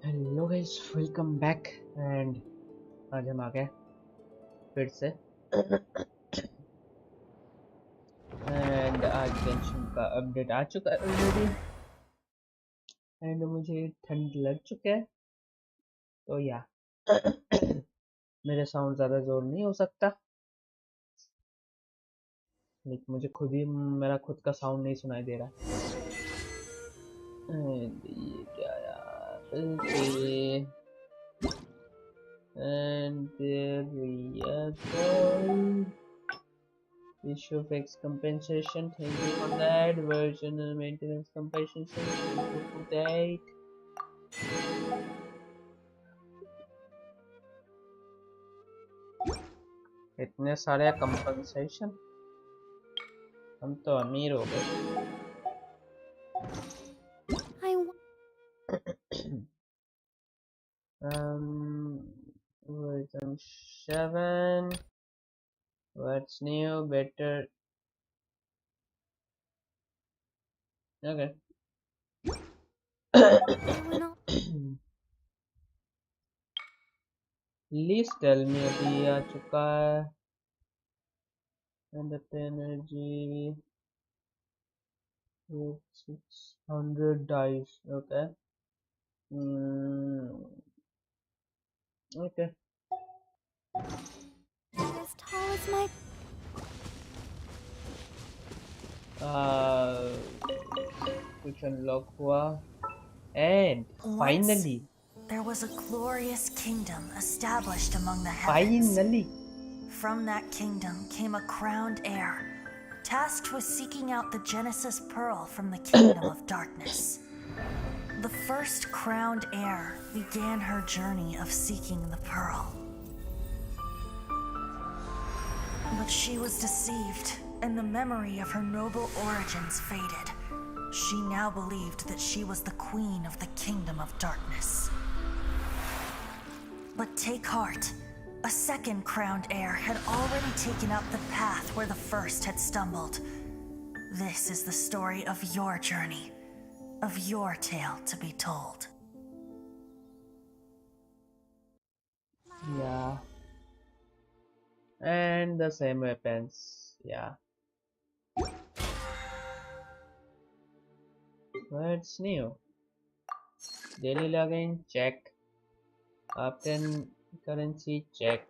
Hello guys, welcome back. And आज हम आ गए फिर से। एंड आज गेंशिन का अपडेट आ चुका है ऑलरेडी। एंड मुझे ठंड लग चुका है, तो या मेरे साउंड ज़्यादा जोर नहीं हो सकता। लेकिन मुझे खुद ही मेरा खुद का साउंड नहीं सुनाई दे रहा। एंड ये क्या यार, okay. And there we are. Issue fix compensation, thank you for that. Version and maintenance compensation, thank you for that. इतने सारे compensation, हम तो अमीर हो गए। Version 7. What's new? Better. Okay. Please tell me अभी आ चुका है। And the energy with 600 dice. Okay. Okay. As tall as my... कुछ अनलॉक हुआ and finally there was a glorious kingdom established among the heavens. finally From that kingdom came a crowned heir, tasked with seeking out the Genesis Pearl from the kingdom of darkness. The first crowned heir began her journey of seeking the pearl. But she was deceived, and the memory of her noble origins faded. She now believed that she was the queen of the kingdom of darkness. But take heart. A second crowned heir had already taken up the path where the first had stumbled. This is the story of your journey, of your tale to be told. yeah, and the same weapons. Yeah, what's new? Daily login check, often currency check.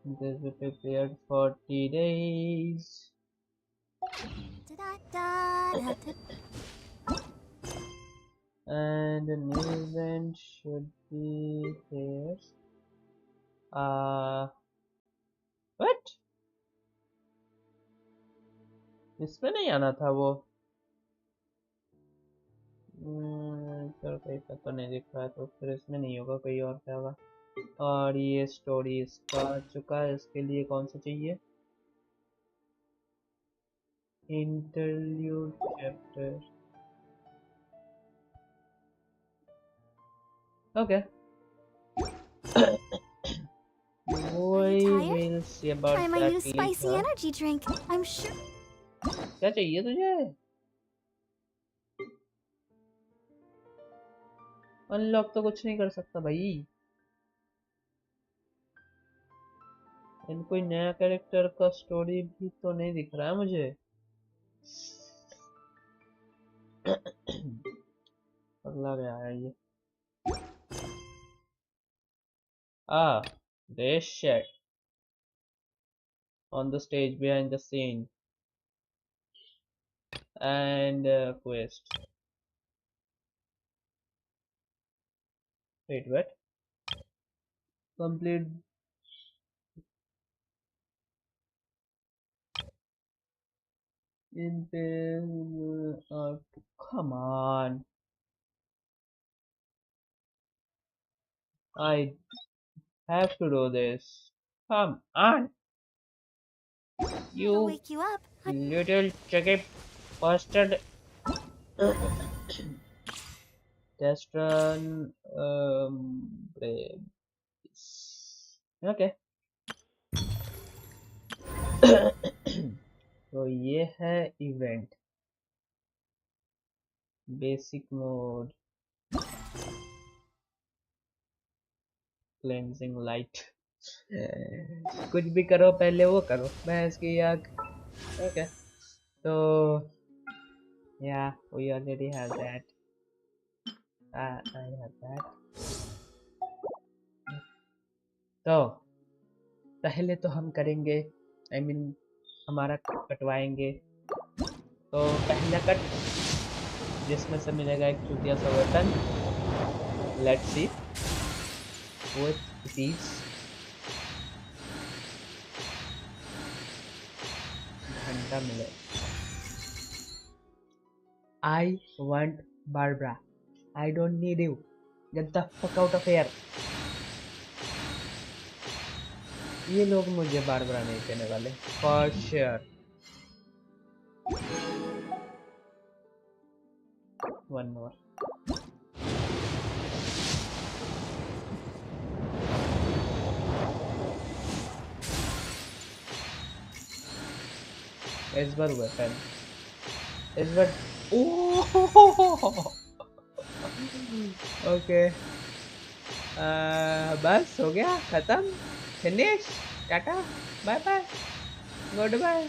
This will be prepared for 40 days. And the new event should be here. What? इसमें नहीं आना था वो। Sir कहीं पर तो नहीं दिख रहा है, तो फिर इसमें नहीं होगा, कोई और क्या होगा। और ये स्टोरी इसका आ चुका है, इसके लिए कौन सा चाहिए? Interlude chapter. Okay, we will see about Try my that new spicy later. energy drink. I'm sure. क्या चाहिए तुझे? अनलॉक तो कुछ नहीं कर सकता भाई। इन कोई नया कैरेक्टर का स्टोरी भी तो नहीं दिख रहा है मुझे। अगला क्या है ये? This shit on the stage behind the scene and quest. Wait, what? Complete. Come on. I have to do this. Come on. You Wake you up. little chicken bastard. Test run. Brave. Okay. तो ये है event. Basic mode, cleansing light, कुछ भी करो पहले वो करो, भैंस की आग। ओके, तो yeah, we already have that. I have that. तो पहले तो हम करेंगे, I mean हमारा कटवाएंगे। तो पहला कट जिसमें से मिलेगा एक चूतिया सा weapon. Let's see what it is. घंटा मिले। I want Barbara. I don't need you. Get the fuck out of here. ये लोग मुझे बारबरा नहीं देने वाले for sure. One more. इस बार वेपन, इस बार ओके, बस हो गया, खत्म, finish, tata, bye bye, goodbye,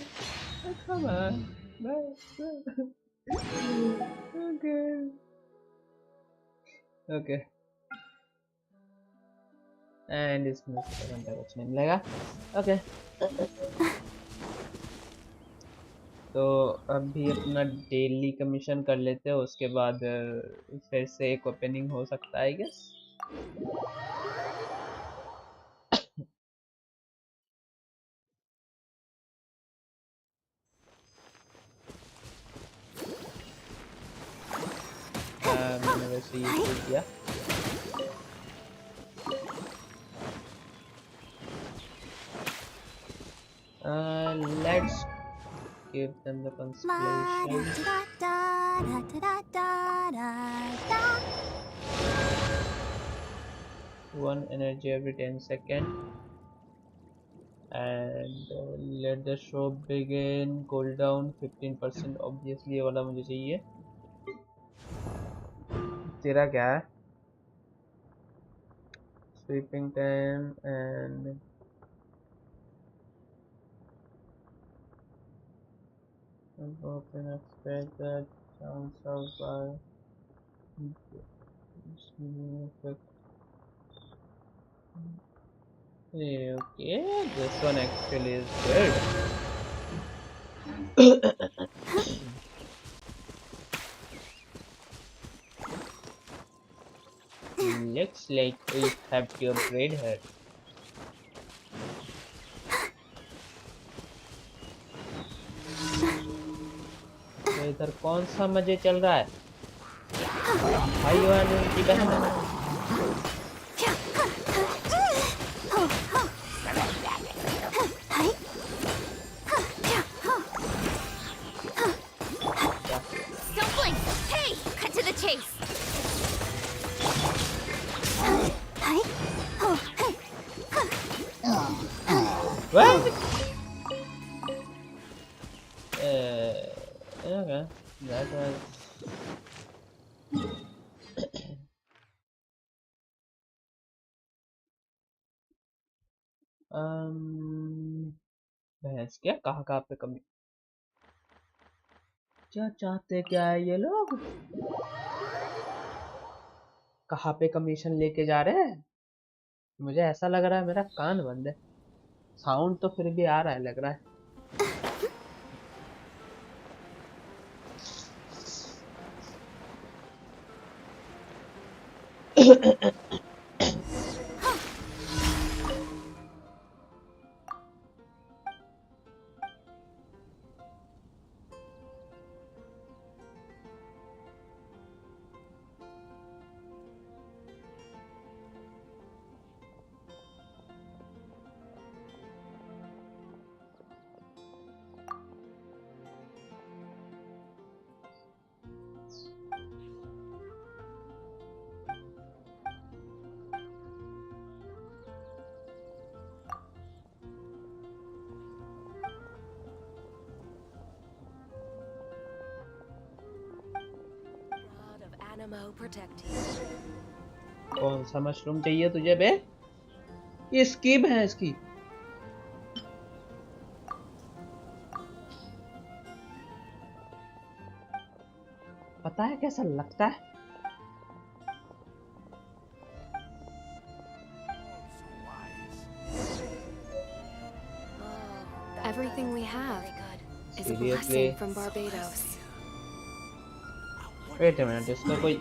come on, bye, okay okay, and इसमें से घंटा कुछ नहीं मिलेगा। ओके, तो अभी अपना डेली कमीशन कर लेते हैं, उसके बाद फिर से एक ओपनिंग हो सकता है आई गेस। मैंने वैसे ये शुरू किया। Let's give them the constellation. One energy every 10 seconds. And let the show begin. Cooldown 15%. Obviously ये वाला मुझे चाहिए। तेरा क्या है? Sweeping time and open expect that chance of okay, this one actually is good. Looks like we have to upgrade her. तो इधर कौन सा मजे चल रहा है? भाई वाले की बहन। Don't blink! Hey! Cut to the chase! What? Okay, that was भैंस क्या, कहाँ पे कमी, क्या चाहते क्या है ये लोग, कहाँ पे कमीशन लेके जा रहे हैं? मुझे ऐसा लग रहा है मेरा कान बंद है, साउंड तो फिर भी आ रहा है लग रहा है। ammo protect you. कौन सा मशरूम चाहिए तुझे बे? ये स्कीम है इसकी। पता है कैसा लगता है? Everything we have is a Seriously? blessing from Barbados. Wait a minute, इसका कोई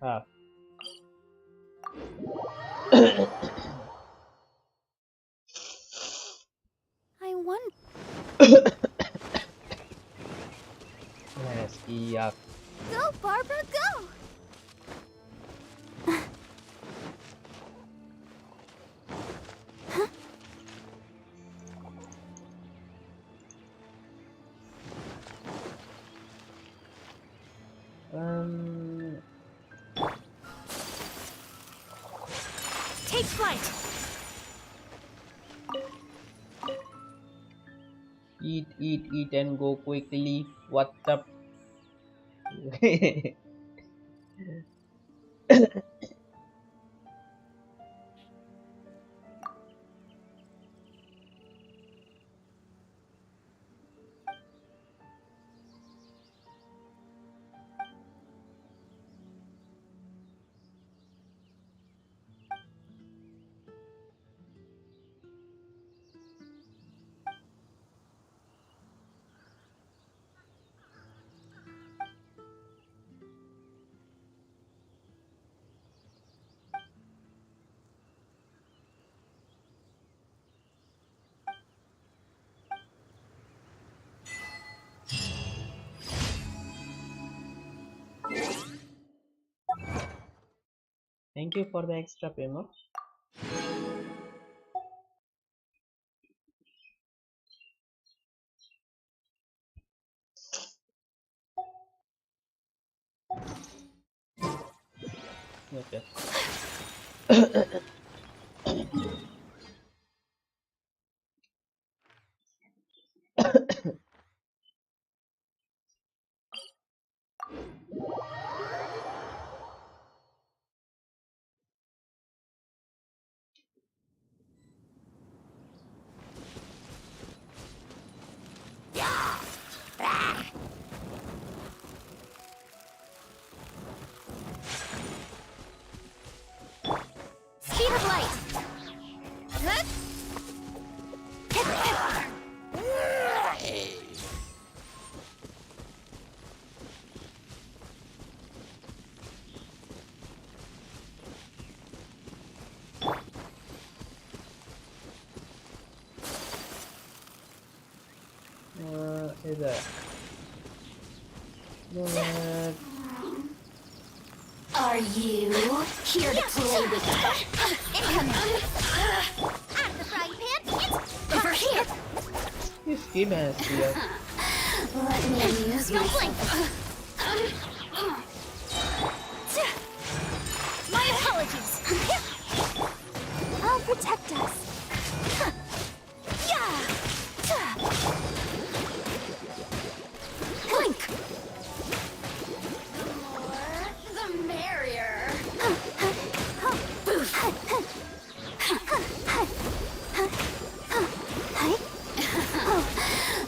हाँ I won. Kiya. Go, Barbara, go! Take flight. Eat and go quickly. What's up? Thank you for the extra payment. Okay. Speed of light. इधर Are you here to play with me? Incoming. Out of the frying pan. It's Over here! this game has here. Let me amuse Don't myself. blink. My apologies. I'll protect us. Blink. The more, the merrier.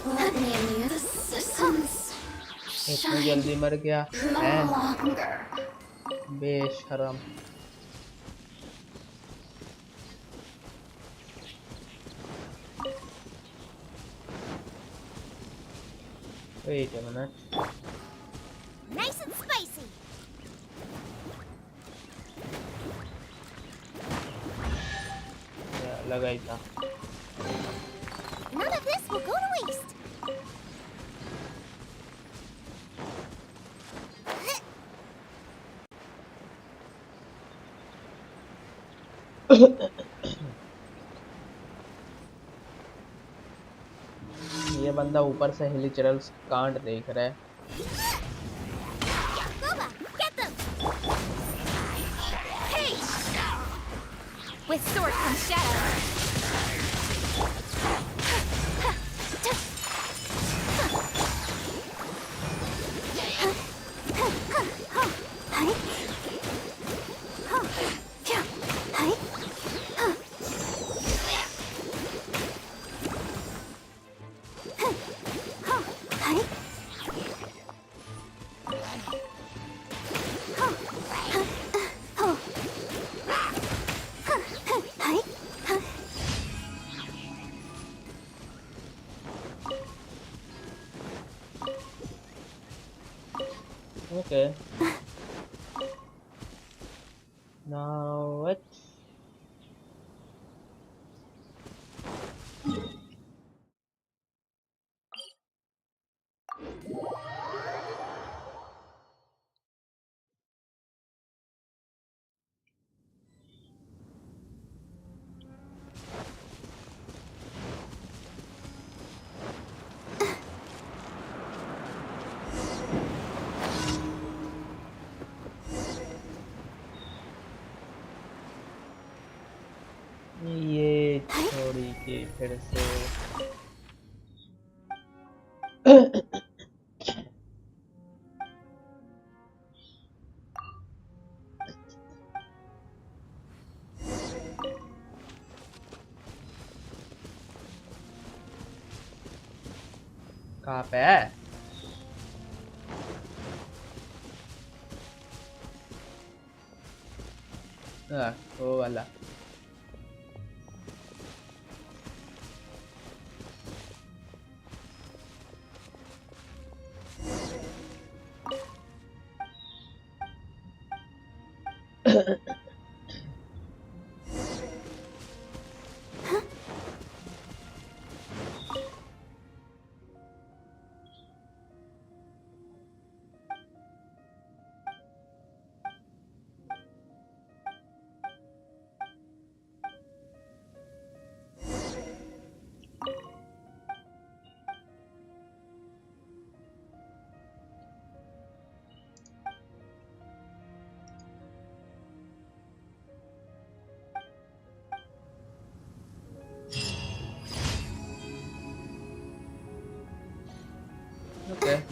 Let me amuse the systems. इतनी जल्दी मर गया No है longer. बेशरम Wait a minute. Nice and spicy. Yeah, लगा ही था None of this will go to waste. ये बंदा ऊपर से हिलिचरल्स कांड देख रहा है Hoga, get them. Hey. With sword comes shadow. Okay. Now what? ये थोड़ी की फिर से कहाँ पे है? वो वाला okay.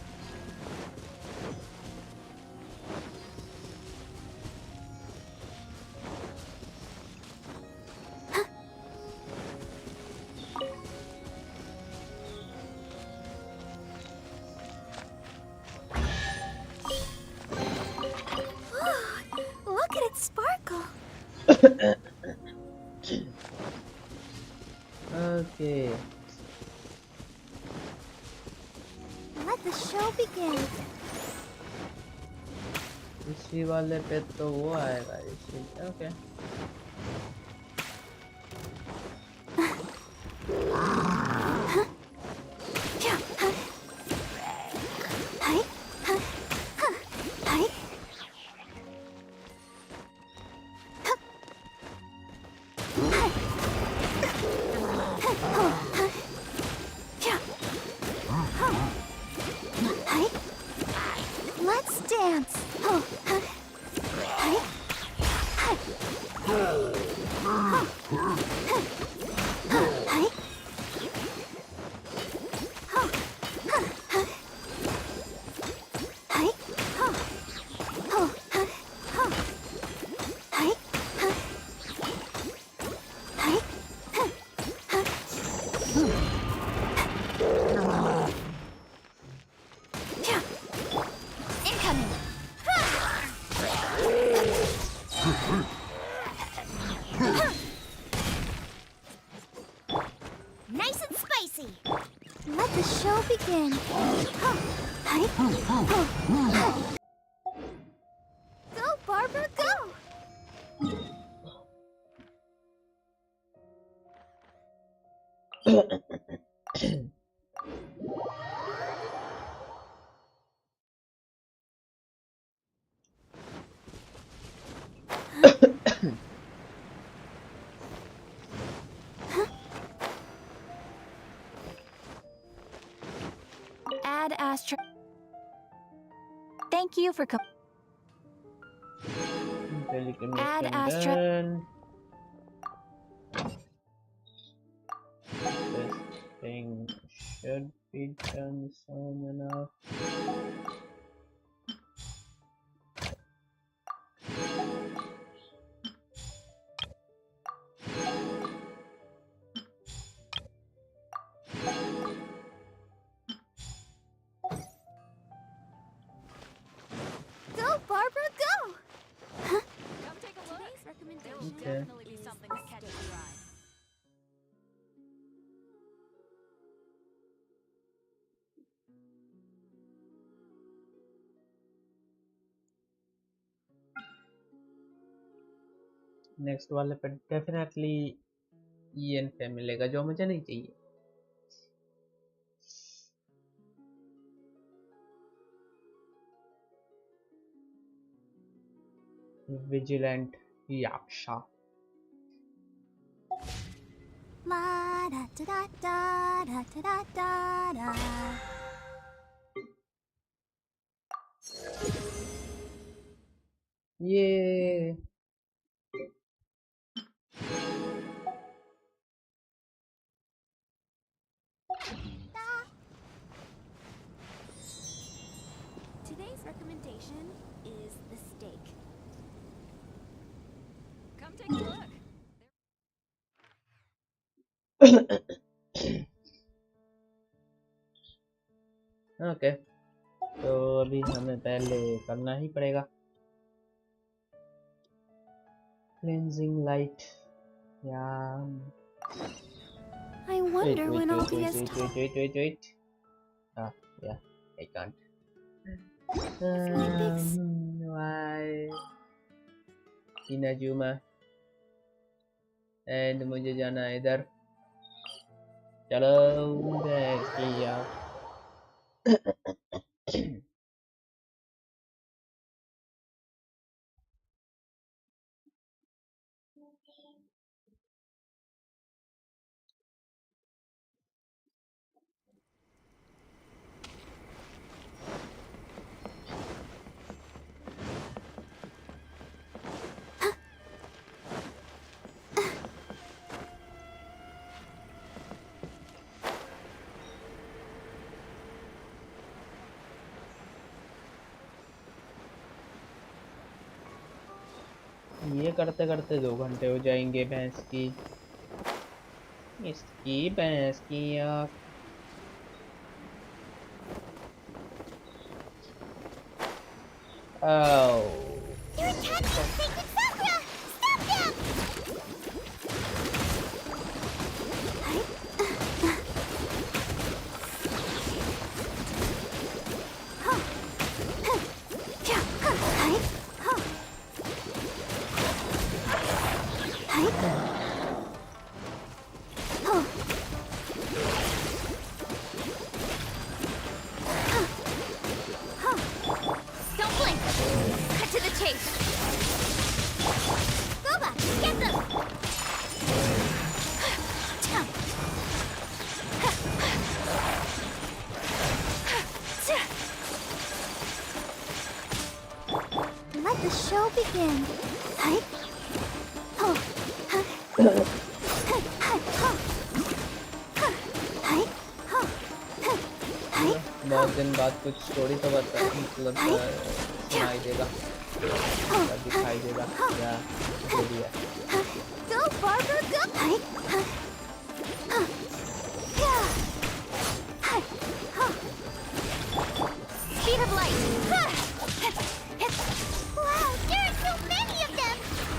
Look at it sparkle. Okay. Let the show begin. इसी वाले पे तो वो आएगा इसी okay Let's dance. Incoming. Nice and spicy. Let the show begin. Go, Barbara, go. Add Astra. Thank you for coming. Add Astra. done. This thing should be done soon enough. Go, Barbara, go. Come take a look. Today's recommendation will Okay. definitely be something that catches your eye. Next वाले पे definitely EN मिलेगा जो मुझे नहीं चाहिए। Vigilant yaksha. La da da da da da da da da. ये Today's recommendation is the steak. Come take a look. Okay, तो अभी हमें पहले करना ही पड़ेगा क्लेंजिंग लाइट या I wonder when I'll be as tall. wait. Ah, yeah, I can't. My big Why? Inajuma. And मुझे जाना है इधर। चलो किया। ये करते करते 2 घंटे हो जाएंगे भैंस की, इसकी भैंस की आँख। They're attacking Sacred Sakura! Stop them! Don't blink. Cut to the chase. Hoga, get them! Let the show begin. बहुत दिन बाद कुछ स्टोरी तो बता, मतलब सुनाई देगा या दिखाई देगा या जो भी है। Go, Barber, go! Speed of light. Wow, there are so many of them!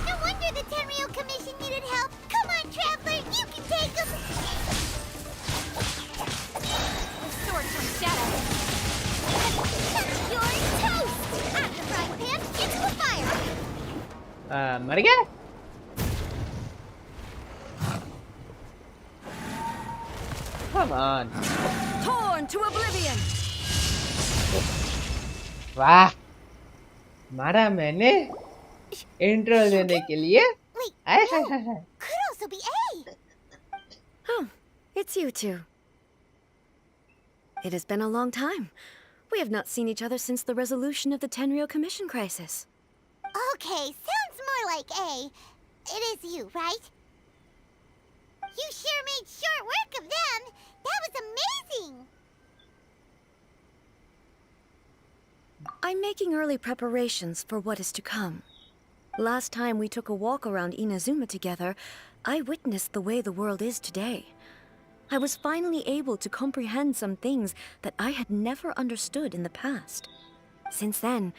No wonder the Tenryo Commission needed help. Come on, Traveler, you can take them! The sword from shadow. You're toast! Out of the frying pan, into the fire! मर गया। Come on. Torn to oblivion. वाह, मारा मैंने intro देने के लिए। Wait, I hi no, hi hi. could also be A! Oh, it's you two. It has been a long time. We have not seen each other since the resolution of the Tenryo Commission crisis. Okay, sounds more like A. It is you, right? You sure made short work of them! That was amazing! I'm making early preparations for what is to come. Last time we took a walk around Inazuma together, I witnessed the way the world is today. I was finally able to comprehend some things that I had never understood in the past. Since then,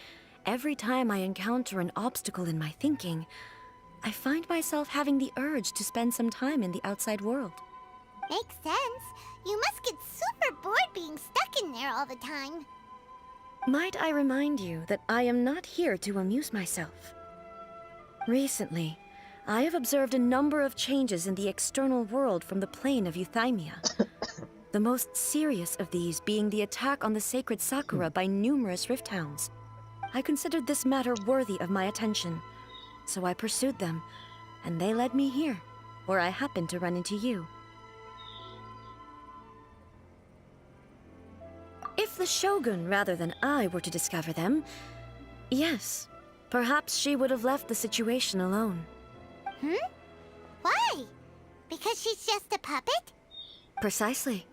every time I encounter an obstacle in my thinking, I find myself having the urge to spend some time in the outside world. Makes sense. You must get super bored being stuck in there all the time. Might I remind you that I am not here to amuse myself? Recently, I have observed a number of changes in the external world from the plane of Euthymia. The most serious of these being the attack on the sacred Sakura by numerous rift hounds. I considered this matter worthy of my attention, so I pursued them, and they led me here, where I happened to run into you. If the Shogun rather than I were to discover them, yes, perhaps she would have left the situation alone. Why? Because she's just a puppet? Precisely.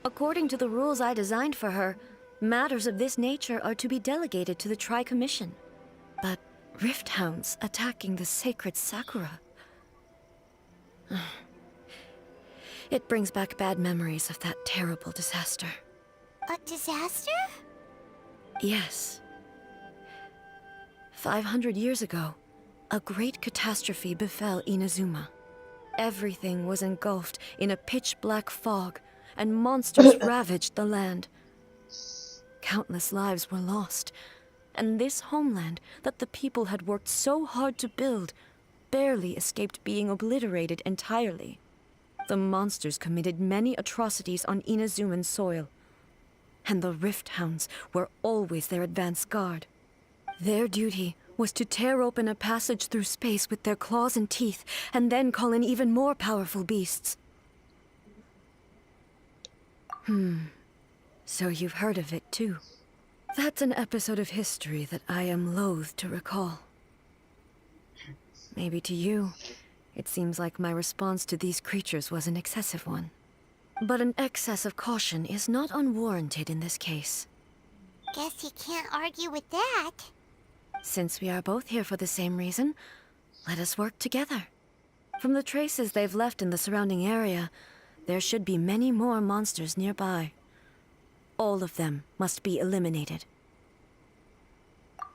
According to the rules I designed for her, matters of this nature are to be delegated to the Tri-Commission. But rift hounds attacking the sacred Sakura... It brings back bad memories of that terrible disaster. A disaster? Yes. 500 years ago, a great catastrophe befell Inazuma. Everything was engulfed in a pitch-black fog, and monsters ravaged the land. Countless lives were lost, and this homeland that the people had worked so hard to build barely escaped being obliterated entirely. The monsters committed many atrocities on Inazuman soil, and the Rift Hounds were always their advance guard. Their duty was to tear open a passage through space with their claws and teeth, and then call in even more powerful beasts. So you've heard of it too. That's an episode of history that I am loath to recall. Maybe to you, it seems like my response to these creatures was an excessive one. But an excess of caution is not unwarranted in this case. Guess you can't argue with that. Since we are both here for the same reason, let us work together. From the traces they've left in the surrounding area, there should be many more monsters nearby. All of them must be eliminated.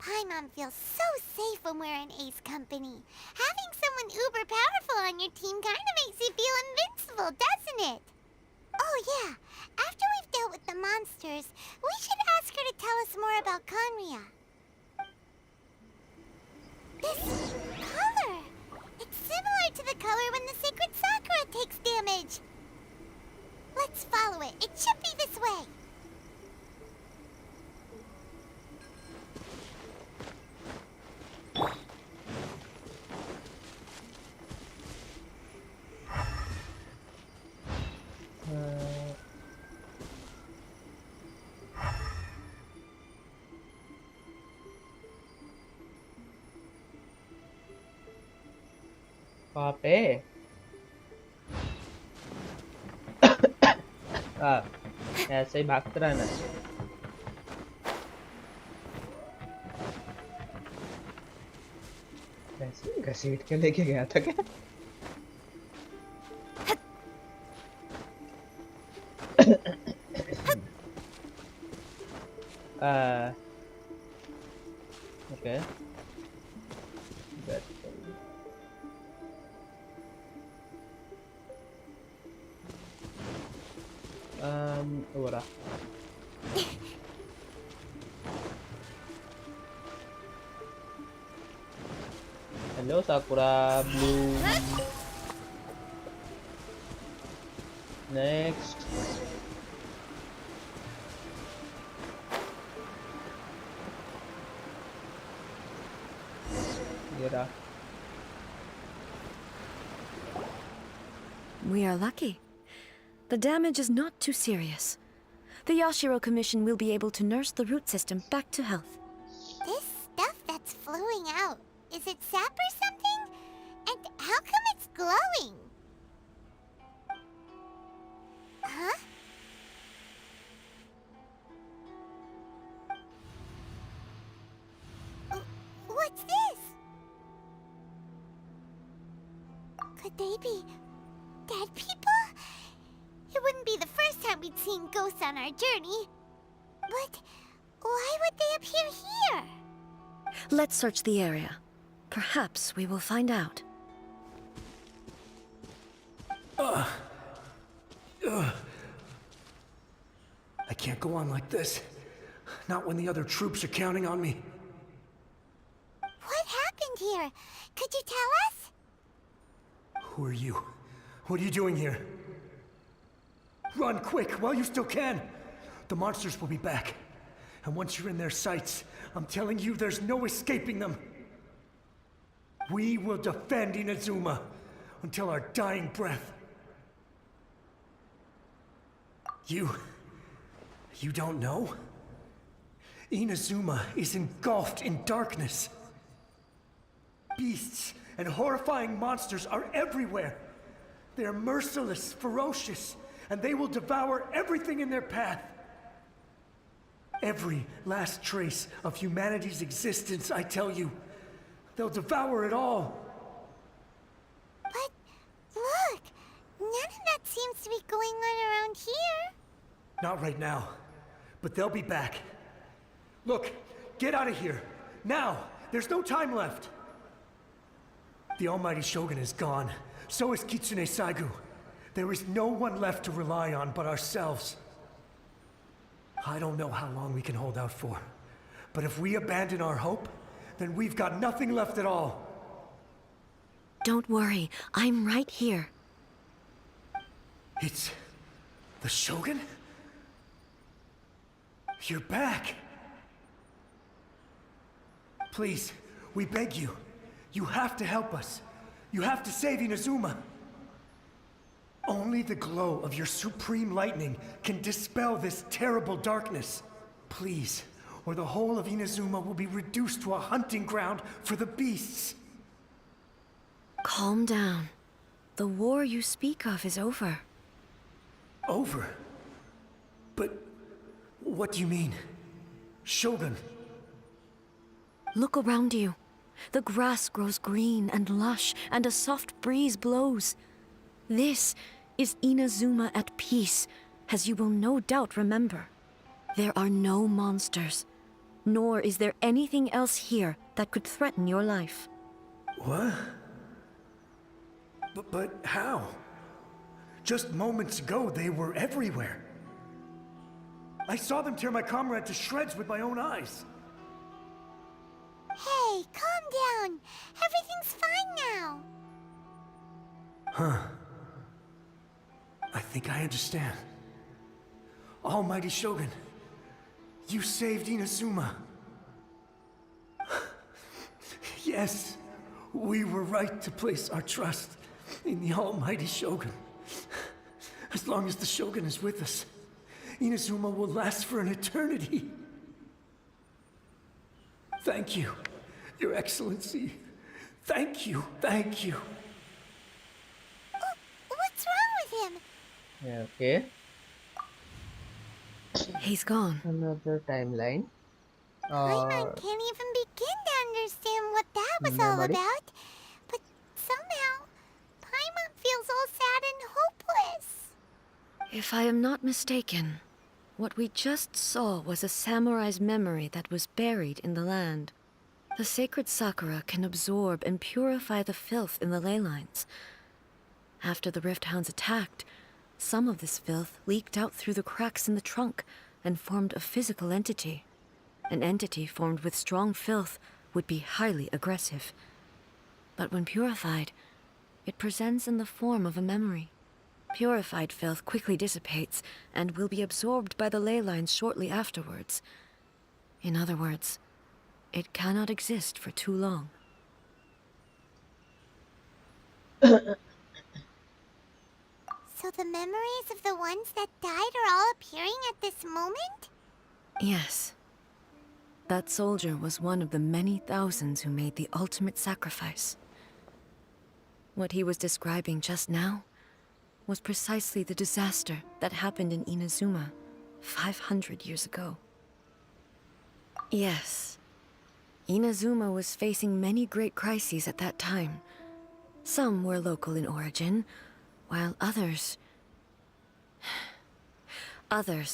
Paimon feels so safe when we're in Ace company. Having someone uber powerful on your team kinda makes you feel invincible, doesn't it? Oh yeah, after we've dealt with the monsters, we should ask her to tell us more about Conria. This color! It's similar to the color when the sacred Sakura takes damage. Let's follow it. It should be this way. वहाँ पे ऐसे ही भागते रहना। ऐसे घसीट के लेके गया था क्या? Okay. Ora. Hello, Sakura Blue. Next. Gira. We are lucky. The damage is not too serious. The Yashiro Commission will be able to nurse the root system back to health. This stuff that's flowing out, is it sap or something? And how come it's glowing? Huh? What's this? Could they be dead people? It wouldn't be the first time we'd seen ghosts on our journey. But why would they appear here? Let's search the area. Perhaps we will find out. I can't go on like this. Not when the other troops are counting on me. What happened here? Could you tell us? Who are you? What are you doing here? Run quick while you still can! The monsters will be back. And once you're in their sights, I'm telling you there's no escaping them. We will defend Inazuma until our dying breath. You don't know? Inazuma is engulfed in darkness. Beasts and horrifying monsters are everywhere. They are merciless, ferocious, and they will devour everything in their path. Every last trace of humanity's existence, I tell you. They'll devour it all. But look, none of that seems to be going on around here. Not right now, but they'll be back. Look, get out of here. Now! There's no time left! The almighty Shogun is gone. So is Kitsune Saigu. There is no one left to rely on but ourselves. I don't know how long we can hold out for. But if we abandon our hope, then we've got nothing left at all. Don't worry, I'm right here. It's... the Shogun? You're back! Please, we beg you. You have to help us. You have to save Inazuma. Only the glow of your supreme lightning can dispel this terrible darkness. Please, or the whole of Inazuma will be reduced to a hunting ground for the beasts. Calm down. The war you speak of is over. Over? But what do you mean? Shogun? Look around you. The grass grows green and lush, and a soft breeze blows. This is Inazuma at peace, as you will no doubt remember. There are no monsters, nor is there anything else here that could threaten your life. What? But how? Just moments ago, they were everywhere. I saw them tear my comrade to shreds with my own eyes. Hey, calm down. Everything's fine now. Huh. I think I understand. Almighty Shogun, you saved Inazuma. Yes, we were right to place our trust in the Almighty Shogun. As long as the Shogun is with us, Inazuma will last for an eternity. Thank you, Your Excellency. Thank you, thank you. What's wrong with him? Yeah, okay. He's gone. Another timeline. Paimon can't even begin to understand what that was all Nobody? about. But somehow, Paimon feels all sad and hopeless. If I am not mistaken, what we just saw was a samurai's memory that was buried in the land. The sacred sakura can absorb and purify the filth in the ley lines. After the Rift Hounds attacked, some of this filth leaked out through the cracks in the trunk and formed a physical entity. An entity formed with strong filth would be highly aggressive. But when purified, it presents in the form of a memory. Purified filth quickly dissipates and will be absorbed by the ley lines shortly afterwards. In other words, it cannot exist for too long. So the memories of the ones that died are all appearing at this moment? Yes. That soldier was one of the many thousands who made the ultimate sacrifice. What he was describing just now was precisely the disaster that happened in Inazuma 500 years ago. Yes. Inazuma was facing many great crises at that time. Some were local in origin, while others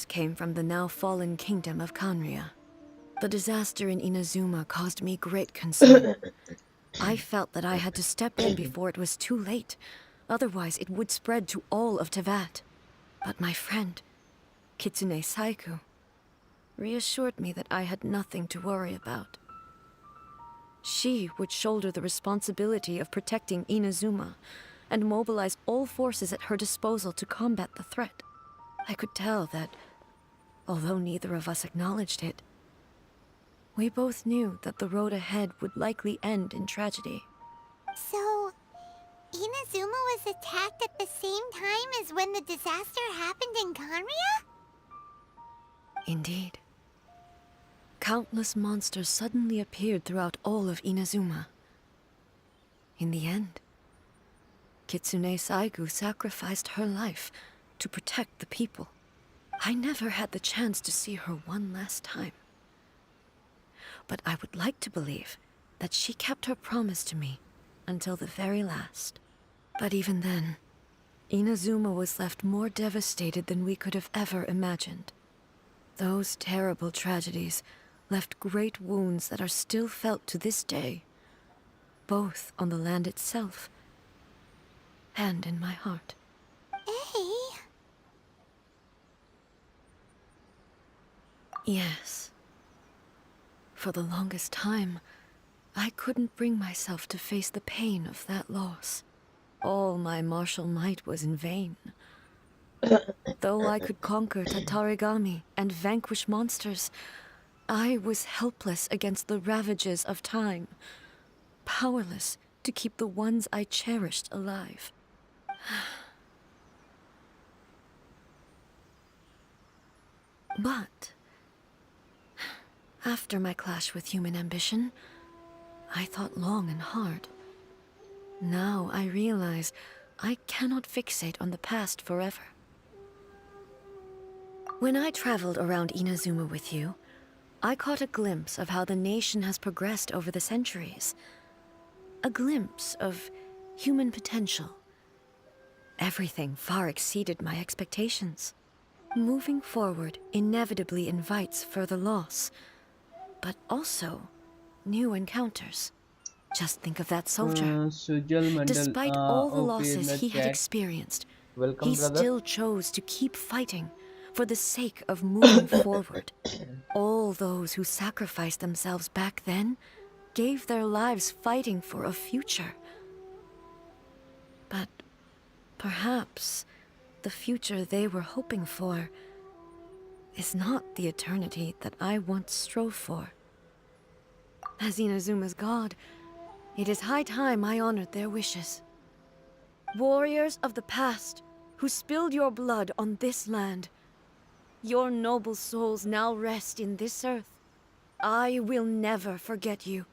came from the now fallen kingdom of Kanria. The disaster in Inazuma caused me great concern. I felt that I had to step in before it was too late, otherwise it would spread to all of Tevat. But my friend, Kitsune Saigu, reassured me that I had nothing to worry about. She would shoulder the responsibility of protecting Inazuma, and mobilize all forces at her disposal to combat the threat. I could tell that, although neither of us acknowledged it, we both knew that the road ahead would likely end in tragedy. So, Inazuma was attacked at the same time as when the disaster happened in Conria? Indeed. Countless monsters suddenly appeared throughout all of Inazuma. In the end, Kitsune Saigu sacrificed her life to protect the people. I never had the chance to see her one last time. But I would like to believe that she kept her promise to me until the very last. But even then, Inazuma was left more devastated than we could have ever imagined. Those terrible tragedies left great wounds that are still felt to this day, both on the land itself and in my heart. Hey. Yes. For the longest time, I couldn't bring myself to face the pain of that loss. All my martial might was in vain. Though I could conquer Tatarigami and vanquish monsters, I was helpless against the ravages of time, powerless to keep the ones I cherished alive. But after my clash with human ambition, I thought long and hard. Now I realize I cannot fixate on the past forever. When I traveled around Inazuma with you, I caught a glimpse of how the nation has progressed over the centuries. A glimpse of human potential. Everything far exceeded my expectations. Moving forward inevitably invites further loss, but also new encounters. Just think of that soldier. Sujal Mandal. Despite all the Okay, in losses the he had chat. experienced, Welcome, he brother. still chose to keep fighting for the sake of moving forward. All those who sacrificed themselves back then gave their lives fighting for a future. But perhaps the future they were hoping for is not the eternity that I once strove for. As Inazuma's god, it is high time I honored their wishes. Warriors of the past, who spilled your blood on this land, your noble souls now rest in this earth. I will never forget you,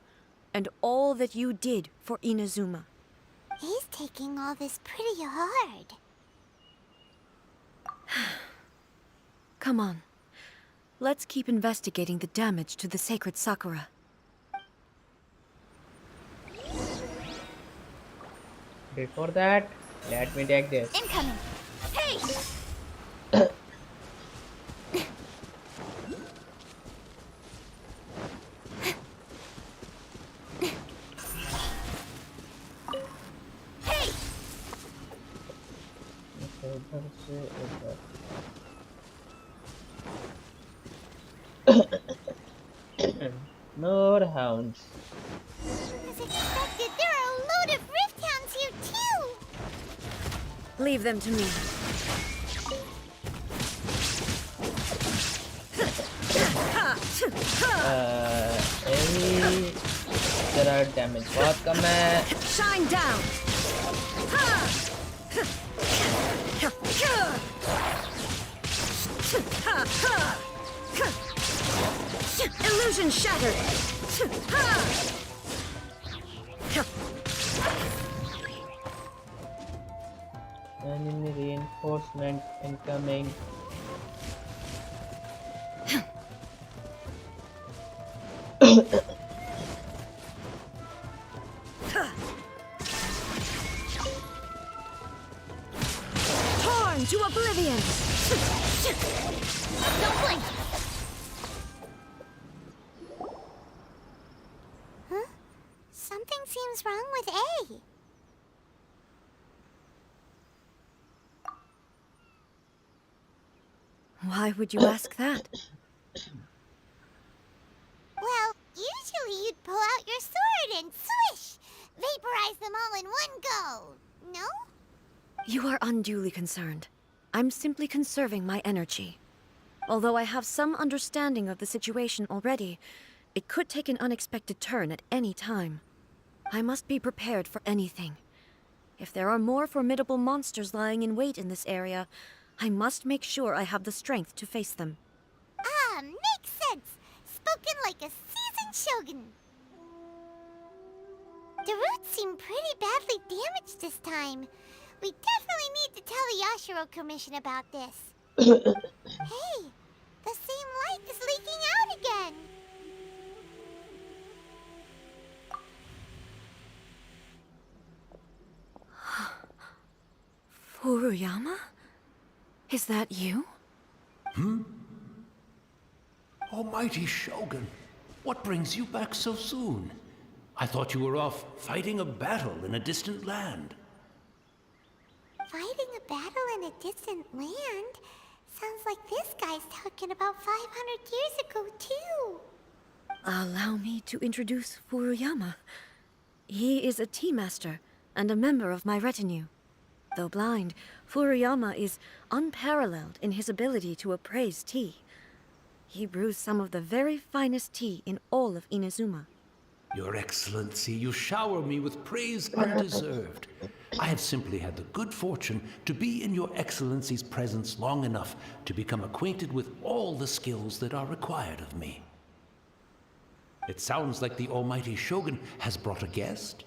and all that you did for Inazuma. He's taking all this pretty hard. Come on. Let's keep investigating the damage to the sacred Sakura. Before that, let me take this. Incoming. Hey! Hey! इधर से इधर. More hounds. As expected, there are a load of rift hounds here too. Leave them to me. यही जरा damage बहुत कम है. Shine down! Illusion shattered! Enemy reinforcement incoming. Torn to oblivion! Don't blink! Huh? Something seems wrong with A. Why would you ask that? Well, usually you'd pull out your sword and swish! Vaporize them all in one go! No? You are unduly concerned. I'm simply conserving my energy. Although I have some understanding of the situation already, it could take an unexpected turn at any time. I must be prepared for anything. If there are more formidable monsters lying in wait in this area, I must make sure I have the strength to face them. Ah, makes sense. Spoken like a seasoned shogun. The roots seem pretty badly damaged this time. We definitely need to tell the Yashiro Commission about this. Hey, the same light is leaking out again. Furuyama? Is that you? Almighty Shogun, what brings you back so soon? I thought you were off fighting a battle in a distant land. Fighting a battle in a distant land? Sounds like this guy's talking about 500 years ago, too. Allow me to introduce Furuyama. He is a tea master and a member of my retinue. Though blind, Furuyama is unparalleled in his ability to appraise tea. He brews some of the very finest tea in all of Inazuma. Your Excellency, you shower me with praise undeserved. I have simply had the good fortune to be in Your Excellency's presence long enough to become acquainted with all the skills that are required of me. It sounds like the Almighty Shogun has brought a guest.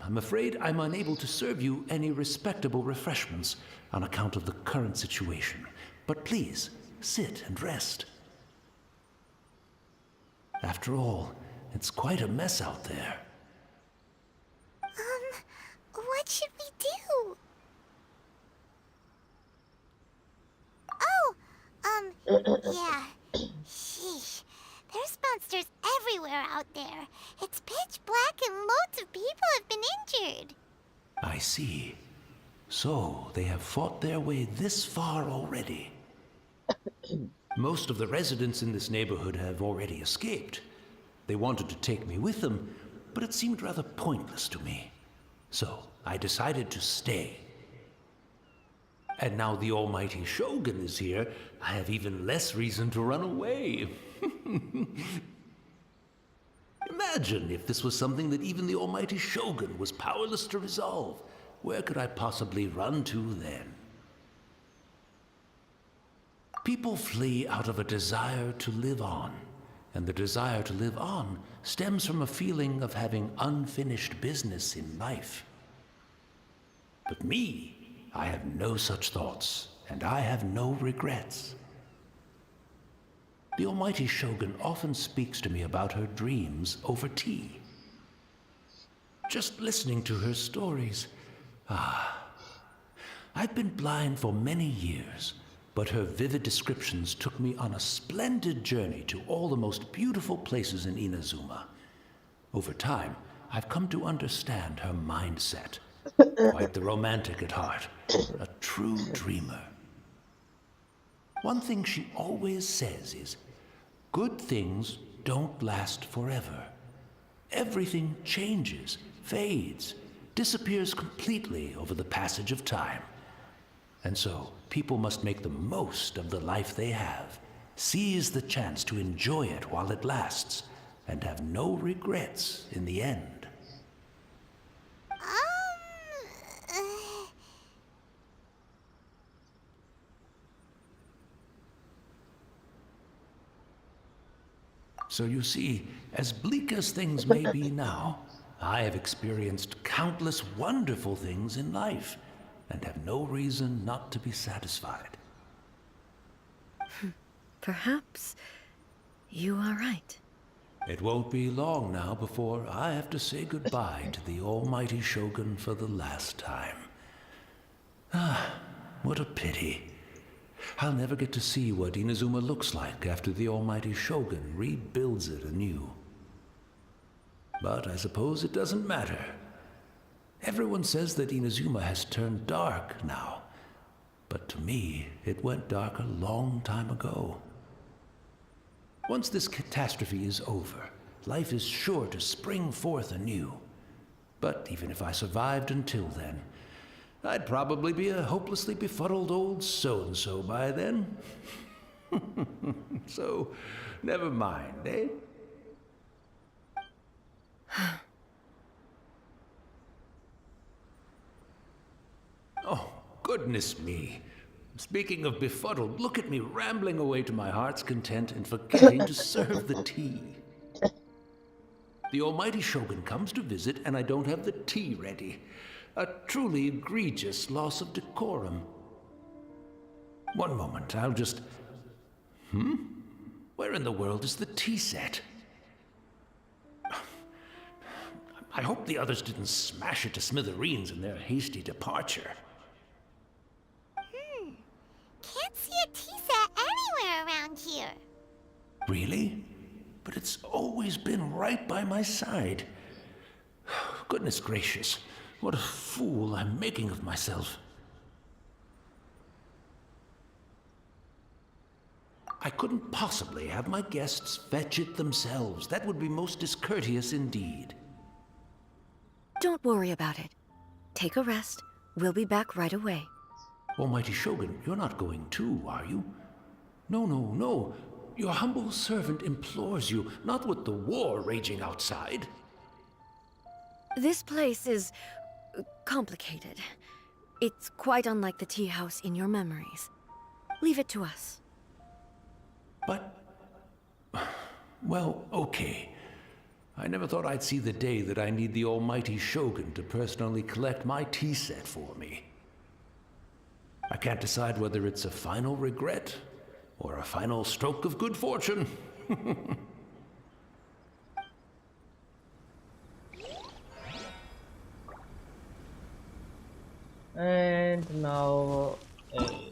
I'm afraid I'm unable to serve you any respectable refreshments on account of the current situation. But please, sit and rest. After all, it's quite a mess out there. What should we do? Oh, yeah. Sheesh. There's monsters everywhere out there. It's pitch black and loads of people have been injured. I see. So, they have fought their way this far already. Most of the residents in this neighborhood have already escaped. They wanted to take me with them, but it seemed rather pointless to me. So, I decided to stay. And now the Almighty Shogun is here, I have even less reason to run away. Imagine if this was something that even the Almighty Shogun was powerless to resolve. Where could I possibly run to then? People flee out of a desire to live on, and the desire to live on stems from a feeling of having unfinished business in life. But me, I have no such thoughts, and I have no regrets. The Almighty Shogun often speaks to me about her dreams over tea. Just listening to her stories, I've been blind for many years, but her vivid descriptions took me on a splendid journey to all the most beautiful places in Inazuma. Over time, I've come to understand her mindset. Quite the romantic at heart, a true dreamer. One thing she always says is, good things don't last forever. Everything changes, fades, disappears completely over the passage of time. And so, people must make the most of the life they have, seize the chance to enjoy it while it lasts, and have no regrets in the end. So you see, as bleak as things may be now, I have experienced countless wonderful things in life, and have no reason not to be satisfied. Perhaps you are right. It won't be long now before I have to say goodbye to the Almighty Shogun for the last time. What a pity. I'll never get to see what Inazuma looks like after the Almighty Shogun rebuilds it anew. But I suppose it doesn't matter. Everyone says that Inazuma has turned dark now, but to me, it went dark a long time ago. Once this catastrophe is over, life is sure to spring forth anew. But even if I survived until then, I'd probably be a hopelessly befuddled old so-and-so by then. So, never mind, eh? Oh, goodness me. Speaking of befuddled, look at me rambling away to my heart's content and forgetting to serve the tea. The almighty Shogun comes to visit and I don't have the tea ready. A truly egregious loss of decorum. One moment, I'll just... Where in the world is the tea set? I hope the others didn't smash it to smithereens in their hasty departure. Can't see a tea set anywhere around here. Really? But it's always been right by my side. Goodness gracious, what a fool I'm making of myself. I couldn't possibly have my guests fetch it themselves. That would be most discourteous indeed. Don't worry about it. Take a rest. We'll be back right away. Almighty Shogun, you're not going too, are you? No, no, no. Your humble servant implores you, not with the war raging outside. This place is complicated. It's quite unlike the tea house in your memories. Leave it to us. But... well, okay. I never thought I'd see the day that I need the almighty Shogun to personally collect my tea set for me. I can't decide whether it's a final regret or a final stroke of good fortune. And now it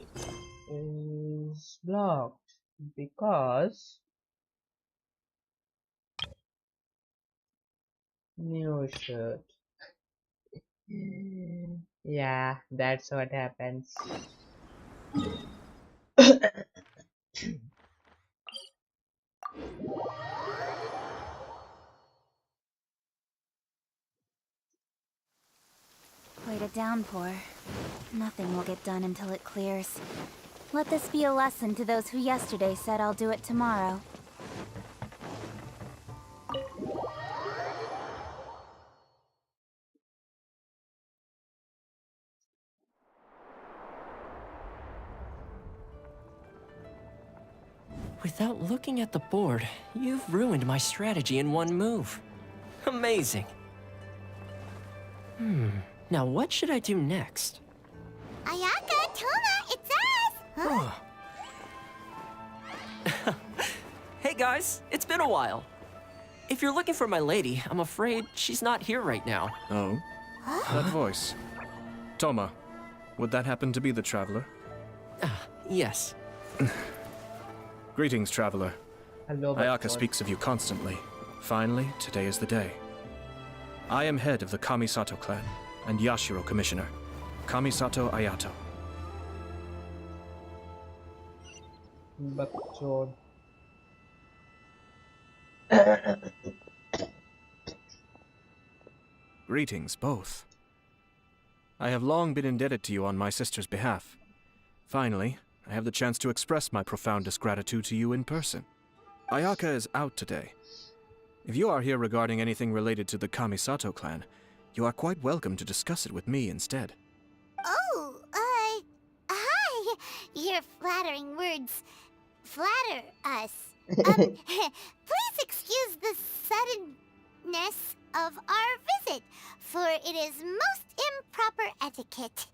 is blocked because new shirt. Yeah, that's what happens. Quite a downpour. Nothing will get done until it clears. Let this be a lesson to those who yesterday said I'll do it tomorrow. Without looking at the board, you've ruined my strategy in one move. Amazing. Now what should I do next? Ayaka, Toma, it's us! Huh? Hey guys, it's been a while. If you're looking for my lady, I'm afraid she's not here right now. Oh? That voice. Toma, would that happen to be the traveler? Yes. Greetings, traveler. Hello, Ayaka Butterfly. speaks of you constantly. Finally, today is the day. I am head of the Kamisato clan and Yashiro commissioner, Kamisato Ayato. Bakchod. Greetings, both. I have long been indebted to you on my sister's behalf. Finally, I have the chance to express my profoundest gratitude to you in person. Ayaka is out today. If you are here regarding anything related to the Kamisato clan, you are quite welcome to discuss it with me instead. Oh, hi! Your flattering words flatter us. Please excuse the suddenness of our visit, for it is most improper etiquette.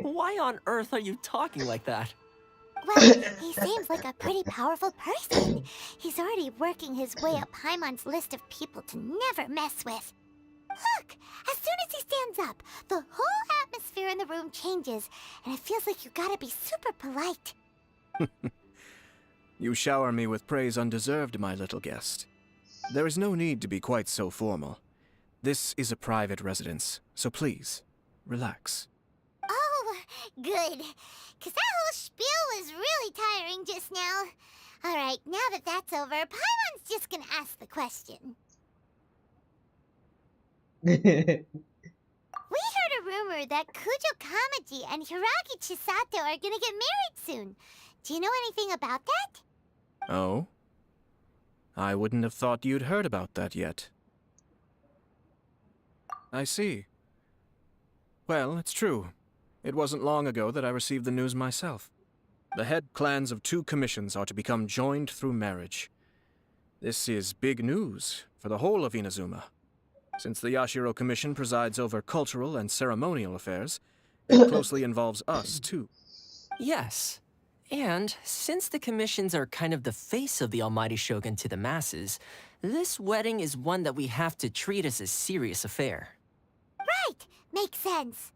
Why on earth are you talking like that? Well, he seems like a pretty powerful person. He's already working his way up Paimon's list of people to never mess with. Look, as soon as he stands up, the whole atmosphere in the room changes, and it feels like you gotta be super polite. You shower me with praise undeserved, my little guest. There is no need to be quite so formal. This is a private residence, so please, relax. Oh, good. 'Cause that whole spiel was really tiring just now. Alright, now that that's over, Paimon's just gonna ask the question. We heard a rumor that Kujo Kamaji and Hiragi Chisato are gonna get married soon. Do you know anything about that? Oh? I wouldn't have thought you'd heard about that yet. I see. Well, it's true. It wasn't long ago that I received the news myself. The head clans of 2 commissions are to become joined through marriage. This is big news for the whole of Inazuma. Since the Yashiro Commission presides over cultural and ceremonial affairs, it closely involves us, too. Yes. And since the commissions are kind of the face of the Almighty Shogun to the masses, this wedding is one that we have to treat as a serious affair. Right, makes sense.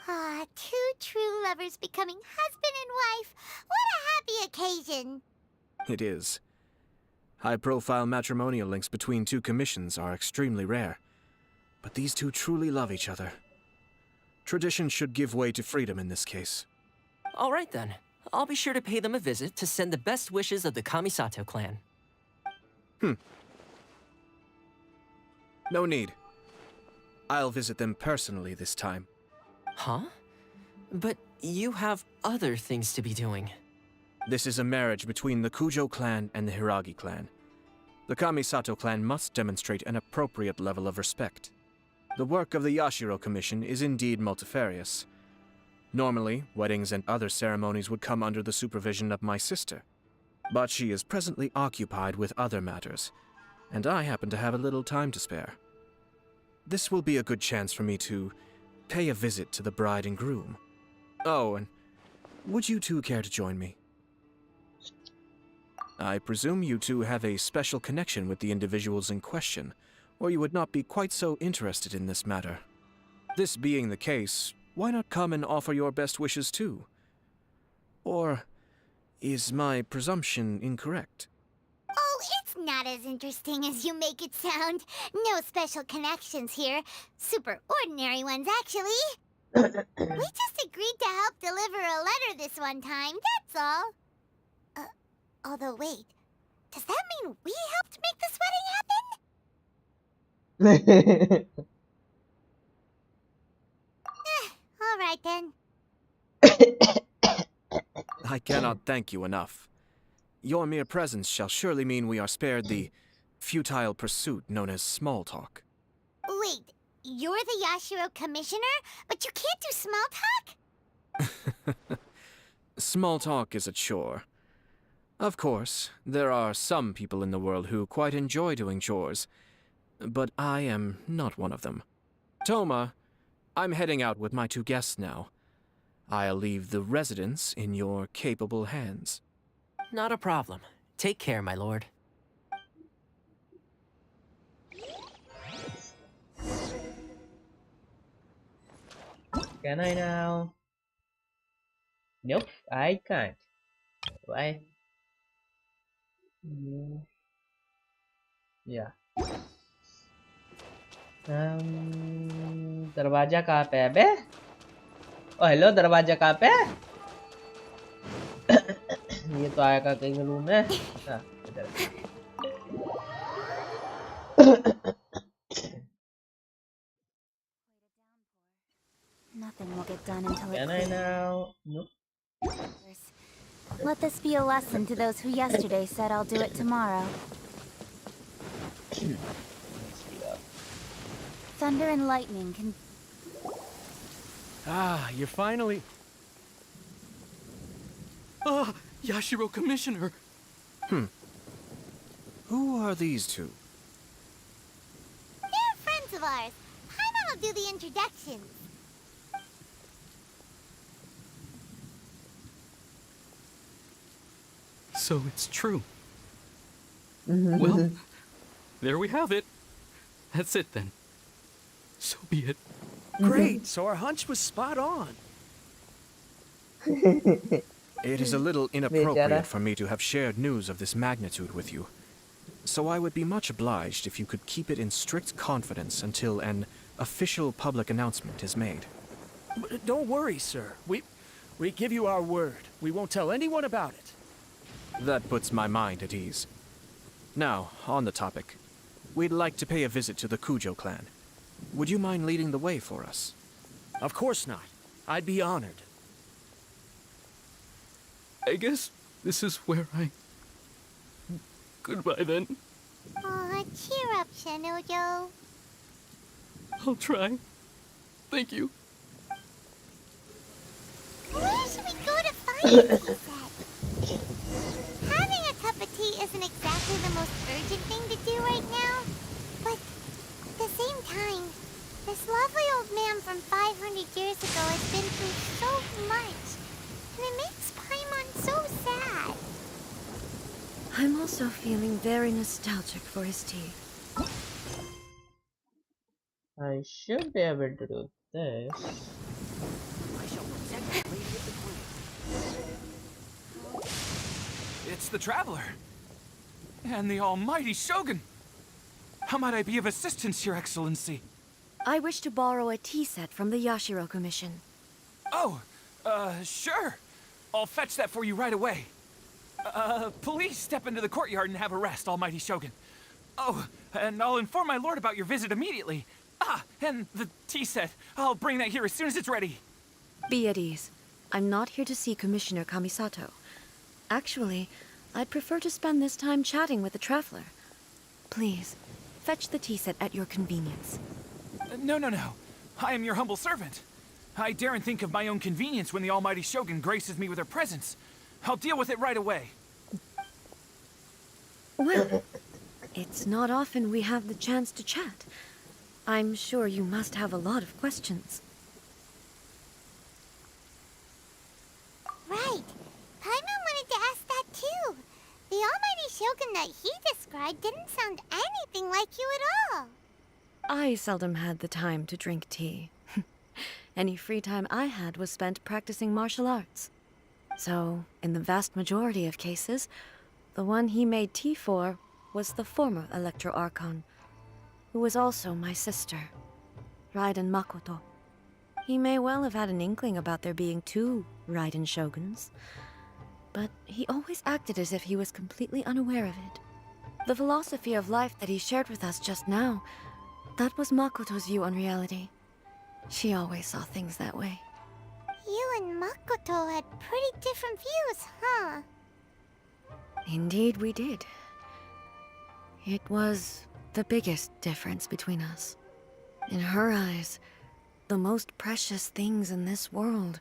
Ah, 2 true lovers becoming husband and wife. What a happy occasion. It is. High-profile matrimonial links between 2 commissions are extremely rare. But these 2 truly love each other. Tradition should give way to freedom in this case. All right then. I'll be sure to pay them a visit to send the best wishes of the Kamisato clan. No need. I'll visit them personally this time. Huh? But you have other things to be doing. This is a marriage between the Kujo clan and the Hiragi clan. The Kamisato clan must demonstrate an appropriate level of respect. The work of the Yashiro Commission is indeed multifarious. Normally, weddings and other ceremonies would come under the supervision of my sister. But she is presently occupied with other matters, and I happen to have a little time to spare. This will be a good chance for me to pay a visit to the bride and groom. Oh, and would you 2 care to join me? I presume you 2 have a special connection with the individuals in question, or you would not be quite so interested in this matter. This being the case, why not come and offer your best wishes too? Or is my presumption incorrect? Oh, it's not as interesting as you make it sound. No special connections here. Super ordinary ones, actually. We just agreed to help deliver a letter this one time, that's all. Although wait, does that mean we helped make this wedding happen? All right then. I cannot thank you enough. Your mere presence shall surely mean we are spared the futile pursuit known as small talk. Wait, you're the Yashiro Commissioner, but you can't do small talk? Small talk is a chore. Of course, there are some people in the world who quite enjoy doing chores, but I am not one of them. Toma, I'm heading out with my 2 guests now. I'll leave the residence in your capable hands. Not a problem. Take care, my lord. Can I now? Nope, I can't. Why? Yeah. दरवाजा कहाँ पे है बे? ओ hello, दरवाजा कहाँ पे है? ये तो आया का कहीं रूम है। हाँ, इधर। Nothing will get done until it Can I clears. now? Nope. Let this be a lesson to those who yesterday said I'll do it tomorrow. Thunder and lightning can... Ah, you're finally... Ah, Yashiro Commissioner! Who are these 2? They're friends of ours. Paimon will do the introductions. So it's true. Well, there we have it. That's it then. So be it. Great, so our hunch was spot on. It is a little inappropriate for me to have shared news of this magnitude with you. So I would be much obliged if you could keep it in strict confidence until an official public announcement is made. Don't worry, sir. We give you our word. We won't tell anyone about it. That puts my mind at ease. Now, on the topic. We'd like to pay a visit to the Kujo clan. Would you mind leading the way for us? Of course not. I'd be honored. I guess this is where I... Goodbye then. Aw, cheer up, Shenojo. I'll try. Thank you. Where should we go to find a tea set? Having a cup of tea isn't exactly the most urgent thing to do right now, but at the same time, this lovely old man from 500 years ago has been through so much, and it makes Paimon so sad. I'm also feeling very nostalgic for his tea. I should be able to do this. I shall protect the Lady of the Queen. It's the Traveler. And the almighty Shogun. How might I be of assistance, Your Excellency? I wish to borrow a tea set from the Yashiro Commission. Oh, sure. I'll fetch that for you right away. Please step into the courtyard and have a rest, almighty Shogun. Oh, and I'll inform my lord about your visit immediately. Ah, and the tea set. I'll bring that here as soon as it's ready. Be at ease. I'm not here to see Commissioner Kamisato. Actually, I'd prefer to spend this time chatting with the Traveler. Please, fetch the tea set at your convenience. No. I am your humble servant. I daren't think of my own convenience when the almighty Shogun graces me with her presence. I'll deal with it right away. Well, it's not often we have the chance to chat. I'm sure you must have a lot of questions. Right. Paimon wanted to ask that too. The almighty Shogun that he described didn't sound anything like you at all. I seldom had the time to drink tea. Any free time I had was spent practicing martial arts. So, in the vast majority of cases, the one he made tea for was the former Electro Archon, who was also my sister, Raiden Makoto. He may well have had an inkling about there being two Raiden Shoguns, but he always acted as if he was completely unaware of it. The philosophy of life that he shared with us just now, that was Makoto's view on reality. She always saw things that way. You and Makoto had pretty different views, huh? Indeed we did. It was the biggest difference between us. In her eyes, the most precious things in this world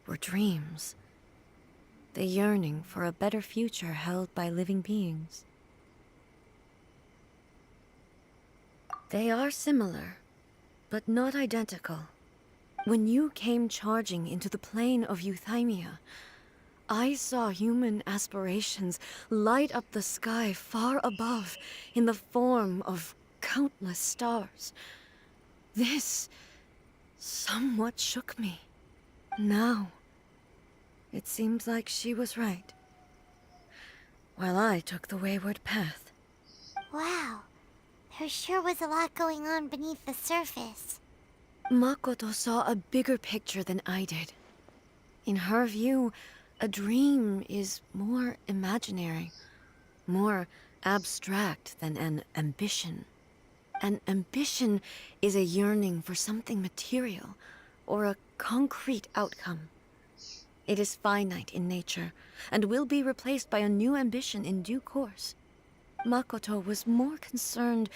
were dreams. The yearning for a better future held by living beings. They are similar, but not identical. When you came charging into the plane of Euthymia, I saw human aspirations light up the sky far above in the form of countless stars. This somewhat shook me. Now, it seems like she was right, while I took the wayward path. Wow. There sure was a lot going on beneath the surface. Makoto saw a bigger picture than I did. In her view, a dream is more imaginary, more abstract than an ambition. An ambition is a yearning for something material, or a concrete outcome. It is finite in nature, and will be replaced by a new ambition in due course. Makoto was more concerned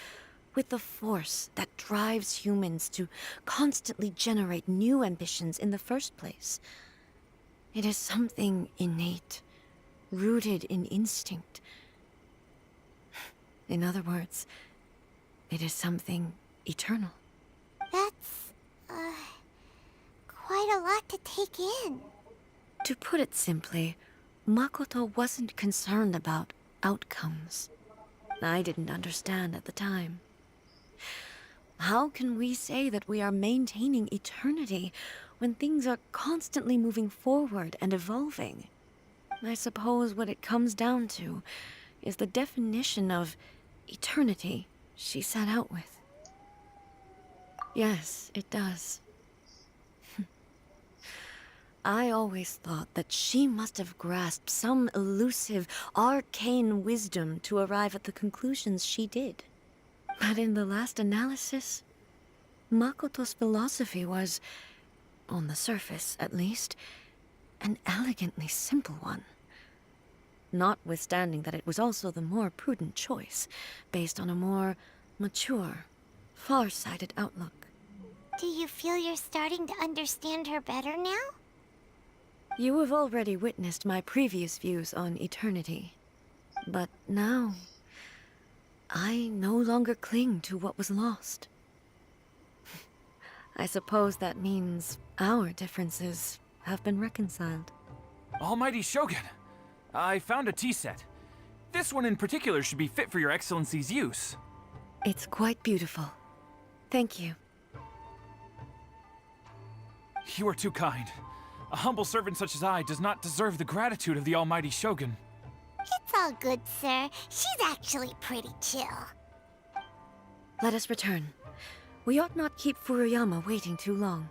with the force that drives humans to constantly generate new ambitions in the first place. It is something innate, rooted in instinct. In other words, it is something eternal. That's, quite a lot to take in. To put it simply, Makoto wasn't concerned about outcomes. I didn't understand at the time. How can we say that we are maintaining eternity when things are constantly moving forward and evolving? I suppose what it comes down to is the definition of eternity she set out with. Yes, it does. I always thought that she must have grasped some elusive, arcane wisdom to arrive at the conclusions she did. But in the last analysis, Makoto's philosophy was, on the surface at least, an elegantly simple one. Notwithstanding that it was also the more prudent choice, based on a more mature, far-sighted outlook. Do you feel you're starting to understand her better now? You have already witnessed my previous views on eternity. But now, I no longer cling to what was lost. I suppose that means our differences have been reconciled. Almighty Shogun, I found a tea set. This one in particular should be fit for your Excellency's use. It's quite beautiful. Thank you. You are too kind. A humble servant such as I does not deserve the gratitude of the Almighty Shogun. It's all good, sir. She's actually pretty chill. Let us return. We ought not keep Furuyama waiting too long.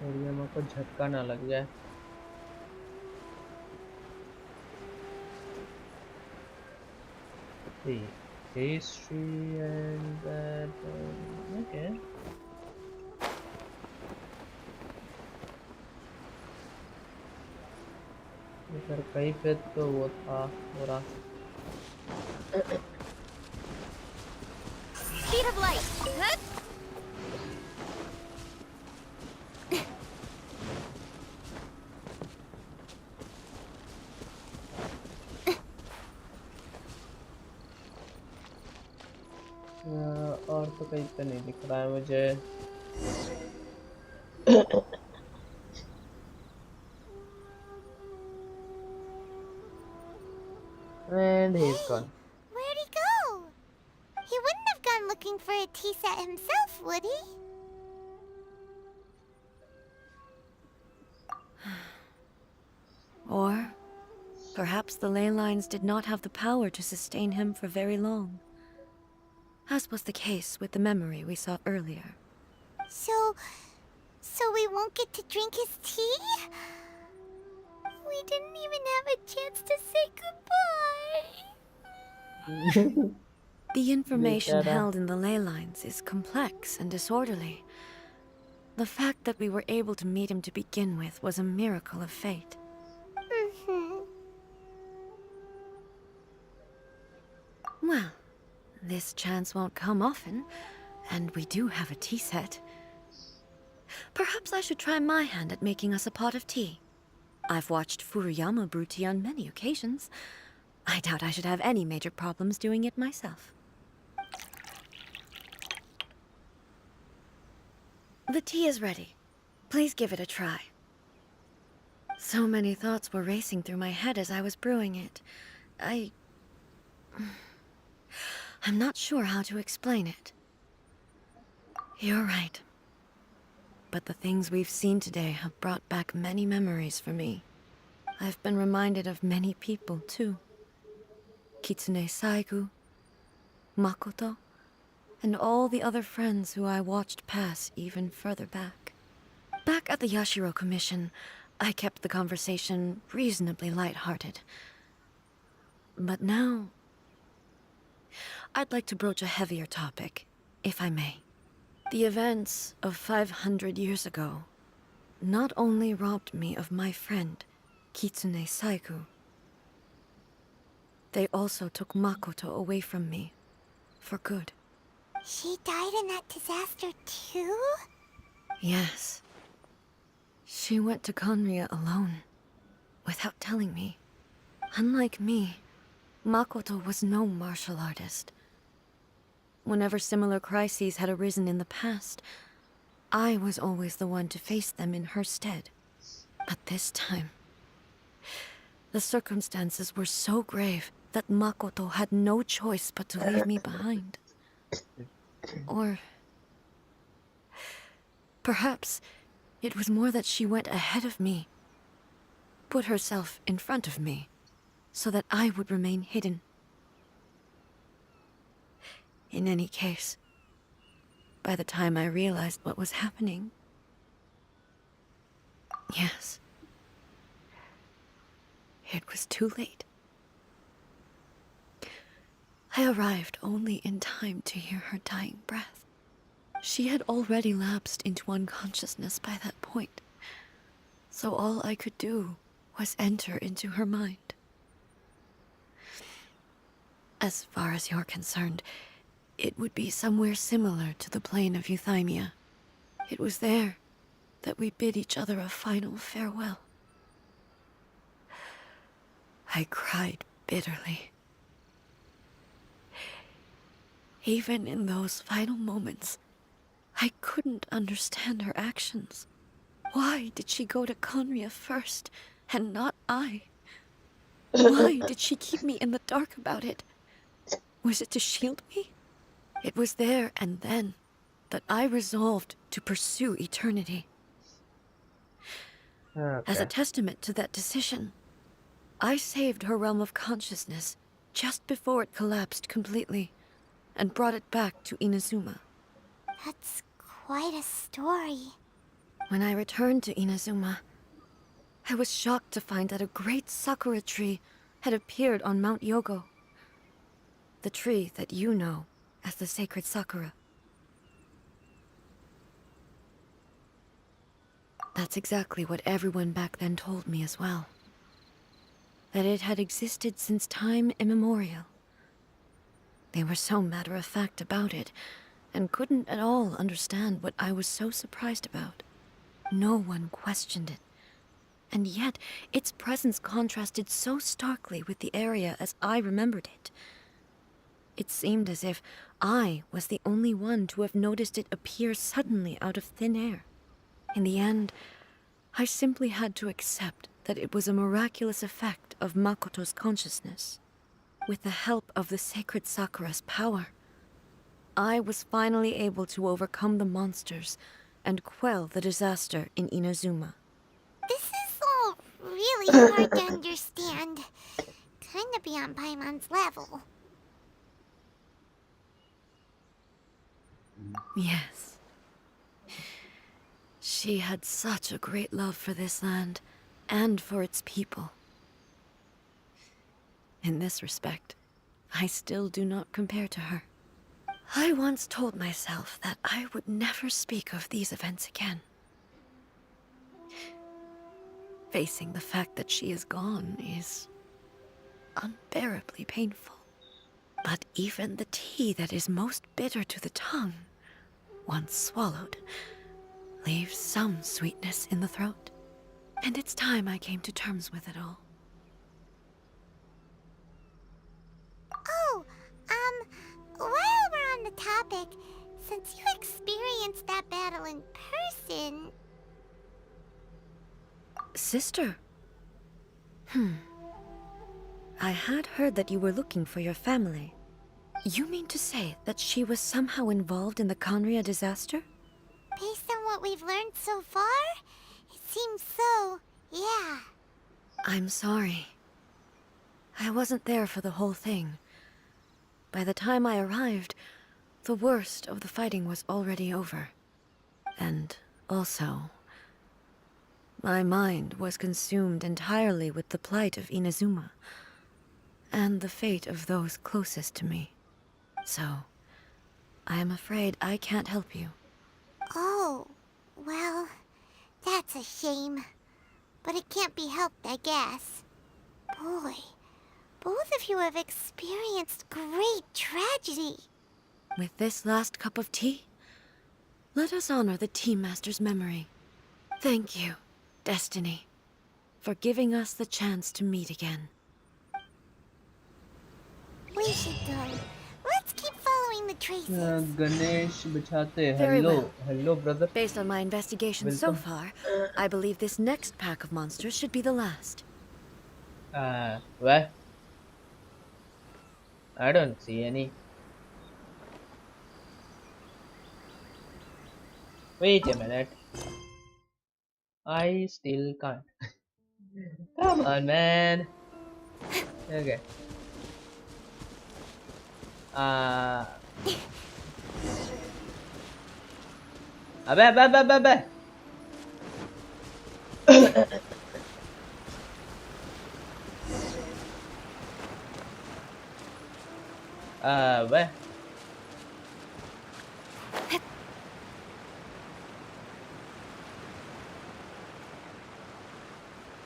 फुरुयामा को झटका ना लग जाए. The history and that. Okay. इधर कहीं पे तो वो था हो रहा. Speed of light. Huh? और तो कहीं पे नहीं दिख रहा है मुझे. And he's gone. Where'd he go? He wouldn't have gone looking for a tea set himself, would he? Or perhaps the ley lines did not have the power to sustain him for very long, as was the case with the memory we saw earlier. So we won't get to drink his tea? We didn't even have a chance to say goodbye. The information held in the ley lines is complex and disorderly. The fact that we were able to meet him to begin with was a miracle of fate. Well, this chance won't come often, and we do have a tea set. Perhaps I should try my hand at making us a pot of tea. I've watched Furuyama brew tea on many occasions. I doubt I should have any major problems doing it myself. The tea is ready. Please give it a try. So many thoughts were racing through my head as I was brewing it. I'm not sure how to explain it. You're right. But the things we've seen today have brought back many memories for me. I've been reminded of many people, too. Kitsune Saigu, Makoto, and all the other friends who I watched pass even further back. Back at the Yashiro Commission, I kept the conversation reasonably lighthearted. But now, I'd like to broach a heavier topic, if I may. The events of 500 years ago not only robbed me of my friend, Kitsune Saigu, they also took Makoto away from me, for good. She died in that disaster too? Yes. She went to Conria alone, without telling me. Unlike me, Makoto was no martial artist. Whenever similar crises had arisen in the past, I was always the one to face them in her stead. But this time, the circumstances were so grave that Makoto had no choice but to leave me behind. Or perhaps it was more that she went ahead of me, put herself in front of me, so that I would remain hidden. In any case, by the time I realized what was happening, yes, it was too late. I arrived only in time to hear her dying breath. She had already lapsed into unconsciousness by that point, so all I could do was enter into her mind. As far as you're concerned, it would be somewhere similar to the plane of Euthymia. It was there that we bid each other a final farewell. I cried bitterly. Even in those final moments, I couldn't understand her actions. Why did she go to Conria first, and not I? Why did she keep me in the dark about it? Was it to shield me? It was there and then that I resolved to pursue eternity. As a testament to that decision, I saved her realm of consciousness just before it collapsed completely, and brought it back to Inazuma. That's quite a story. When I returned to Inazuma, I was shocked to find that a great sakura tree had appeared on Mount Yogo. The tree that you know as the sacred sakura. That's exactly what everyone back then told me as well. That it had existed since time immemorial. They were so matter-of-fact about it, and couldn't at all understand what I was so surprised about. No one questioned it. And yet, its presence contrasted so starkly with the area as I remembered it. It seemed as if I was the only one to have noticed it appear suddenly out of thin air. In the end, I simply had to accept that it was a miraculous effect of Makoto's consciousness. With the help of the sacred Sakura's power, I was finally able to overcome the monsters and quell the disaster in Inazuma. This is all really hard to understand. Kinda beyond Paimon's level. Yes. She had such a great love for this land, and for its people. In this respect, I still do not compare to her. I once told myself that I would never speak of these events again. Facing the fact that she is gone is unbearably painful. But even the tea that is most bitter to the tongue, once swallowed, leaves some sweetness in the throat. And it's time I came to terms with it all. Oh, while we're on the topic, since you experienced that battle in person... Sister? I had heard that you were looking for your family. You mean to say that she was somehow involved in the Conria disaster? Based on what we've learned so far, it seems so, yeah. I'm sorry. I wasn't there for the whole thing. By the time I arrived, the worst of the fighting was already over. And also, my mind was consumed entirely with the plight of Inazuma, and the fate of those closest to me. So, I am afraid I can't help you. Oh, well, that's a shame. But it can't be helped, I guess. Boy, both of you have experienced great tragedy. With this last cup of tea, let us honor the Tea Master's memory. Thank you, Destiny, for giving us the chance to meet again. We should go. Let's keep following the traces. Ganesh Bachate, Very hello. well. Hello, brother. Based on my investigation so far, I believe this next pack of monsters should be the last. Well, I don't see any. Wait a minute. I still can't. Come on, man. Okay. Uh. अबे अबे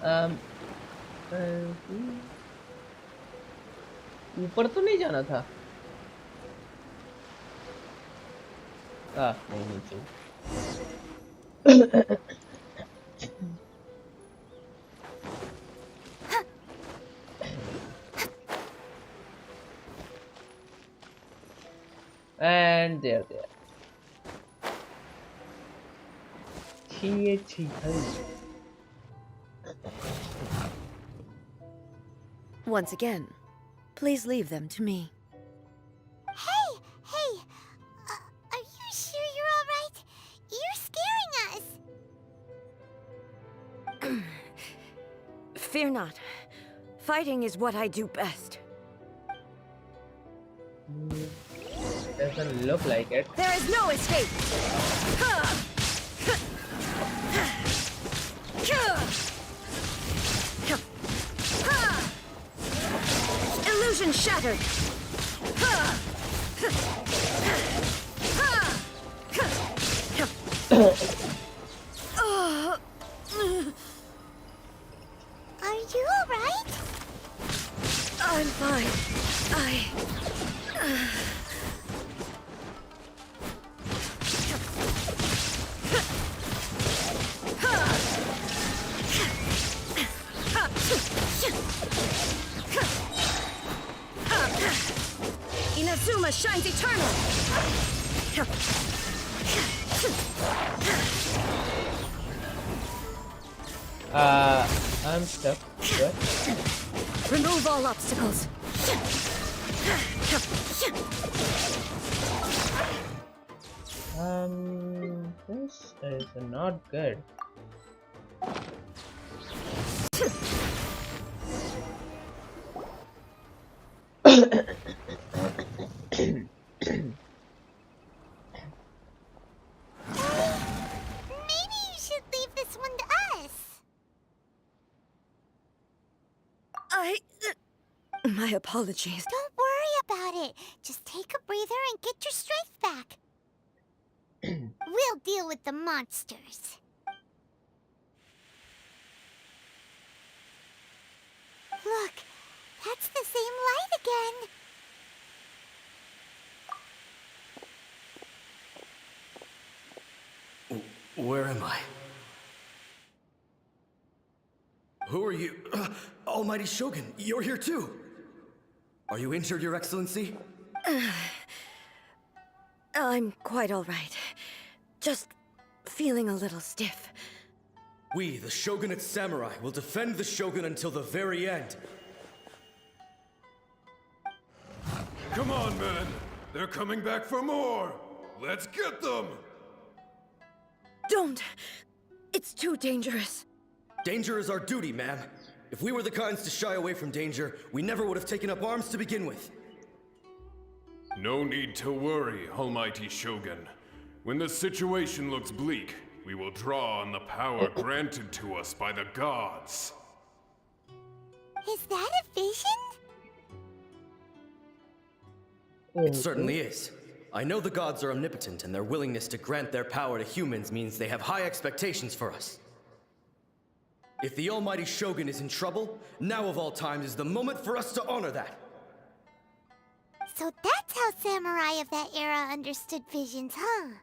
अम, ऊपर तो नहीं जाना था। नहीं नीचे। And there. Once again, please leave them to me. Hey, are you sure you're all right? You're scaring us. Fear not. Fighting is what I do best. Doesn't look like it. There is no escape! Illusion shattered! Are you all right? I'm fine. Inazuma shines eternal! I'm stuck. What? Remove all obstacles. This is not good. Maybe you should leave this one to us. My apologies. Don't worry about it. Just take a breather and get your strength back. We'll deal with the monsters. Look, that's the same light again. Where am I? Who are you? Almighty Shogun, you're here too! Are you injured, Your Excellency? I'm quite all right. Just feeling a little stiff. We, the Shogunate Samurai, will defend the Shogun until the very end. Come on, men! They're coming back for more! Let's get them! Don't! It's too dangerous. Danger is our duty, ma'am. If we were the kinds to shy away from danger, we never would have taken up arms to begin with. No need to worry, Almighty Shogun. When the situation looks bleak, we will draw on the power granted to us by the gods. Is that a vision? It certainly is. I know the gods are omnipotent, and their willingness to grant their power to humans means they have high expectations for us. If the Almighty Shogun is in trouble, now of all times is the moment for us to honor that. So that's how samurai of that era understood visions, huh?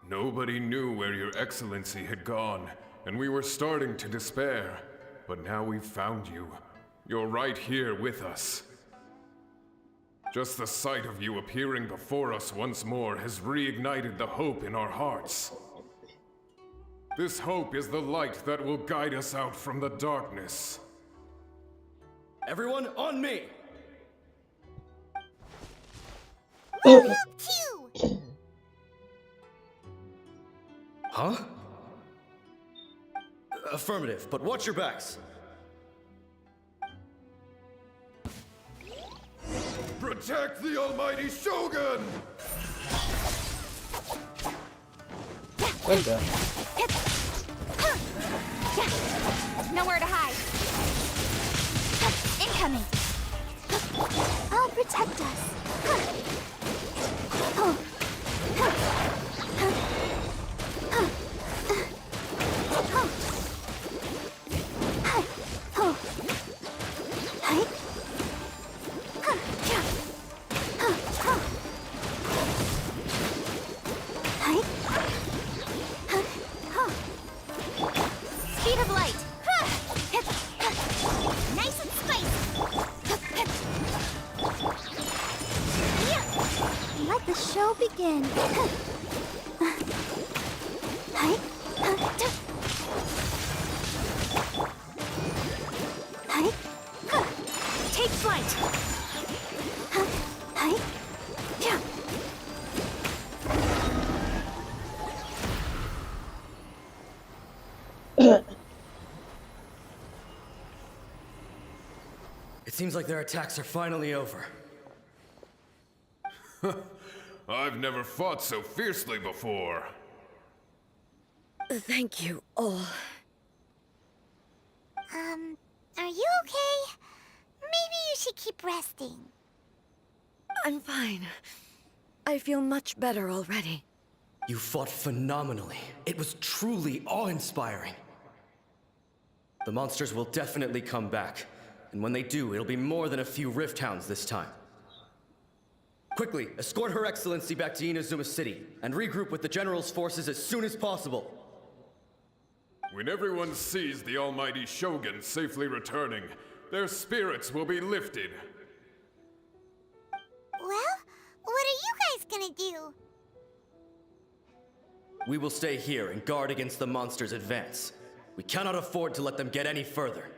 Nobody knew where Your Excellency had gone, and we were starting to despair. But now we've found you. You're right here with us. Just the sight of you appearing before us once more has reignited the hope in our hearts. This hope is the light that will guide us out from the darkness. Everyone, on me! We'll help too! Huh? Affirmative, but watch your backs. Protect the almighty Shogun! Good girl. Nowhere to hide. Incoming. I'll protect us. Speed of light. Nice and spicy. Let the show begin. Take flight. It seems like their attacks are finally over. I've never fought so fiercely before. Thank you all. Are you okay? Maybe you should keep resting. I'm fine. I feel much better already. You fought phenomenally. It was truly awe-inspiring. The monsters will definitely come back. And when they do, it'll be more than a few Rift Hounds this time. Quickly, escort Her Excellency back to Inazuma City, and regroup with the General's forces as soon as possible. When everyone sees the almighty Shogun safely returning, their spirits will be lifted. Well, what are you guys gonna do? We will stay here and guard against the monsters' advance. We cannot afford to let them get any further.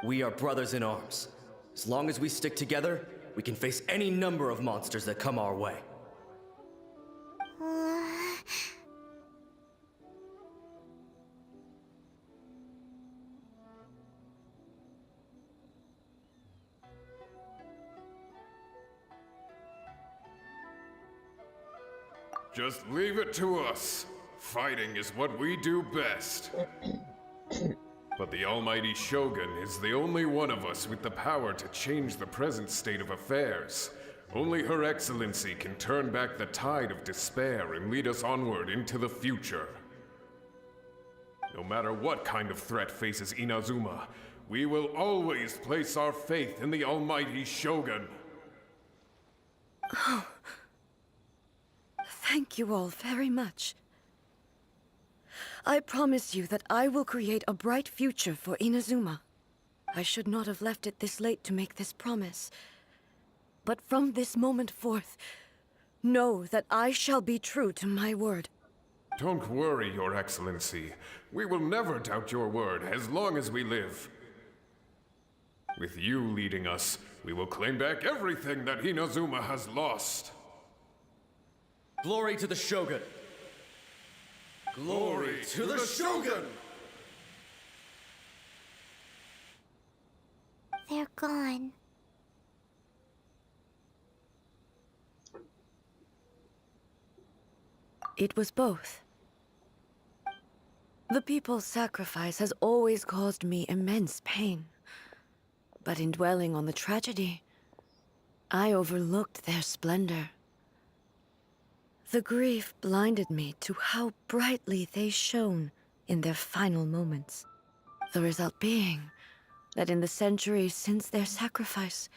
We are brothers in arms. As long as we stick together, we can face any number of monsters that come our way. Just leave it to us. Fighting is what we do best. But the almighty Shogun is the only one of us with the power to change the present state of affairs. Only Her Excellency can turn back the tide of despair and lead us onward into the future. No matter what kind of threat faces Inazuma, we will always place our faith in the almighty Shogun. Oh. Thank you all very much. I promise you that I will create a bright future for Inazuma. I should not have left it this late to make this promise. But from this moment forth, know that I shall be true to my word. Don't worry, Your Excellency. We will never doubt your word as long as we live. With you leading us, we will claim back everything that Inazuma has lost. Glory to the Shogun! Glory to the Shogun! They're gone. It was both. The people's sacrifice has always caused me immense pain. But in dwelling on the tragedy, I overlooked their splendor. The grief blinded me to how brightly they shone in their final moments. The result being that in the centuries since their sacrifice,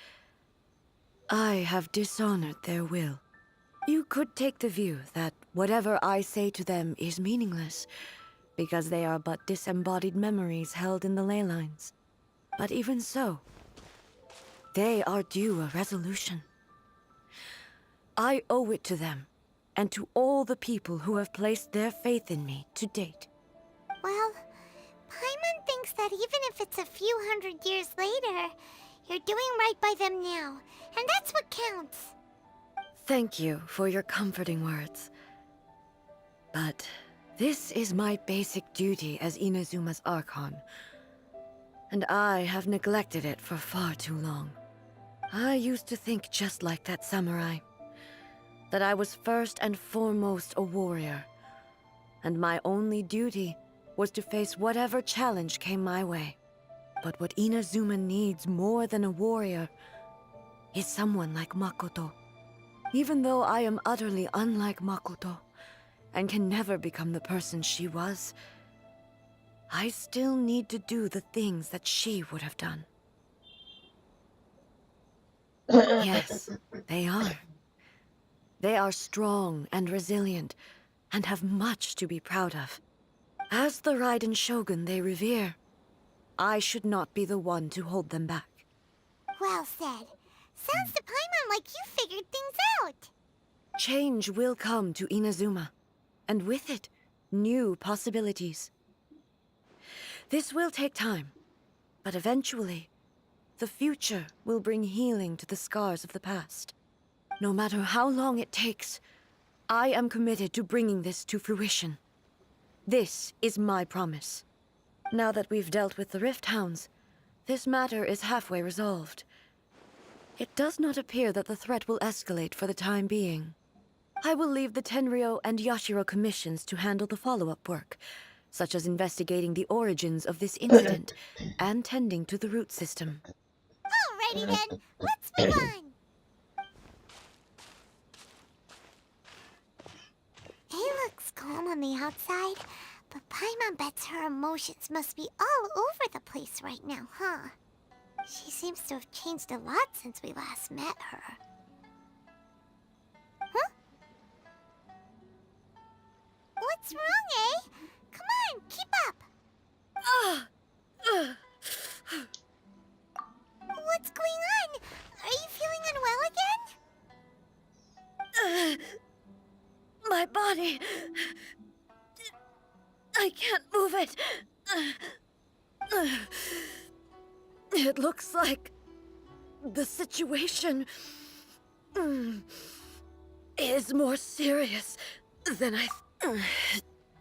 I have dishonored their will. You could take the view that whatever I say to them is meaningless, because they are but disembodied memories held in the ley lines. But even so, they are due a resolution. I owe it to them, and to all the people who have placed their faith in me to date. Well, Paimon thinks that even if it's a few hundred years later, you're doing right by them now, and that's what counts. Thank you for your comforting words. But This is my basic duty as Inazuma's Archon, and I have neglected it for far too long. I used to think just like that samurai, that I was first and foremost a warrior, and my only duty was to face whatever challenge came my way. But what Inazuma needs more than a warrior is someone like Makoto. Even though I am utterly unlike Makoto, and can never become the person she was, I still need to do the things that she would have done. Yes, they are. They are strong and resilient, and have much to be proud of. As the Raiden Shogun they revere, I should not be the one to hold them back. Well said. Sounds to Paimon like you figured things out. Change will come to Inazuma, and with it, new possibilities. This will take time, but eventually, the future will bring healing to the scars of the past. No matter how long it takes, I am committed to bringing this to fruition. This is my promise. Now that we've dealt with the Rift Hounds, this matter is halfway resolved. It does not appear that the threat will escalate for the time being. I will leave the Tenryo and Yashiro commissions to handle the follow-up work, such as investigating the origins of this incident and tending to the root system. Alrighty then, let's move on. It looks calm on the outside, but Paimon bets her emotions must be all over the place right now, huh? She seems to have changed a lot since we last met her. Huh? What's wrong, eh? Come on, keep up! What's going on? Are you feeling unwell again? My body... I can't move it. It looks like the situation is more serious than I...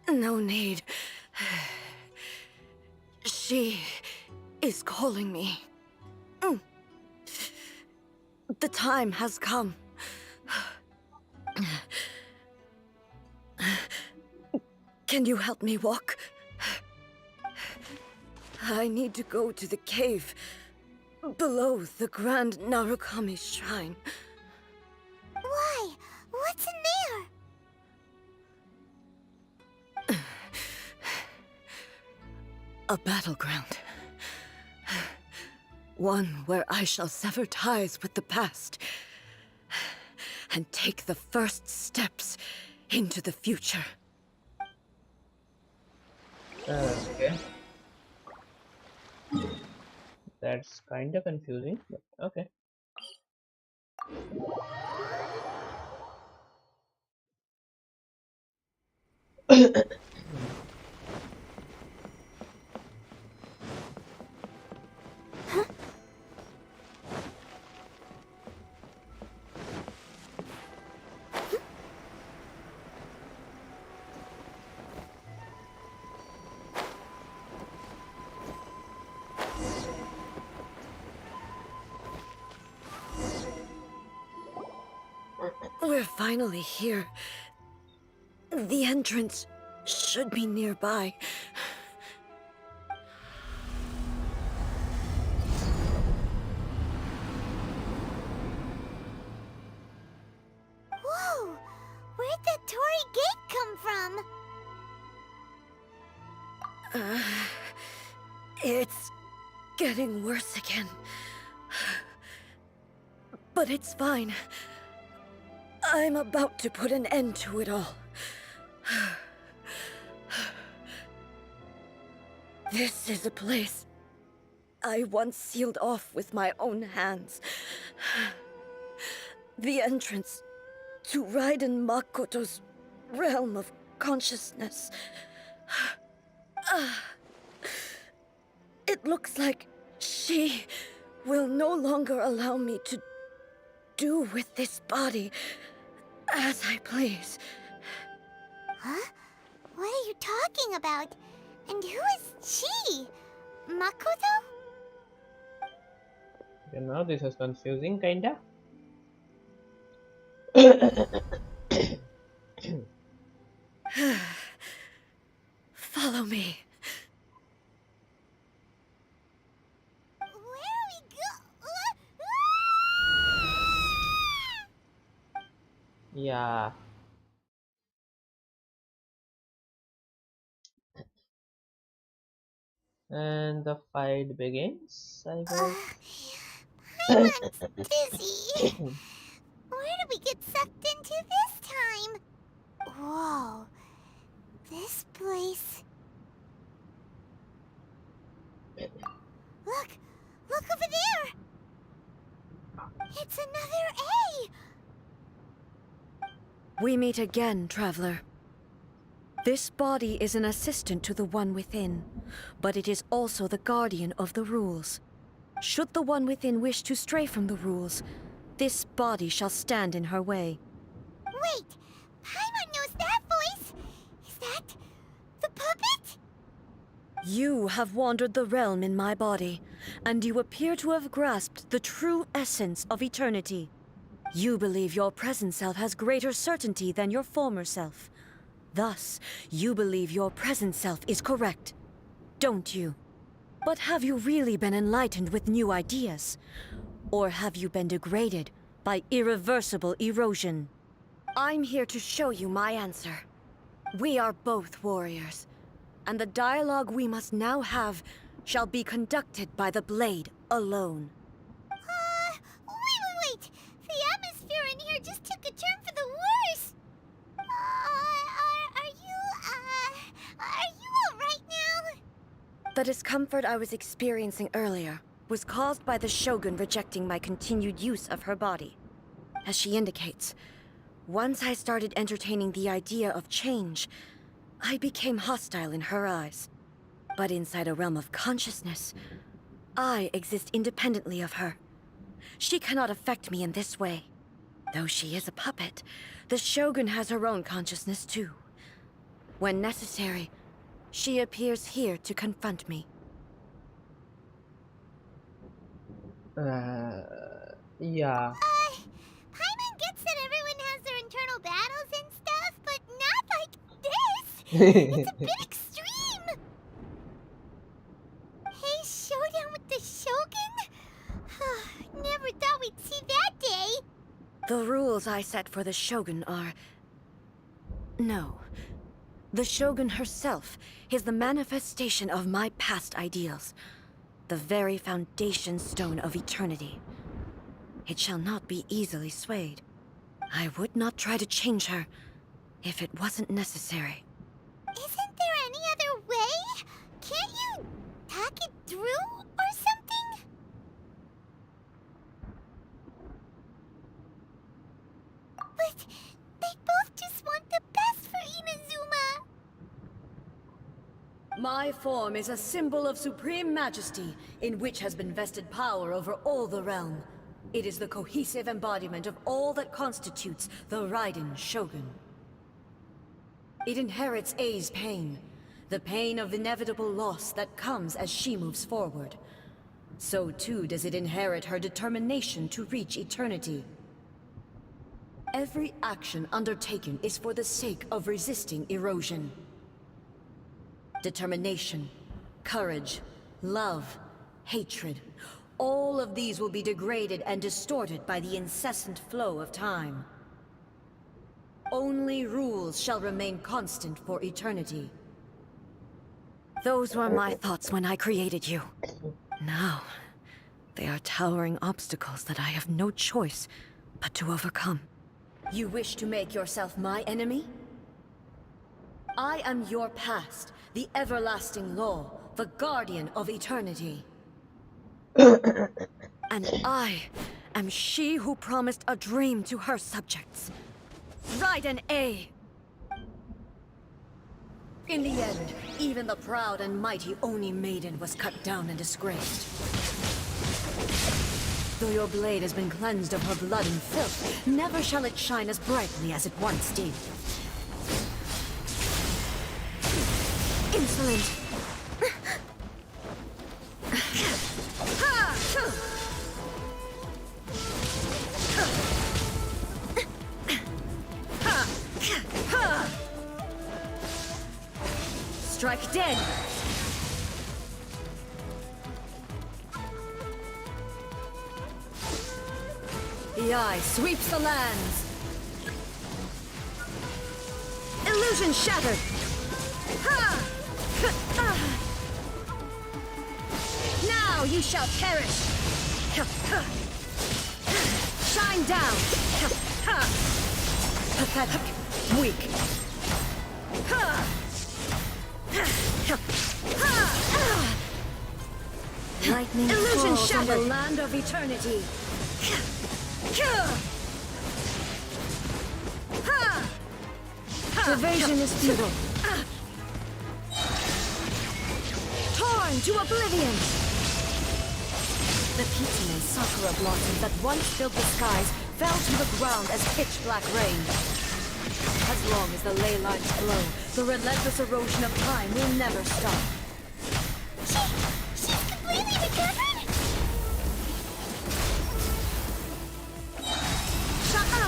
No need. She is calling me. The time has come. Can you help me walk? I need to go to the cave below the Grand Narukami Shrine. Why? What's in there? A battleground. One where I shall sever ties with the past and take the first steps into the future. Okay. That's kind of confusing, but okay. We're finally here. The entrance should be nearby. Whoa! Where'd that Torii gate come from? It's getting worse again. But it's fine. I'm about to put an end to it all. This is a place I once sealed off with my own hands. The entrance to Raiden Makoto's realm of consciousness. It looks like she will no longer allow me to do with this body as I please. Huh? What are you talking about? And who is she? Makoto? You know, this is confusing, kinda. Follow me. Where are we Yeah. And the fight begins, I guess. Paimon's dizzy. Where did we get sucked into this time? Whoa. This place... Look! Look over there! It's another A! We meet again, traveler. This body is an assistant to the One Within, but it is also the guardian of the rules. Should the One Within wish to stray from the rules, this body shall stand in her way. Wait! Paimon knows that voice! Is that... the puppet? You have wandered the realm in my body, and you appear to have grasped the true essence of eternity. You believe your present self has greater certainty than your former self. Thus, you believe your present self is correct, don't you? But have you really been enlightened with new ideas? Or have you been degraded by irreversible erosion? I'm here to show you my answer. We are both warriors, and the dialogue we must now have shall be conducted by the blade alone. Wait! The atmosphere in here just took a turn for the worse! Are you alright now? The discomfort I was experiencing earlier was caused by the Shogun rejecting my continued use of her body. As she indicates, once I started entertaining the idea of change, I became hostile in her eyes. But inside a realm of consciousness, I exist independently of her. She cannot affect me in this way. Though she is a puppet, the Shogun has her own consciousness too. When necessary, she appears here to confront me. Yeah. Paimon gets that everyone has their internal battles and stuff, but not like this! It's a bit extreme! Hey, showdown with the Shogun? Never thought we'd see that day! The rules I set for the Shogun are... No. The Shogun herself is the manifestation of my past ideals. The very foundation stone of eternity. It shall not be easily swayed. I would not try to change her if it wasn't necessary. Isn't there any other way? Can't you talk it through or something? But they both just want the best for Inazuma. My form is a symbol of supreme majesty, in which has been vested power over all the realm. It is the cohesive embodiment of all that constitutes the Raiden Shogun. It inherits Ei's pain, the pain of inevitable loss that comes as she moves forward. So too does it inherit her determination to reach eternity. Every action undertaken is for the sake of resisting erosion. Determination, courage, love, hatred, all of these will be degraded and distorted by the incessant flow of time. Only rules shall remain constant for eternity. Those were my thoughts when I created you. Now, they are towering obstacles that I have no choice but to overcome. You wish to make yourself my enemy? I am your past, the everlasting law, the guardian of eternity. And I am she who promised a dream to her subjects. Raiden A. In the end, even the proud and mighty Oni Maiden was cut down and disgraced. Though your blade has been cleansed of her blood and filth, never shall it shine as brightly as it once did. Excellent. Strike dead. The eye sweeps the lands. Illusion shattered. Now you shall perish. Shine down. Pathetic. Weak. Lightning illusion shattered. On the land of eternity. Evasion is futile. Torn to oblivion. The Pizza and Sakura blossoms that once filled the skies fell to the ground as pitch black rain. As long as the ley lines flow, the relentless erosion of time will never stop. She's completely recovered?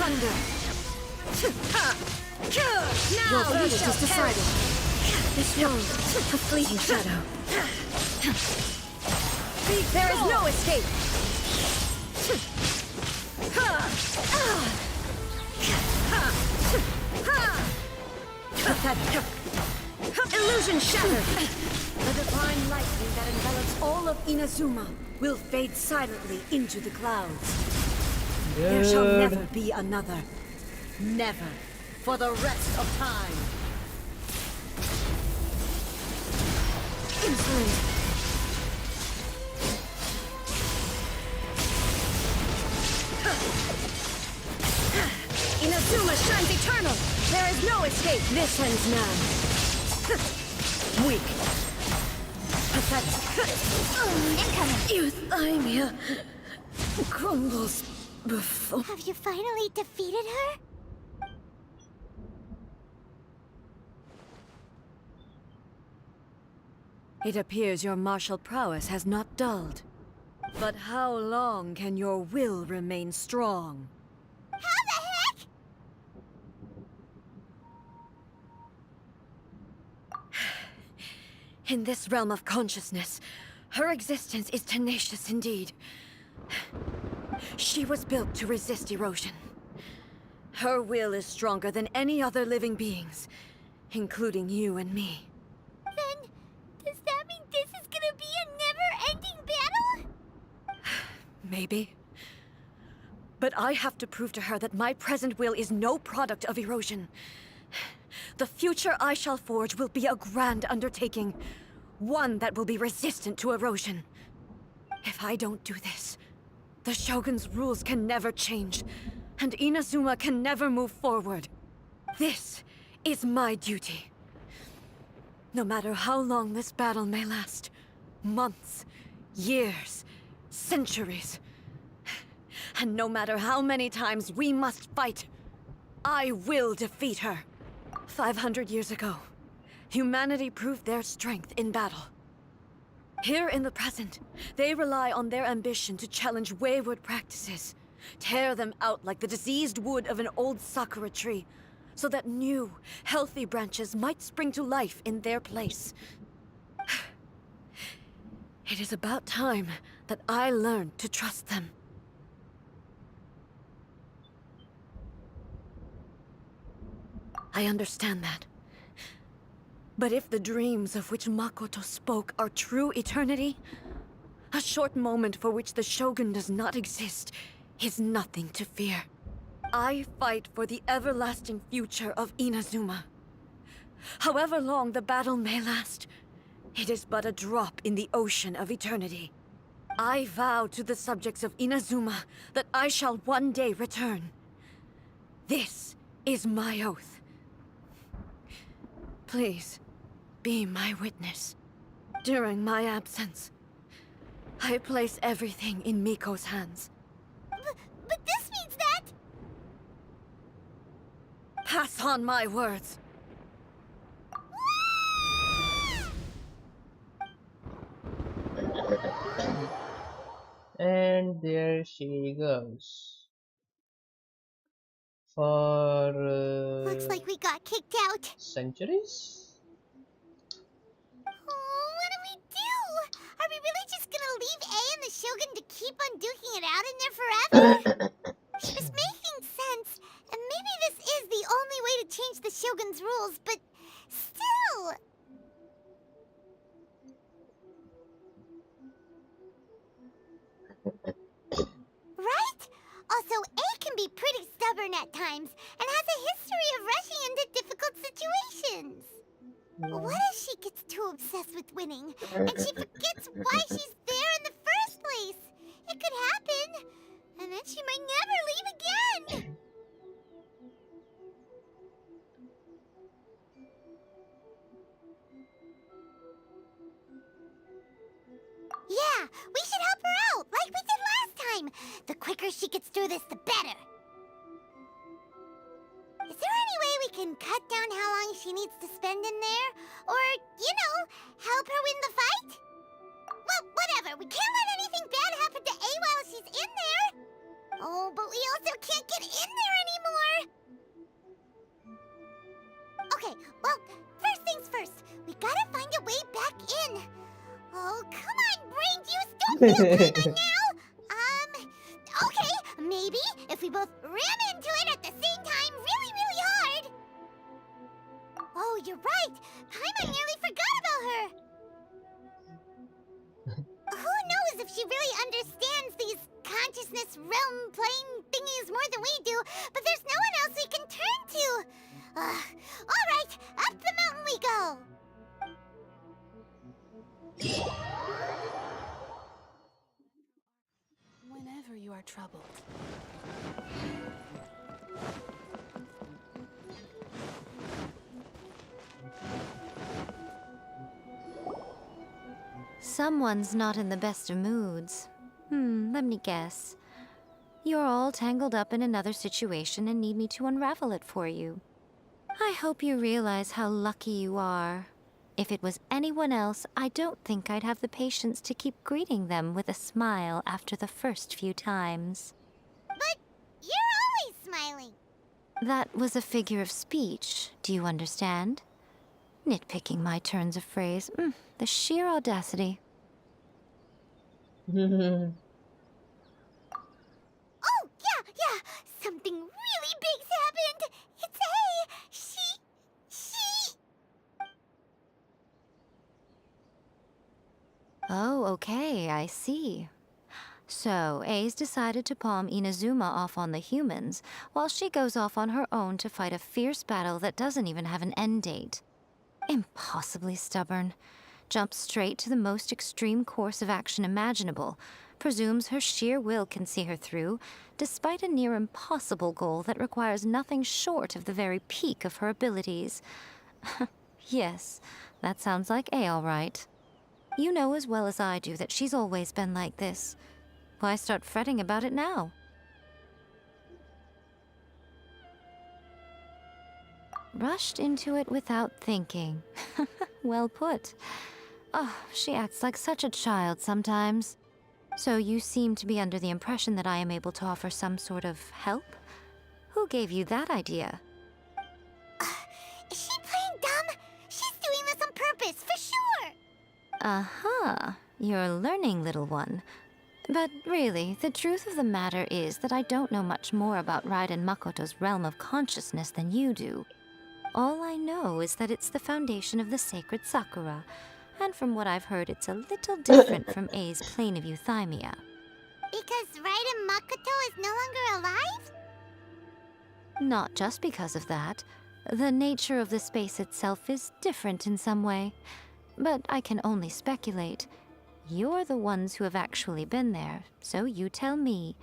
Thunder. Now your verdict is decided. This world, a fleeting shadow. There is no escape. Pathetic. Illusion shattered. The divine lightning that envelops all of Inazuma will fade silently into the clouds. There shall never be another. Never. For the rest of time. Insolent. Inazuma shines eternal. There is no escape. This ends now. Weak. Pathetic. Incoming. Euthymia crumbles before. Have you finally defeated her? It appears your martial prowess has not dulled. But how long can your will remain strong? How the heck? In this realm of consciousness, her existence is tenacious indeed. She was built to resist erosion. Her will is stronger than any other living beings, including you and me. Then, does that mean this is gonna be a never-ending battle? Maybe. But I have to prove to her that my present will is no product of erosion. The future I shall forge will be a grand undertaking, one that will be resistant to erosion. If I don't do this, the Shogun's rules can never change, and Inazuma can never move forward. This is my duty. No matter how long this battle may last, months, years, centuries, and no matter how many times we must fight, I will defeat her. 500 years ago, humanity proved their strength in battle. Here in the present, they rely on their ambition to challenge wayward practices, tear them out like the diseased wood of an old sakura tree, so that new, healthy branches might spring to life in their place. It is about time that I learned to trust them. I understand that. But if the dreams of which Makoto spoke are true eternity, a short moment for which the Shogun does not exist is nothing to fear. I fight for the everlasting future of Inazuma. However long the battle may last, it is but a drop in the ocean of eternity. I vow to the subjects of Inazuma that I shall one day return. This is my oath. Please, be my witness. During my absence, I place everything in Miko's hands. But this means that... Pass on my words. she goes. For Looks like we got kicked out. centuries? Oh, what do we do? Are we really just gonna leave A and the Shogun to keep on duking it out in there forever? She was making sense, and maybe this is the only way to change the Shogun's rules, but still. Right? Also, A can be pretty stubborn at times, and has a history of rushing into difficult situations. What if she gets too obsessed with winning, and she forgets why she's there in the first place? It could happen, and then she might never leave again. Yeah, we should help her out, like we did last time. The quicker she gets through this, the better. Is there any way we can cut down how long she needs to spend in there? Or, help her win the fight? Well, whatever. We can't let anything bad happen to A while she's in there. Oh, but we also can't get in there anymore. Okay, well, first things first. We gotta find a way back in. Oh, come on, brain juice. Don't feel good right now. Okay, maybe if we both ram into it at the same time really, really hard. Oh, you're right. Paimon nearly forgot about her. Who knows if she really understands these consciousness realm plane thingies more than we do, but there's no one else we can turn to. All right, up the mountain we go. Whenever you are troubled. Someone's not in the best of moods. Let me guess. You're all tangled up in another situation and need me to unravel it for you. I hope you realize how lucky you are. If it was anyone else, I don't think I'd have the patience to keep greeting them with a smile after the first few times. But you're always smiling. That was a figure of speech, do you understand? Nitpicking my turns of phrase. The sheer audacity. Oh, yeah. Something really big's happened. It's A. She... Oh, okay, I see. So, A's decided to palm Inazuma off on the humans, while she goes off on her own to fight a fierce battle that doesn't even have an end date. Impossibly stubborn. Jumps straight to the most extreme course of action imaginable, presumes her sheer will can see her through, despite a near impossible goal that requires nothing short of the very peak of her abilities. Yes, that sounds like A all right. You know as well as I do that she's always been like this. Why start fretting about it now? Rushed into it without thinking. Well put. Oh, she acts like such a child sometimes. So you seem to be under the impression that I am able to offer some sort of help? Who gave you that idea? Is she playing dumb? She's doing this on purpose, for sure. Uh-huh. You're learning, little one. But really, the truth of the matter is that I don't know much more about Raiden Makoto's realm of consciousness than you do. All I know is that it's the foundation of the sacred Sakura, and from what I've heard, it's a little different from A's plane of euthymia. Because Raiden Makoto is no longer alive? Not just because of that. The nature of the space itself is different in some way. But I can only speculate. You're the ones who have actually been there, so you tell me.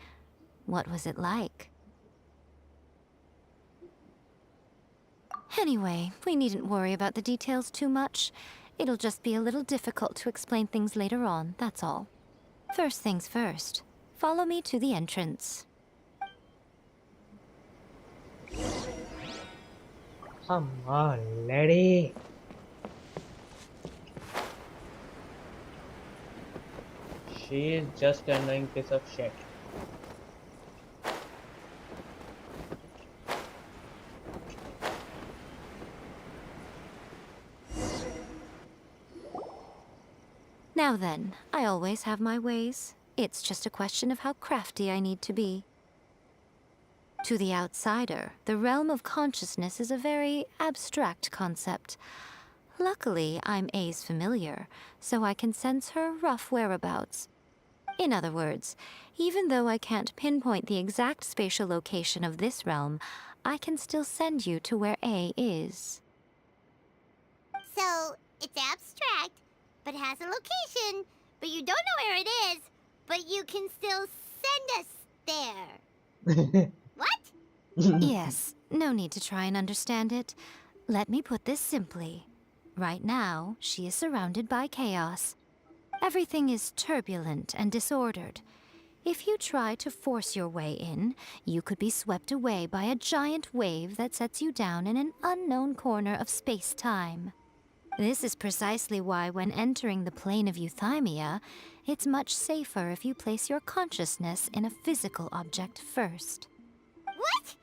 What was it like? Anyway, we needn't worry about the details too much. It'll just be a little difficult to explain things later on, that's all. First things first. Follow me to the entrance. Come on, lady. She is just an annoying piece of shit. Now then, I always have my ways. It's just a question of how crafty I need to be. To the outsider, the realm of consciousness is a very abstract concept. Luckily, I'm A's familiar, so I can sense her rough whereabouts. In other words, even though I can't pinpoint the exact spatial location of this realm, I can still send you to where A is. So, it's abstract, but has a location, but you don't know where it is, but you can still send us there. What? Yes, no need to try and understand it. Let me put this simply. Right now, she is surrounded by chaos. Everything is turbulent and disordered. If you try to force your way in, you could be swept away by a giant wave that sets you down in an unknown corner of space-time. This is precisely why when entering the plane of euthymia, it's much safer if you place your consciousness in a physical object first. What?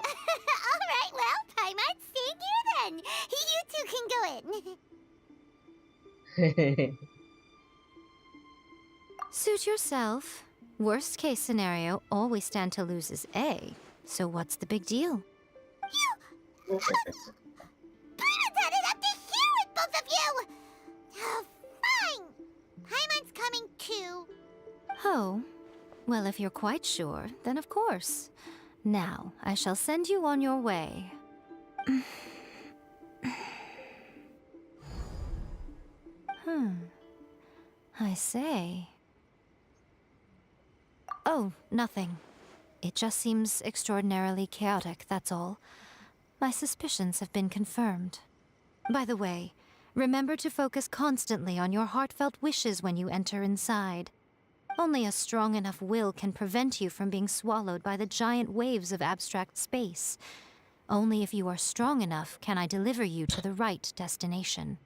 Alright, well, Paimon, stay here then. You two can go in. Suit yourself. Worst case scenario, all we stand to lose is A. So what's the big deal? Paimon's had it up to here with both of you! Oh, fine! Paimon's coming too. Oh, well, if you're quite sure, then of course. Now, I shall send you on your way. I say. Oh, nothing. It just seems extraordinarily chaotic, that's all. My suspicions have been confirmed. By the way, remember to focus constantly on your heartfelt wishes when you enter inside. Only a strong enough will can prevent you from being swallowed by the giant waves of abstract space. Only if you are strong enough can I deliver you to the right destination.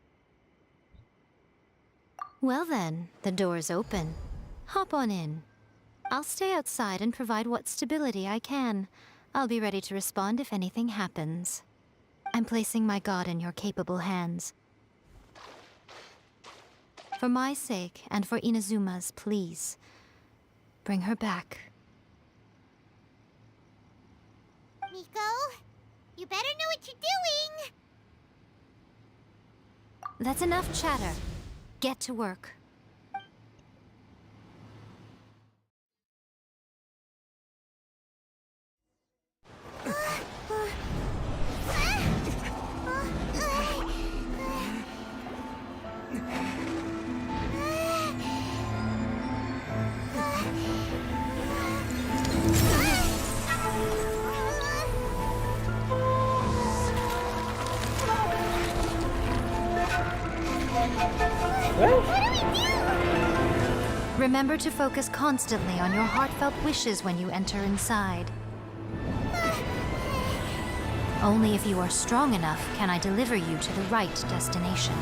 Well then, the door's open. Hop on in. I'll stay outside and provide what stability I can. I'll be ready to respond if anything happens. I'm placing my god in your capable hands. For my sake, and for Inazuma's, please. Bring her back. Miko, you better know what you're doing! That's enough chatter. Get to work. Remember to focus constantly on your heartfelt wishes when you enter inside. Only if you are strong enough can I deliver you to the right destination.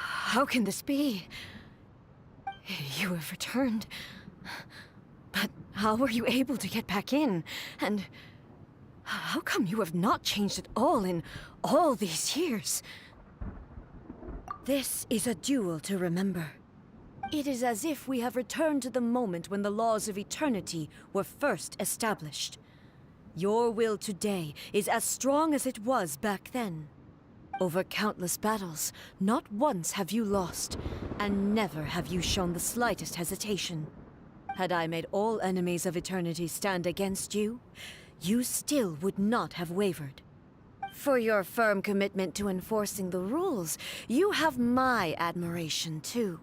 How can this be? You have returned. But how were you able to get back in? And how come you have not changed at all in all these years? This is a duel to remember. It is as if we have returned to the moment when the laws of eternity were first established. Your will today is as strong as it was back then. Over countless battles, not once have you lost, and never have you shown the slightest hesitation. Had I made all enemies of eternity stand against you, you still would not have wavered. For your firm commitment to enforcing the rules, you have my admiration too.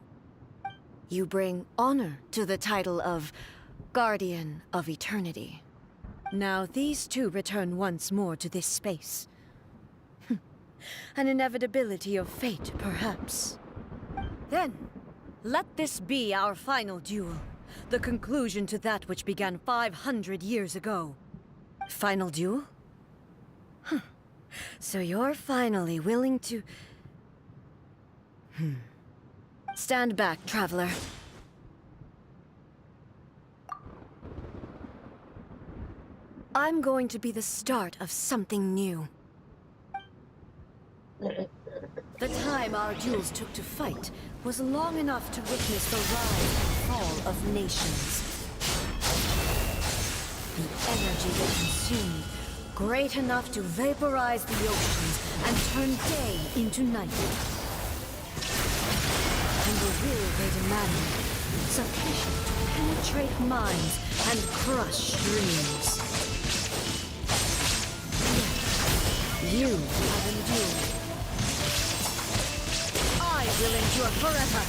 You bring honor to the title of Guardian of Eternity. Now these two return once more to this space. An inevitability of fate, perhaps. Then, let this be our final duel. The conclusion to that which began 500 years ago. Final duel? Huh. So you're finally willing to... Stand back, traveler. I'm going to be the start of something new. The time our duels took to fight was long enough to witness the rise and fall of nations. The energy they consumed, great enough to vaporize the oceans and turn day into night. And the will they demanded, sufficient to penetrate minds and crush dreams. Yet, you have endured. I will endure forever.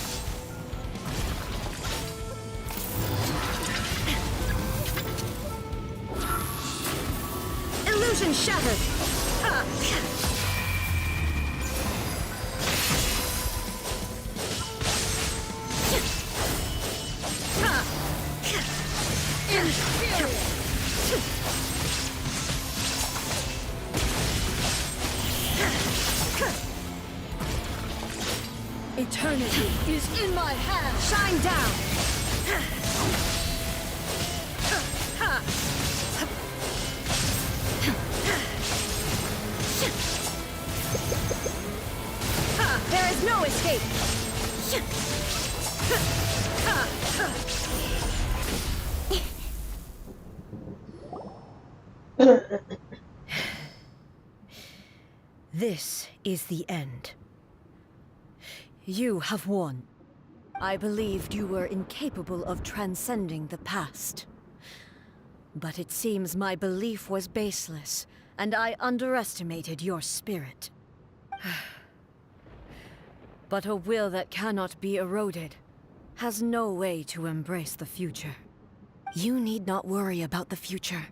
Illusion shattered! Ha! Eternity is in my hand! Shine down! There is no escape! This is the end. You have won. I believed you were incapable of transcending the past. But it seems my belief was baseless, and I underestimated your spirit. But a will that cannot be eroded has no way to embrace the future. You need not worry about the future,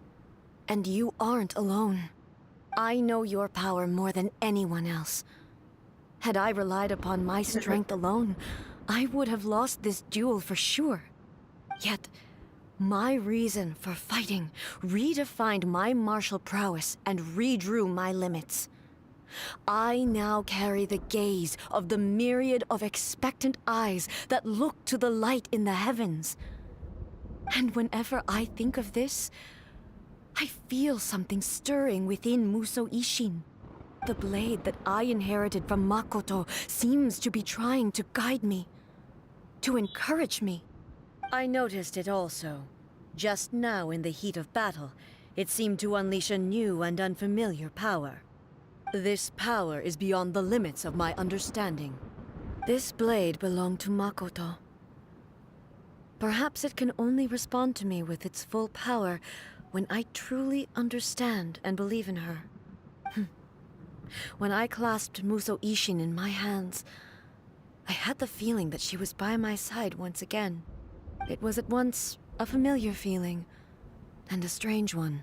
and you aren't alone. I know your power more than anyone else. Had I relied upon my strength alone, I would have lost this duel for sure. Yet, my reason for fighting redefined my martial prowess and redrew my limits. I now carry the gaze of the myriad of expectant eyes that look to the light in the heavens. And whenever I think of this, I feel something stirring within Musou Ishin. The blade that I inherited from Makoto seems to be trying to guide me, to encourage me. I noticed it also. Just now in the heat of battle, it seemed to unleash a new and unfamiliar power. This power is beyond the limits of my understanding. This blade belonged to Makoto. Perhaps it can only respond to me with its full power when I truly understand and believe in her. When I clasped Musou Ishin in my hands, I had the feeling that she was by my side once again. It was at once a familiar feeling and a strange one.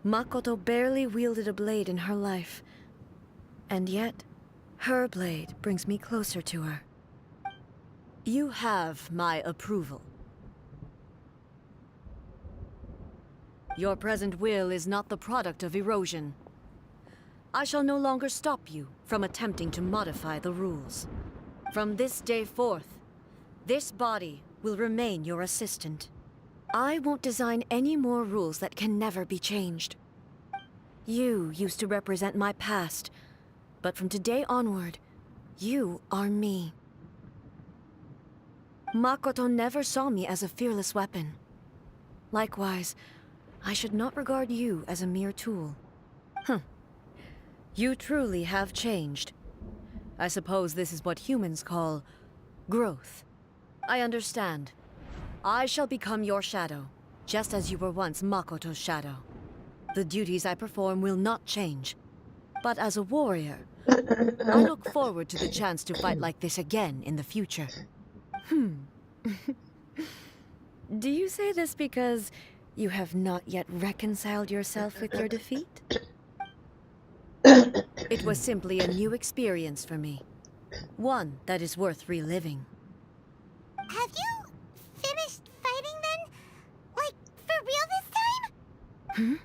Makoto barely wielded a blade in her life, and yet her blade brings me closer to her. You have my approval. Your present will is not the product of erosion. I shall no longer stop you from attempting to modify the rules. From this day forth, this body will remain your assistant. I won't design any more rules that can never be changed. You used to represent my past, but from today onward, you are me. Makoto never saw me as a fearless weapon. Likewise, I should not regard you as a mere tool. You truly have changed. I suppose this is what humans call growth. I understand. I shall become your shadow, just as you were once Makoto's shadow. The duties I perform will not change. But as a warrior, I look forward to the chance to fight like this again in the future. Do you say this because you have not yet reconciled yourself with your defeat? It was simply a new experience for me. One that is worth reliving. Have you finished fighting then? Like, for real this time? Hmm?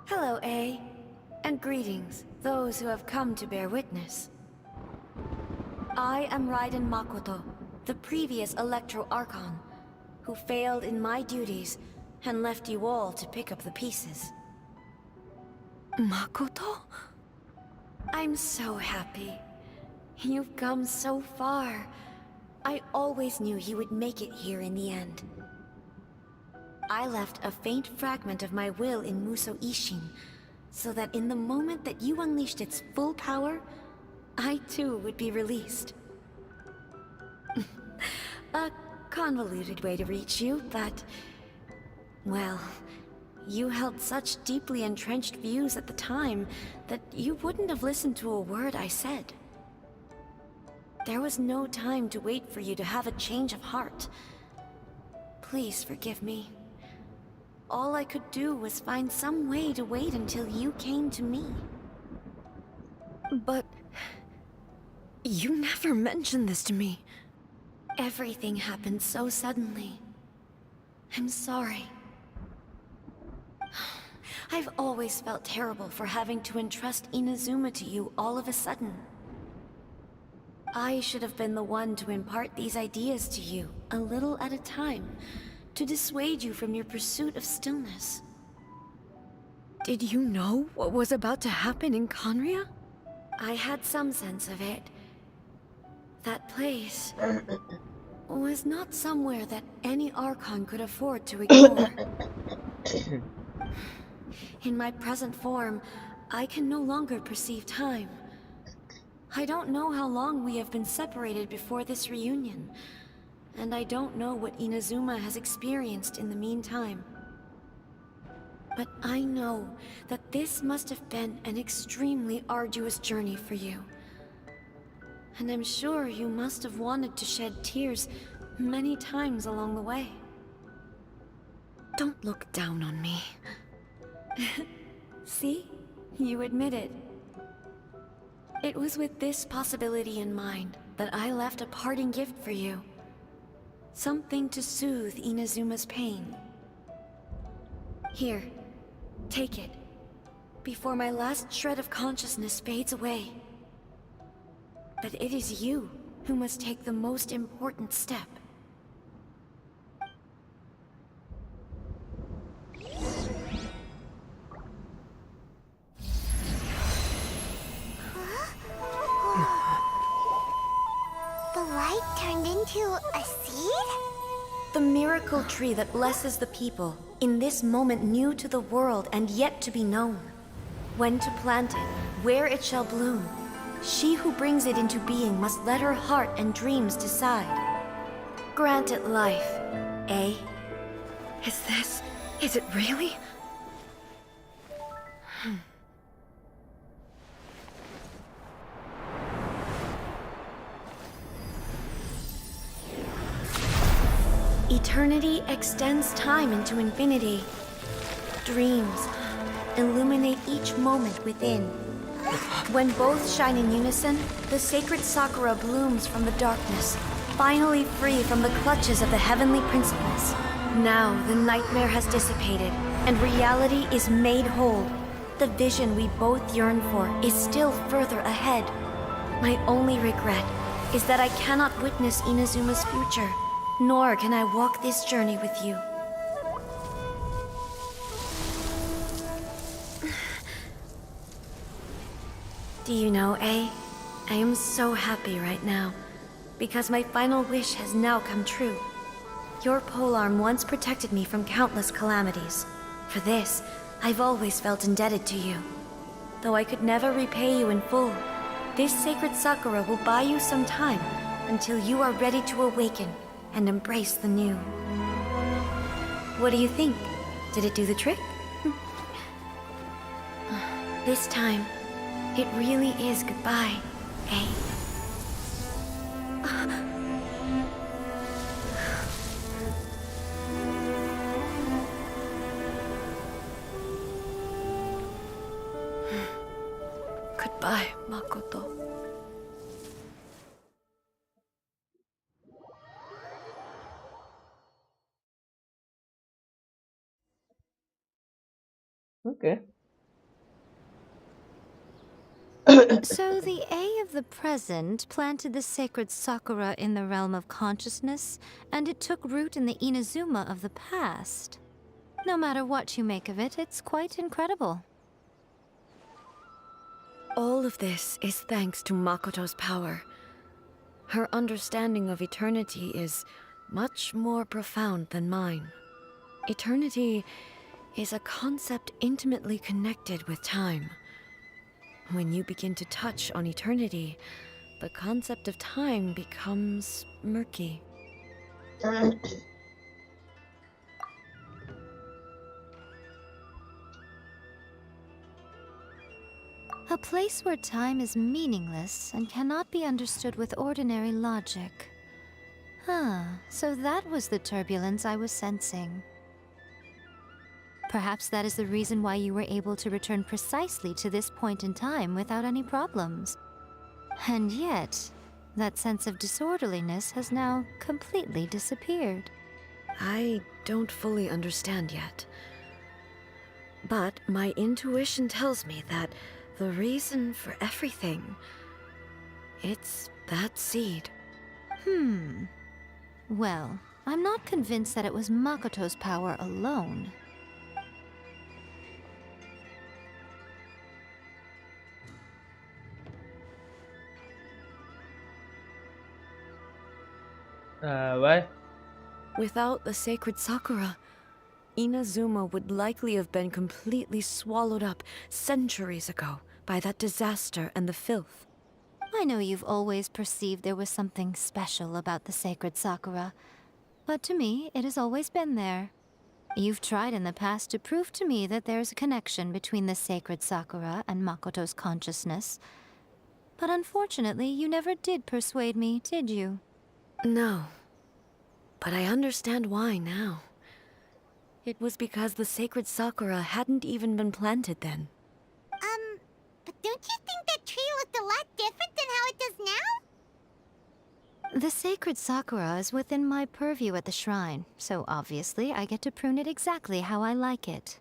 Hello, A. And greetings, those who have come to bear witness. I am Raiden Makoto, the previous Electro Archon, who failed in my duties and left you all to pick up the pieces. Makoto? I'm so happy. You've come so far. I always knew you would make it here in the end. I left a faint fragment of my will in Muso Ishin, so that in the moment that you unleashed its full power, I too would be released. A convoluted way to reach you, but... well, you held such deeply entrenched views at the time that you wouldn't have listened to a word I said. There was no time to wait for you to have a change of heart. Please forgive me. All I could do was find some way to wait until you came to me. But... you never mentioned this to me. Everything happened so suddenly. I'm sorry. I've always felt terrible for having to entrust Inazuma to you all of a sudden. I should have been the one to impart these ideas to you, a little at a time, to dissuade you from your pursuit of stillness. Did you know what was about to happen in Conria? I had some sense of it. That place was not somewhere that any Archon could afford to ignore. In my present form, I can no longer perceive time. I don't know how long we have been separated before this reunion, and I don't know what Inazuma has experienced in the meantime. But I know that this must have been an extremely arduous journey for you. And I'm sure you must have wanted to shed tears many times along the way. Don't look down on me. See? You admit it. It was with this possibility in mind that I left a parting gift for you. Something to soothe Inazuma's pain. Here, take it, before my last shred of consciousness fades away. But it is you who must take the most important step. The light turned into a seed? The miracle tree that blesses the people, in this moment new to the world and yet to be known. When to plant it, where it shall bloom. She who brings it into being must let her heart and dreams decide. Grant it life, eh? Is it really? Eternity extends time into infinity. Dreams illuminate each moment within. When both shine in unison, the sacred Sakura blooms from the darkness, finally free from the clutches of the heavenly principles. Now the nightmare has dissipated, and reality is made whole. The vision we both yearn for is still further ahead. My only regret is that I cannot witness Inazuma's future, nor can I walk this journey with you. Do you know, A? I am so happy right now, because my final wish has now come true. Your polearm once protected me from countless calamities. For this, I've always felt indebted to you. Though I could never repay you in full, this sacred Sakura will buy you some time until you are ready to awaken and embrace the new. What do you think? Did it do the trick? This time, it really is goodbye, eh? Goodbye, Makoto. Okay. So the A of the present planted the sacred sakura in the realm of consciousness, and it took root in the Inazuma of the past. No matter what you make of it, it's quite incredible. All of this is thanks to Makoto's power. Her understanding of eternity is much more profound than mine. Eternity is a concept intimately connected with time. When you begin to touch on eternity, the concept of time becomes murky. A place where time is meaningless and cannot be understood with ordinary logic. So that was the turbulence I was sensing. Perhaps that is the reason why you were able to return precisely to this point in time without any problems. And yet, that sense of disorderliness has now completely disappeared. I don't fully understand yet. But my intuition tells me that the reason for everything, it's that seed. Well, I'm not convinced that it was Makoto's power alone. Why? Without the sacred sakura, Inazuma would likely have been completely swallowed up centuries ago by that disaster and the filth. I know you've always perceived there was something special about the sacred sakura, but to me, it has always been there. You've tried in the past to prove to me that there's a connection between the sacred sakura and Makoto's consciousness, but unfortunately, you never did persuade me, did you? No, but I understand why now. It was because the sacred sakura hadn't even been planted then. But don't you think that tree looked a lot different than how it does now? The sacred sakura is within my purview at the shrine, so obviously I get to prune it exactly how I like it.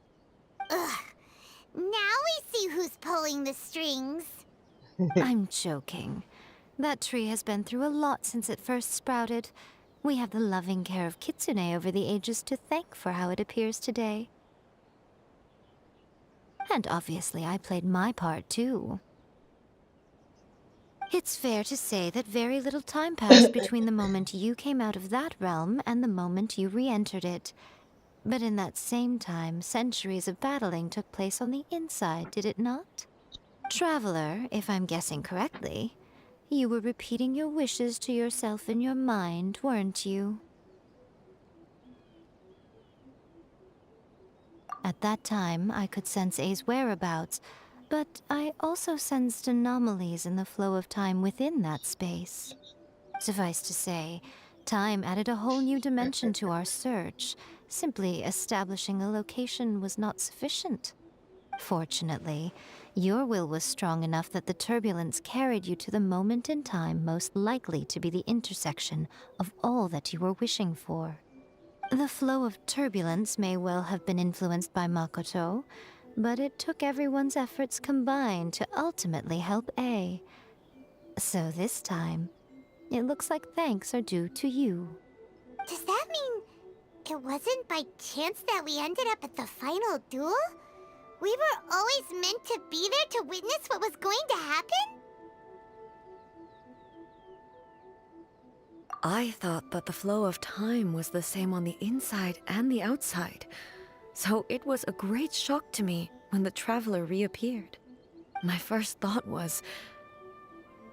Ugh. Now we see who's pulling the strings. I'm joking. That tree has been through a lot since it first sprouted. We have the loving care of Kitsune over the ages to thank for how it appears today. And obviously I played my part too. It's fair to say that very little time passed between the moment you came out of that realm and the moment you re-entered it. But in that same time, centuries of battling took place on the inside, did it not? Traveler, if I'm guessing correctly, you were repeating your wishes to yourself in your mind, weren't you? At that time, I could sense A's whereabouts, but I also sensed anomalies in the flow of time within that space. Suffice to say, time added a whole new dimension to our search. Simply establishing a location was not sufficient. Fortunately, your will was strong enough that the turbulence carried you to the moment in time most likely to be the intersection of all that you were wishing for. The flow of turbulence may well have been influenced by Makoto, but it took everyone's efforts combined to ultimately help A. So this time, it looks like thanks are due to you. Does that mean it wasn't by chance that we ended up at the final duel? We were always meant to be there to witness what was going to happen? I thought that the flow of time was the same on the inside and the outside, so it was a great shock to me when the traveler reappeared. My first thought was,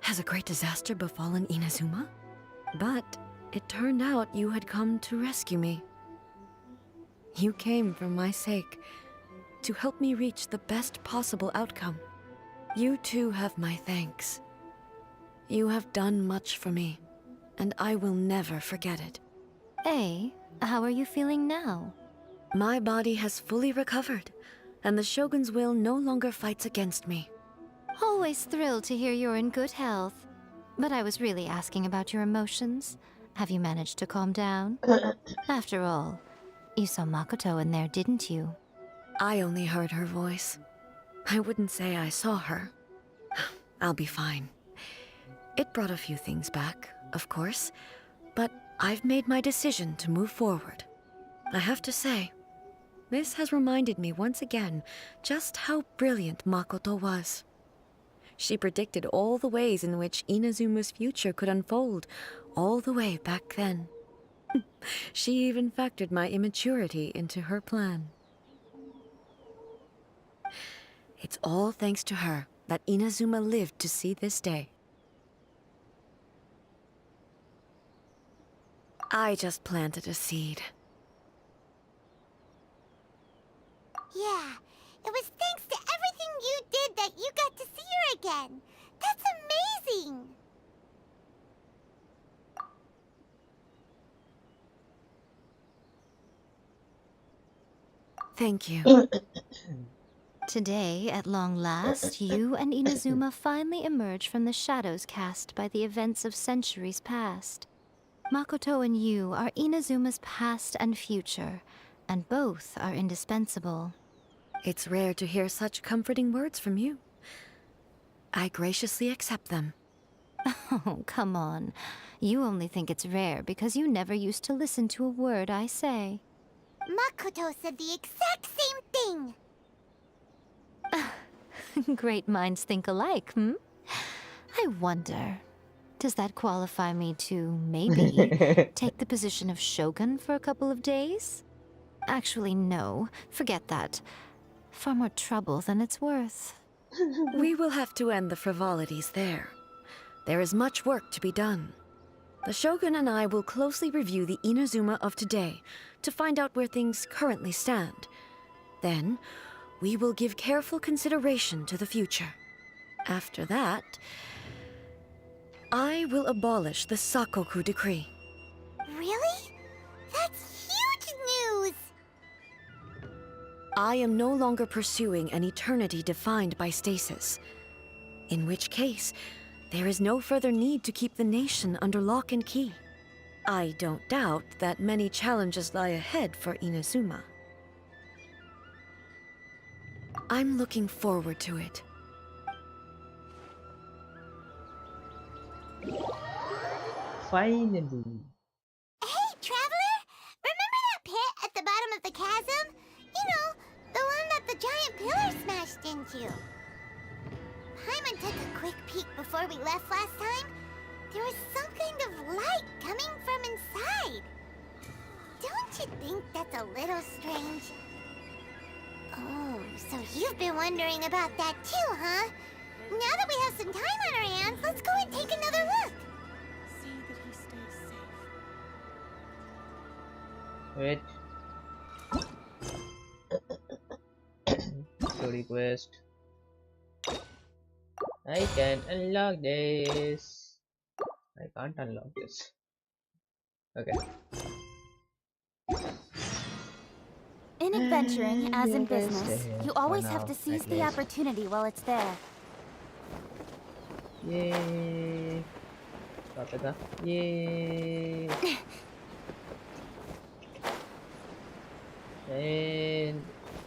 has a great disaster befallen Inazuma? But it turned out you had come to rescue me. You came for my sake, to help me reach the best possible outcome. You too have my thanks. You have done much for me, and I will never forget it. A, how are you feeling now? My body has fully recovered, and the Shogun's will no longer fights against me. Always thrilled to hear you're in good health. But I was really asking about your emotions. Have you managed to calm down? After all, you saw Makoto in there, didn't you? I only heard her voice. I wouldn't say I saw her. I'll be fine. It brought a few things back, of course, but I've made my decision to move forward. I have to say, this has reminded me once again just how brilliant Makoto was. She predicted all the ways in which Inazuma's future could unfold, all the way back then. She even factored my immaturity into her plan. It's all thanks to her that Inazuma lived to see this day. I just planted a seed. Yeah, it was thanks to everything you did that you got to see her again. That's amazing! Thank you. Today, at long last, you and Inazuma finally emerge from the shadows cast by the events of centuries past. Makoto and you are Inazuma's past and future, and both are indispensable. It's rare to hear such comforting words from you. I graciously accept them. Oh, come on. You only think it's rare because you never used to listen to a word I say. Makoto said the exact same thing! Great minds think alike, hmm? I wonder, does that qualify me to, maybe, take the position of Shogun for a couple of days? Actually, no. Forget that. Far more trouble than it's worth. We will have to end the frivolities there. There is much work to be done. The Shogun and I will closely review the Inazuma of today to find out where things currently stand. Then, we will give careful consideration to the future. After that, I will abolish the Sakoku decree. Really? That's huge news! I am no longer pursuing an eternity defined by stasis. In which case, there is no further need to keep the nation under lock and key. I don't doubt that many challenges lie ahead for Inazuma. I'm looking forward to it. Finally. Hey, Traveler! Remember that pit at the bottom of the chasm? You know, the one that the giant pillar smashed into. Paimon took a quick peek before we left last time. There was some kind of light coming from inside. Don't you think that's a little strange? Oh, so you've been wondering about that too, huh? Now that we have some time on our hands, let's go and take another look. See that he stays safe. Wait. So request. I can unlock this. I can't unlock this. Okay. In adventuring, And as we in are gonna stay business, here you for always now, have to seize at the least. opportunity while it's there. Yay! Stop it, huh? Yay! And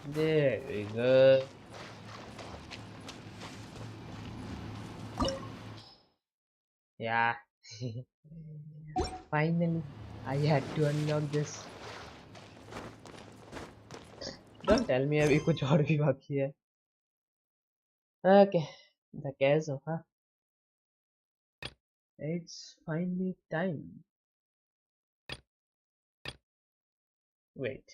there we go. Yeah. Finally, I had to unlock this. Don't tell me अभी कुछ और भी बाकी है. Okay, the castle, huh? It's finally time. Wait.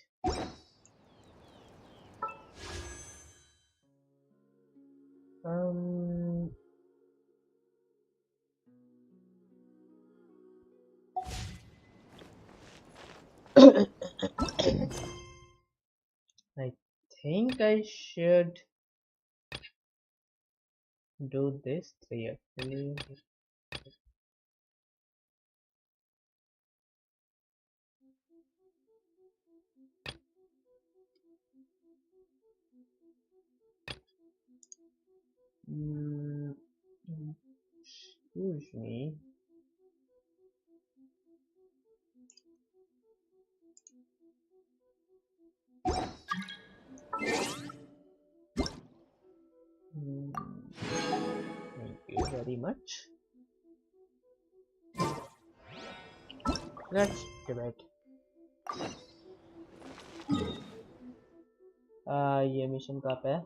Um. I think I should do this 3 actually. Excuse me. Thank you very much. Let's debate. ये mission कहाँ पे है?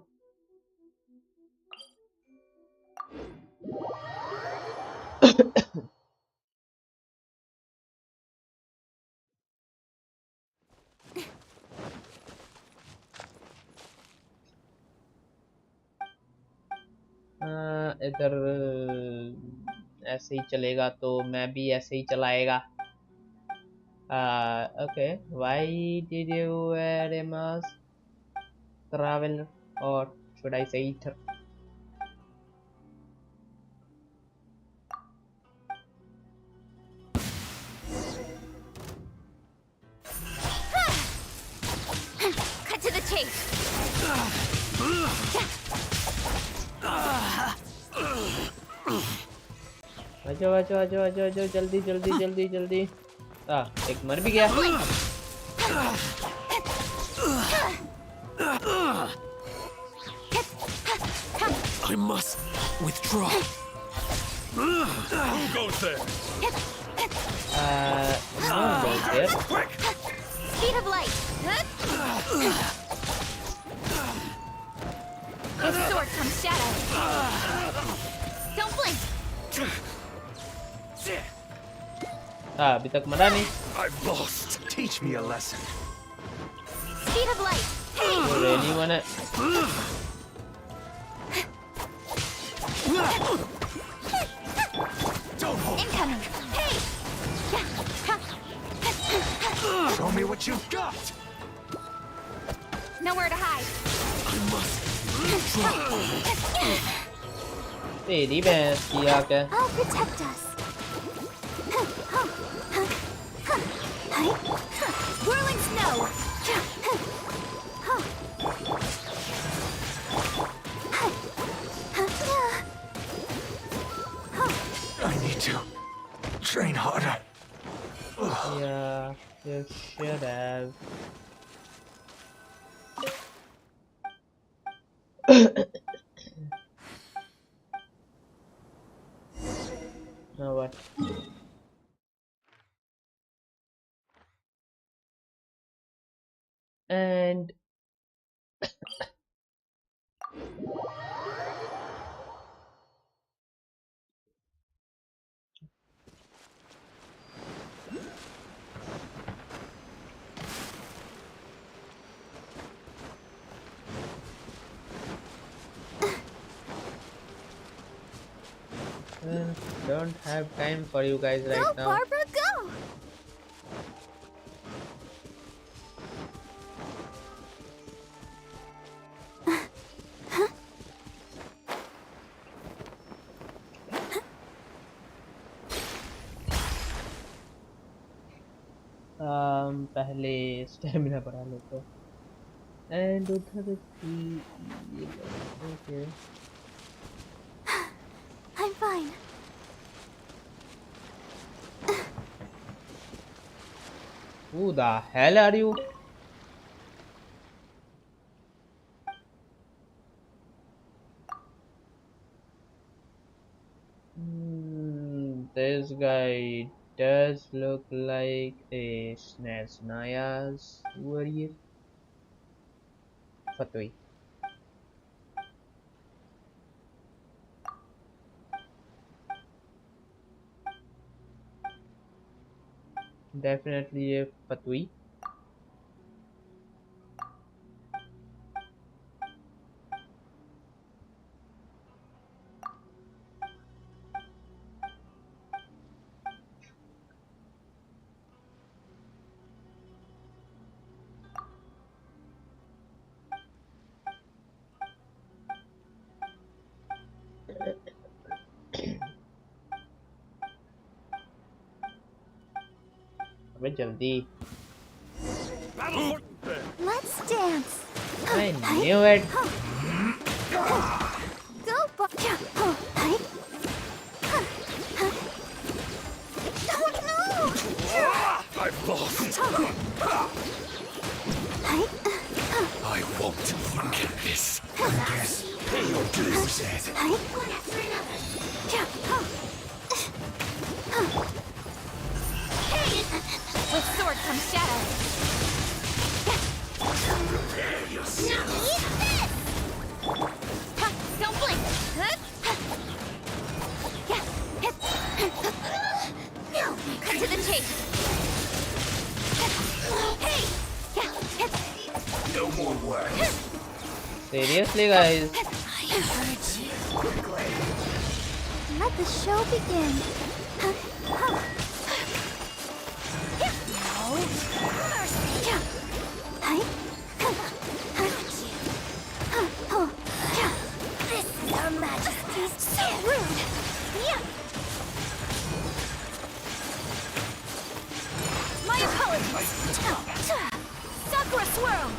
इधर ऐसे ही चलेगा तो मैं भी ऐसे ही चलाएगा. Okay. Why did you wear a mask, traveler, or should I say eater? Cut to the chase. आजो आजो आजो आजो आजो जल्दी जल्दी जल्दी जल्दी. एक मर भी गया. I must withdraw. Who goes there? No one goes there. Speed of light. With sword comes shadow. Don't blink. अभी तक मरा नहीं. I've lost. Teach me a lesson. Speed of light. You really wanna? Don't hold. Incoming. Hey. Show me what you've got. Nowhere to hide. I must withdraw. तेरी भैंस की आके. I'll protect us. Whirling snow. I need to train harder. Yeah, you should have. Now what? And don't have time for you guys right Go, now. Barbara, go. पहले stamina बढ़ा लेते हैं. And उधर okay. I'm fine. Who the hell are you? This guy does look like a Snaznaya's warrior. Fatui. Definitely a Fatui. अबे जल्दी. Let's dance. I knew it. Go, is it? One after another. Hey! With sword comes shadow. Prepare yourself. Eat this! Ha, don't blink. Huh? No, cut to the chase. Hey! No more words. Seriously, guys. I heard you. Let the show begin. No mercy. This is Her Majesty's so rude. My apologies. Sakura swirl.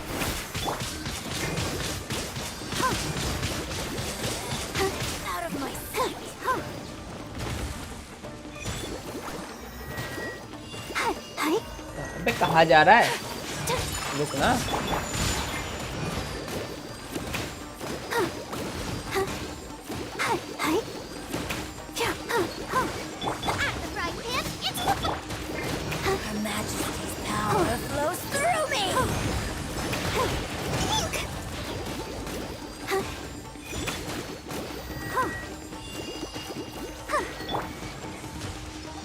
Out of my sight. अबे कहाँ जा रहा है? रुकना। Her Majesty's power flows through me.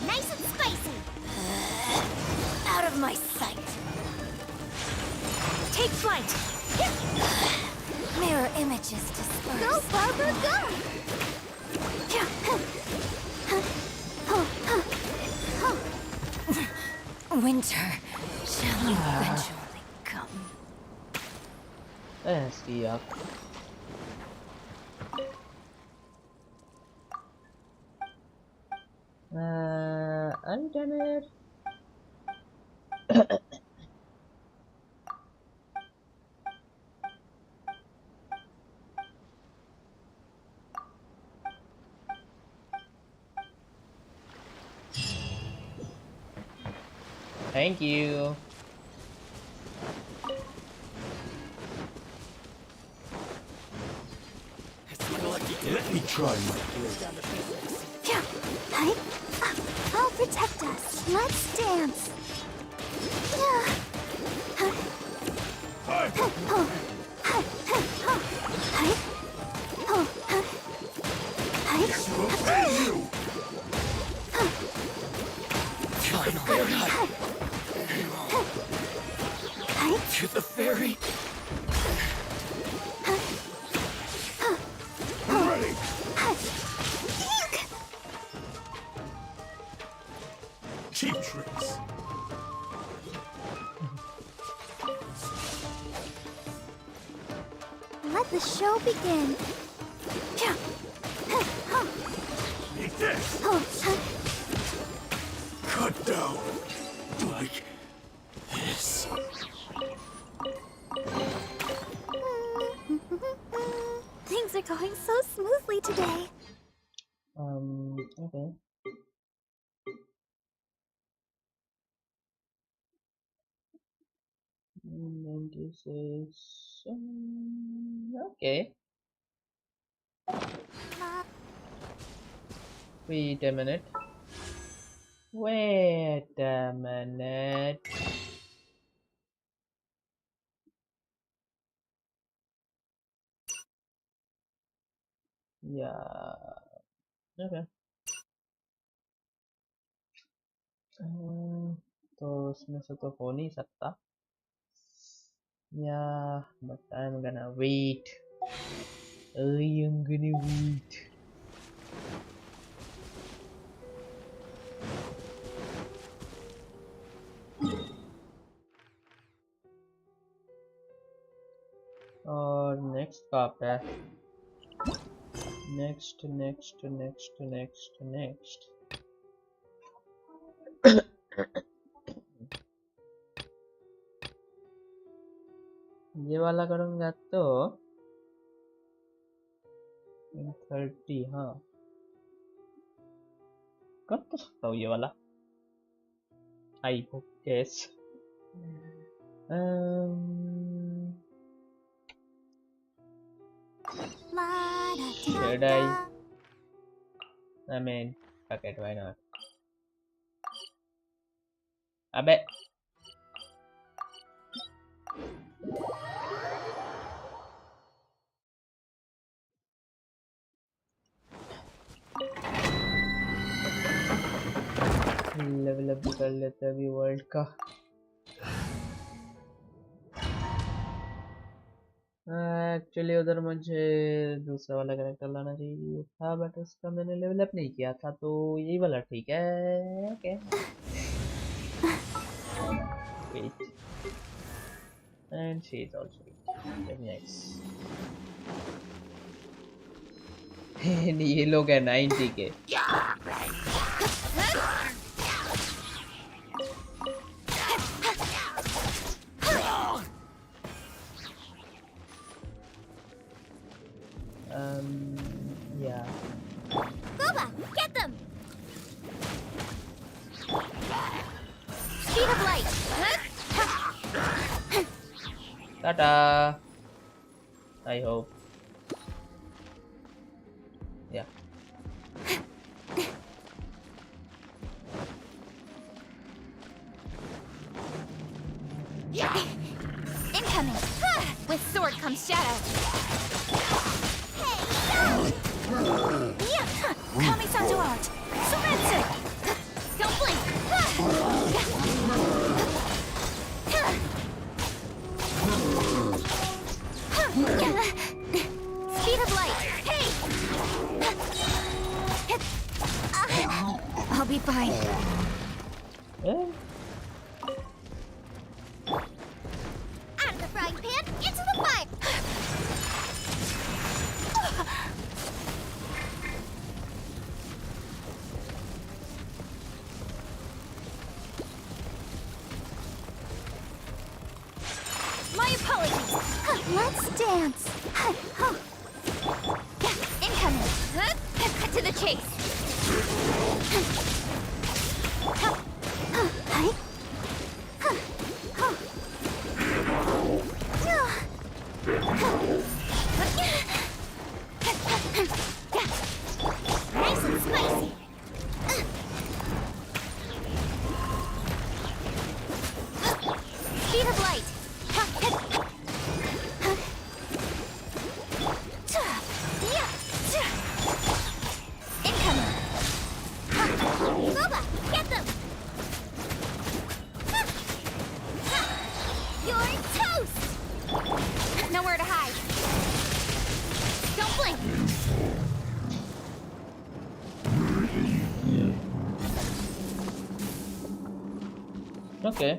Nice and spicy. Out of my sight. Take flight. Mirror images disperse. Go, Barbara, go! Winter shall eventually come. ऐसी आप I've done it. Thank you. Let me try my I'll protect us. Let's dance. This will pay you. To the ferry. Ready. Cheap tricks. Let the show begin. Eat this. Cut down. Like this. Things are going so smoothly today. Okay. And this is okay. Wait a minute. Wait a minute. Yeah. Okay. तो उसमें से तो हो नहीं सकता. Yeah, but I'm gonna wait. I am gonna wait. और next कहाँ पे है? Next. ये वाला करूँगा तो 30. हाँ, कर तो सकता हूँ ये वाला. I hope yes. La Should I? I mean, fuck it, why not? Abe. Level up भी कर लेते हैं अभी वर्ल्ड का। एक्चुअली उधर मुझे दूसरा वाला कैरेक्टर लाना चाहिए था बट उसका मैंने लेवल अप नहीं किया था तो यही वाला ठीक है। Okay wait and she is also very nice. ये लोग है 90 के। Yeah. Hoga, get them! Speed of light! Ta-da! I hope. Yeah. Incoming! With sword comes shadow! Kami-san's out! Sumetsu! Don't blink! Speed of light! Hey! I'll be fine. Yeah. Out of the frying pan, into the fire! My apologies. Let's dance. Incoming. Cut to the chase. Nice and spicy. Speed of light. Incoming. Hoga, get them. You're toast. Nowhere to hide. Don't blink. Okay.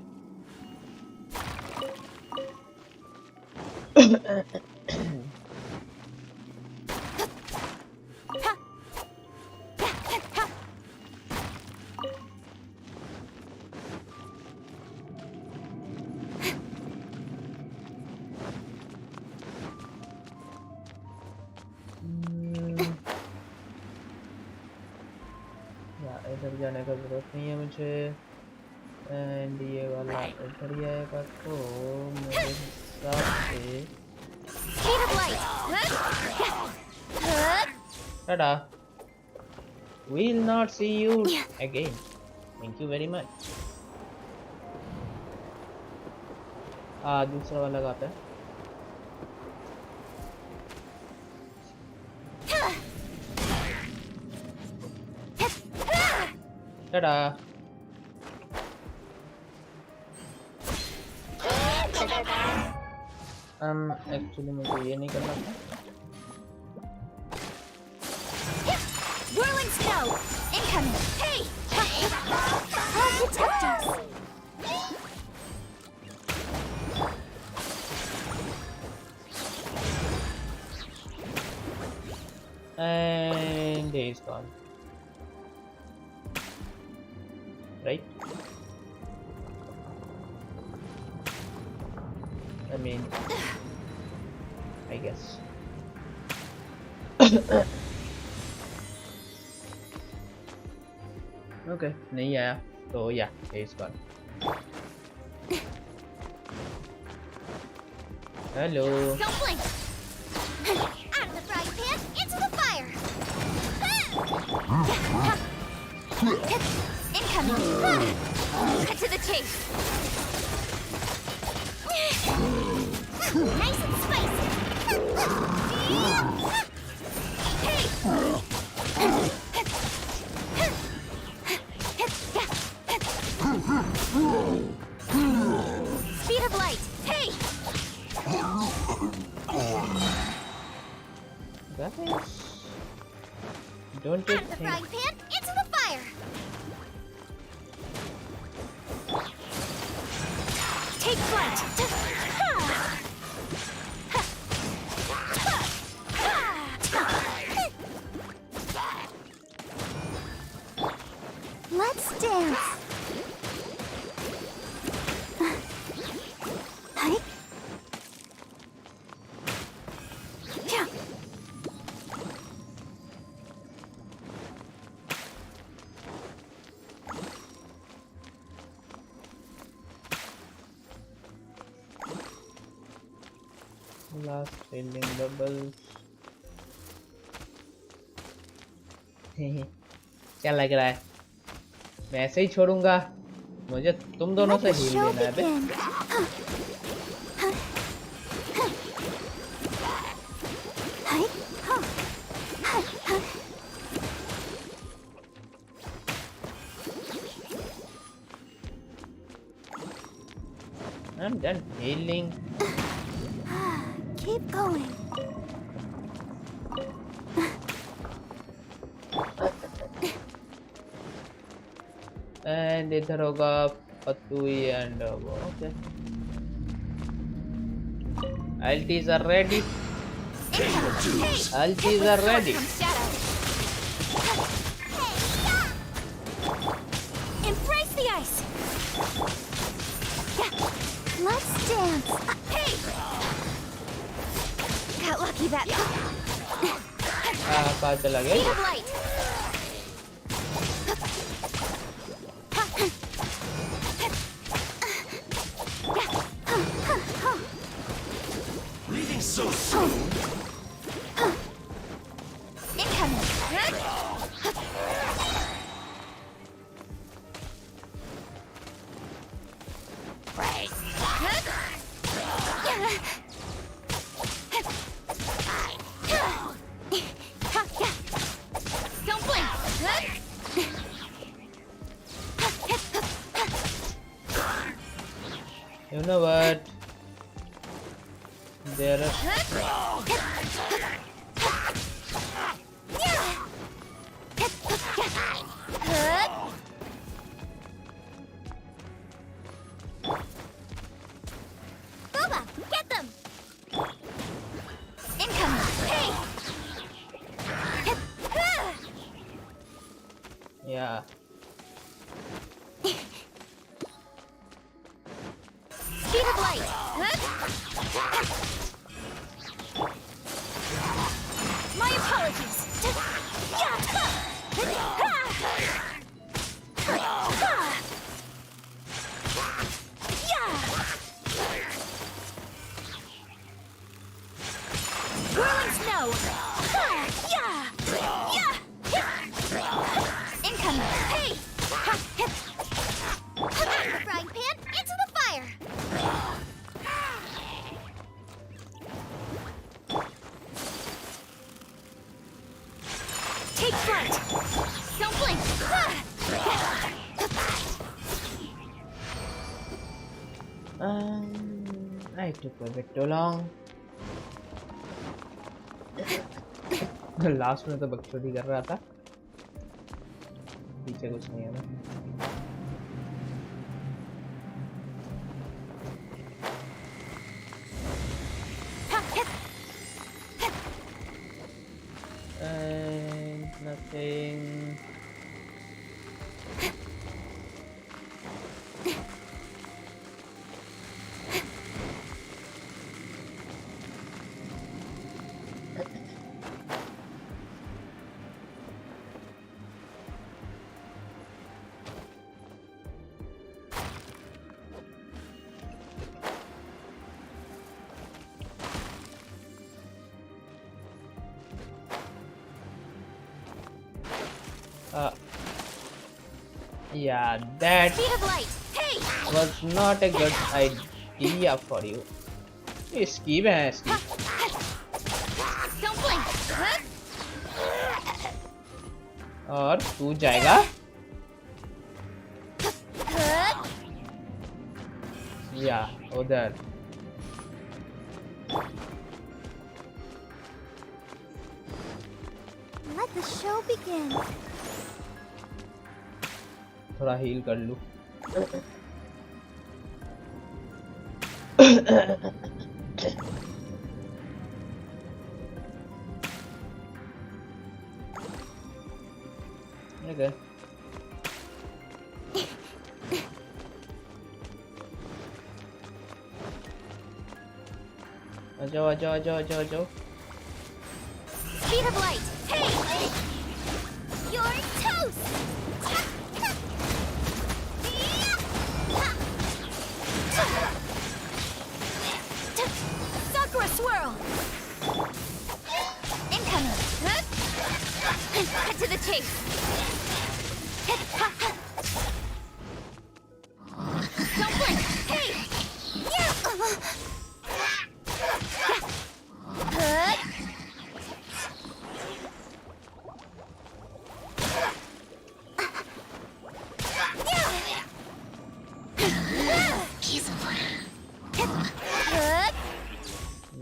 इधर जाने का जरूरत नहीं है मुझे and ये वाला इधर ही आएगा तो मेरे हिसाब से tada we'll not see you again thank you very much दूसरा वाला गाता है tada एक्चुअली मुझे ये नहीं करना था Whirling snow! Incoming! Hey! I'll protect us! And he's gone. Right? I mean, I guess. Okay, नहीं आया तो yeah, he's gone. Hello. Don't blink! Out of the frying pan, into Incoming! Cut to the chase! Nice and spicy! Hey! Speed of light! Hey! That is... Don't you Out of the think... frying pan, into the fire! Take flight! Let's dance! Hi. Yeah. Last failing bubbles. क्या लग रहा है? मैं ऐसे ही छोड़ूंगा? मुझे तुम दोनों से हील लेना है बे। I'm done healing. Keep going. And इधर होगा पतुई and okay. Ultis are ready. Ultis are ready. Embrace the ice! Let's dance. Hey! Got lucky that time. कहाँ चला गया? Speed of light! Leaving so soon? Incoming! Don't blink! You know what? There are... Boba, get them! Incoming! Hey! Yeah. Speed of light! My apologies! Whirling snow! Incoming! Hey! Out of the frying pan, into the fire! Take flight! Don't blink! I took a bit too long. Last में तो बकचोदी कर रहा था, पीछे कुछ नहीं है ना। And nothing. Yeah, that Speed of light. Hey! was not a good idea for you. ये स्कीब है इसकी. Don't blink. और तू जाएगा. या उधर. Let the show begin. थोड़ा हील कर लूं. Okay. आजाओ आजाओ आजाओ आजाओ आजाओ. Speed of light. Hey! You're toast! Sakura swirl! Incoming! Cut to the chase! Don't blink! Hey!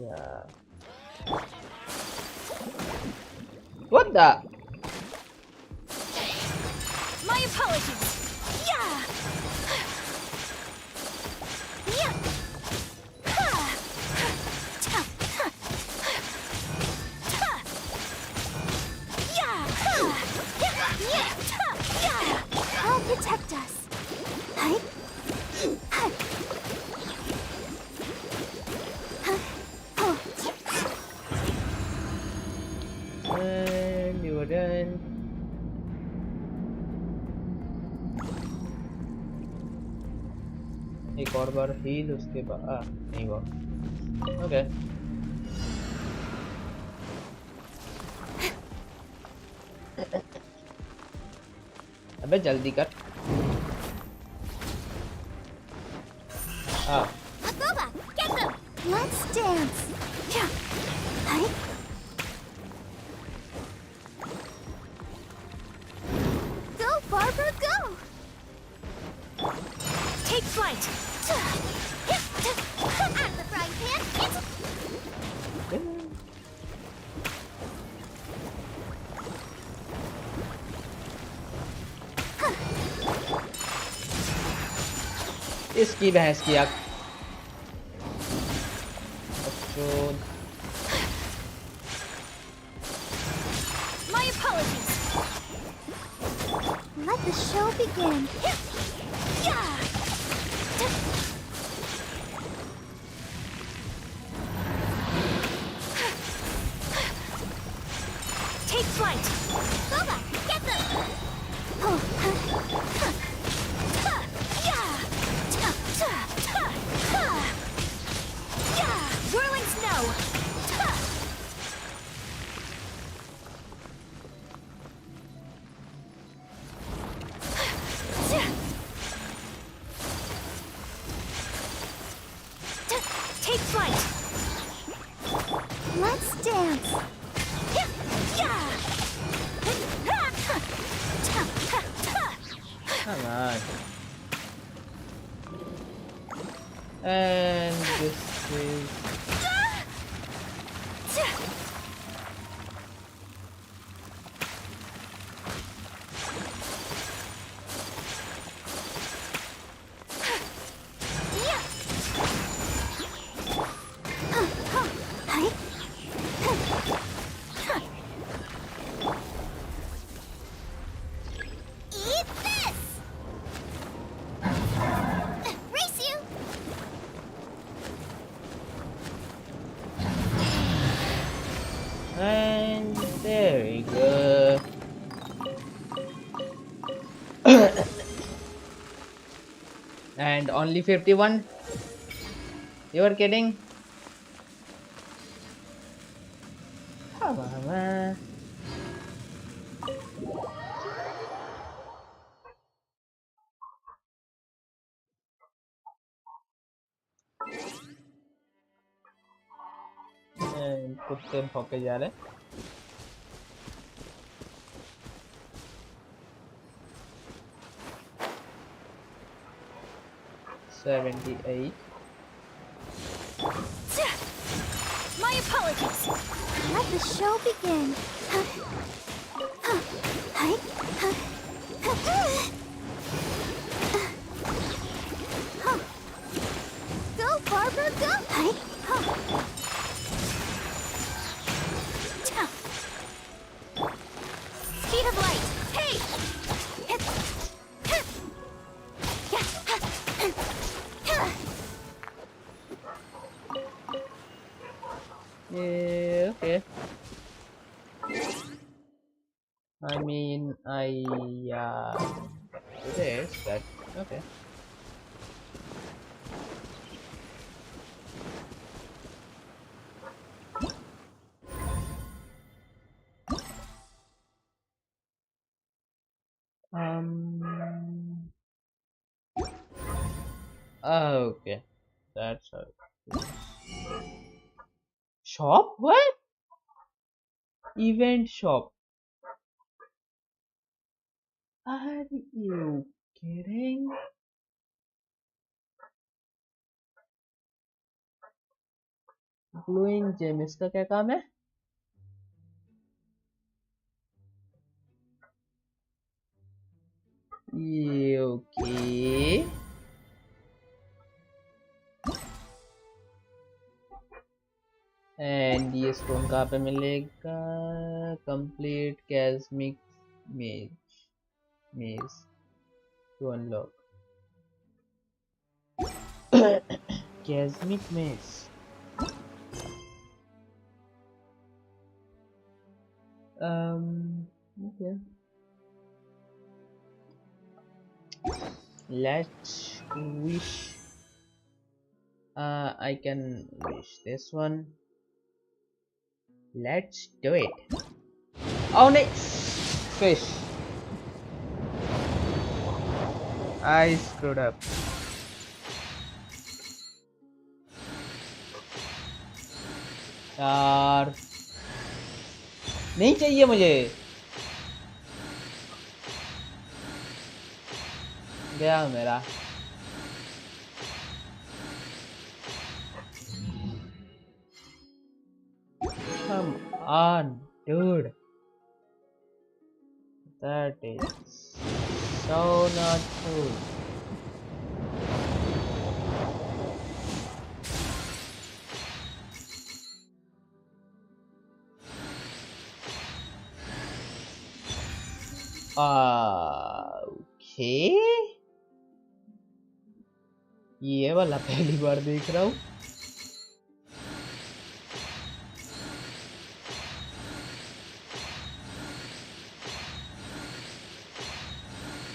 Yeah. What the? My apologies! Yeah! Yeah! I'll protect us. Hi. Hi. And you are done. एक और बार heal उसके बाद नहीं हुआ. Okay. अबे जल्दी कर. हाँ. Hoga, get them! Let's dance. Yeah. Hi. Go, Barbara, go. Take flight! Out of the frying pan. इसकी भैंस की आग. बच्चों. My apologies! Let the show begin. Yeah! Take flight! Hoga, get them. Whirling snow! Take flight! Let's dance. Come on. And this is Eat this. Race you. and there we go. And only 51. You are kidding? Come on, man. कुत्ते भौंके जा रहे. 78. My apologies. Let the show begin. Go, Barbara, go! Speed of light. Hey! Yeah, okay. I mean, it is, but okay. Okay, that's all. Shop? What? Event shop. Are you kidding? Glowing gem, इसका क्या काम है? Okay. And ये stone कहाँ पे मिलेगा? Complete cosmic maze to unlock. Cosmic maze. Okay. Let's wish. I can wish this one. Let's do it. Oh no! Fish. I screwed up. यार नहीं चाहिए मुझे. गया मेरा. Come on, dude. That is so not cool. Okay. ये वाला पहली बार देख रहा हूँ.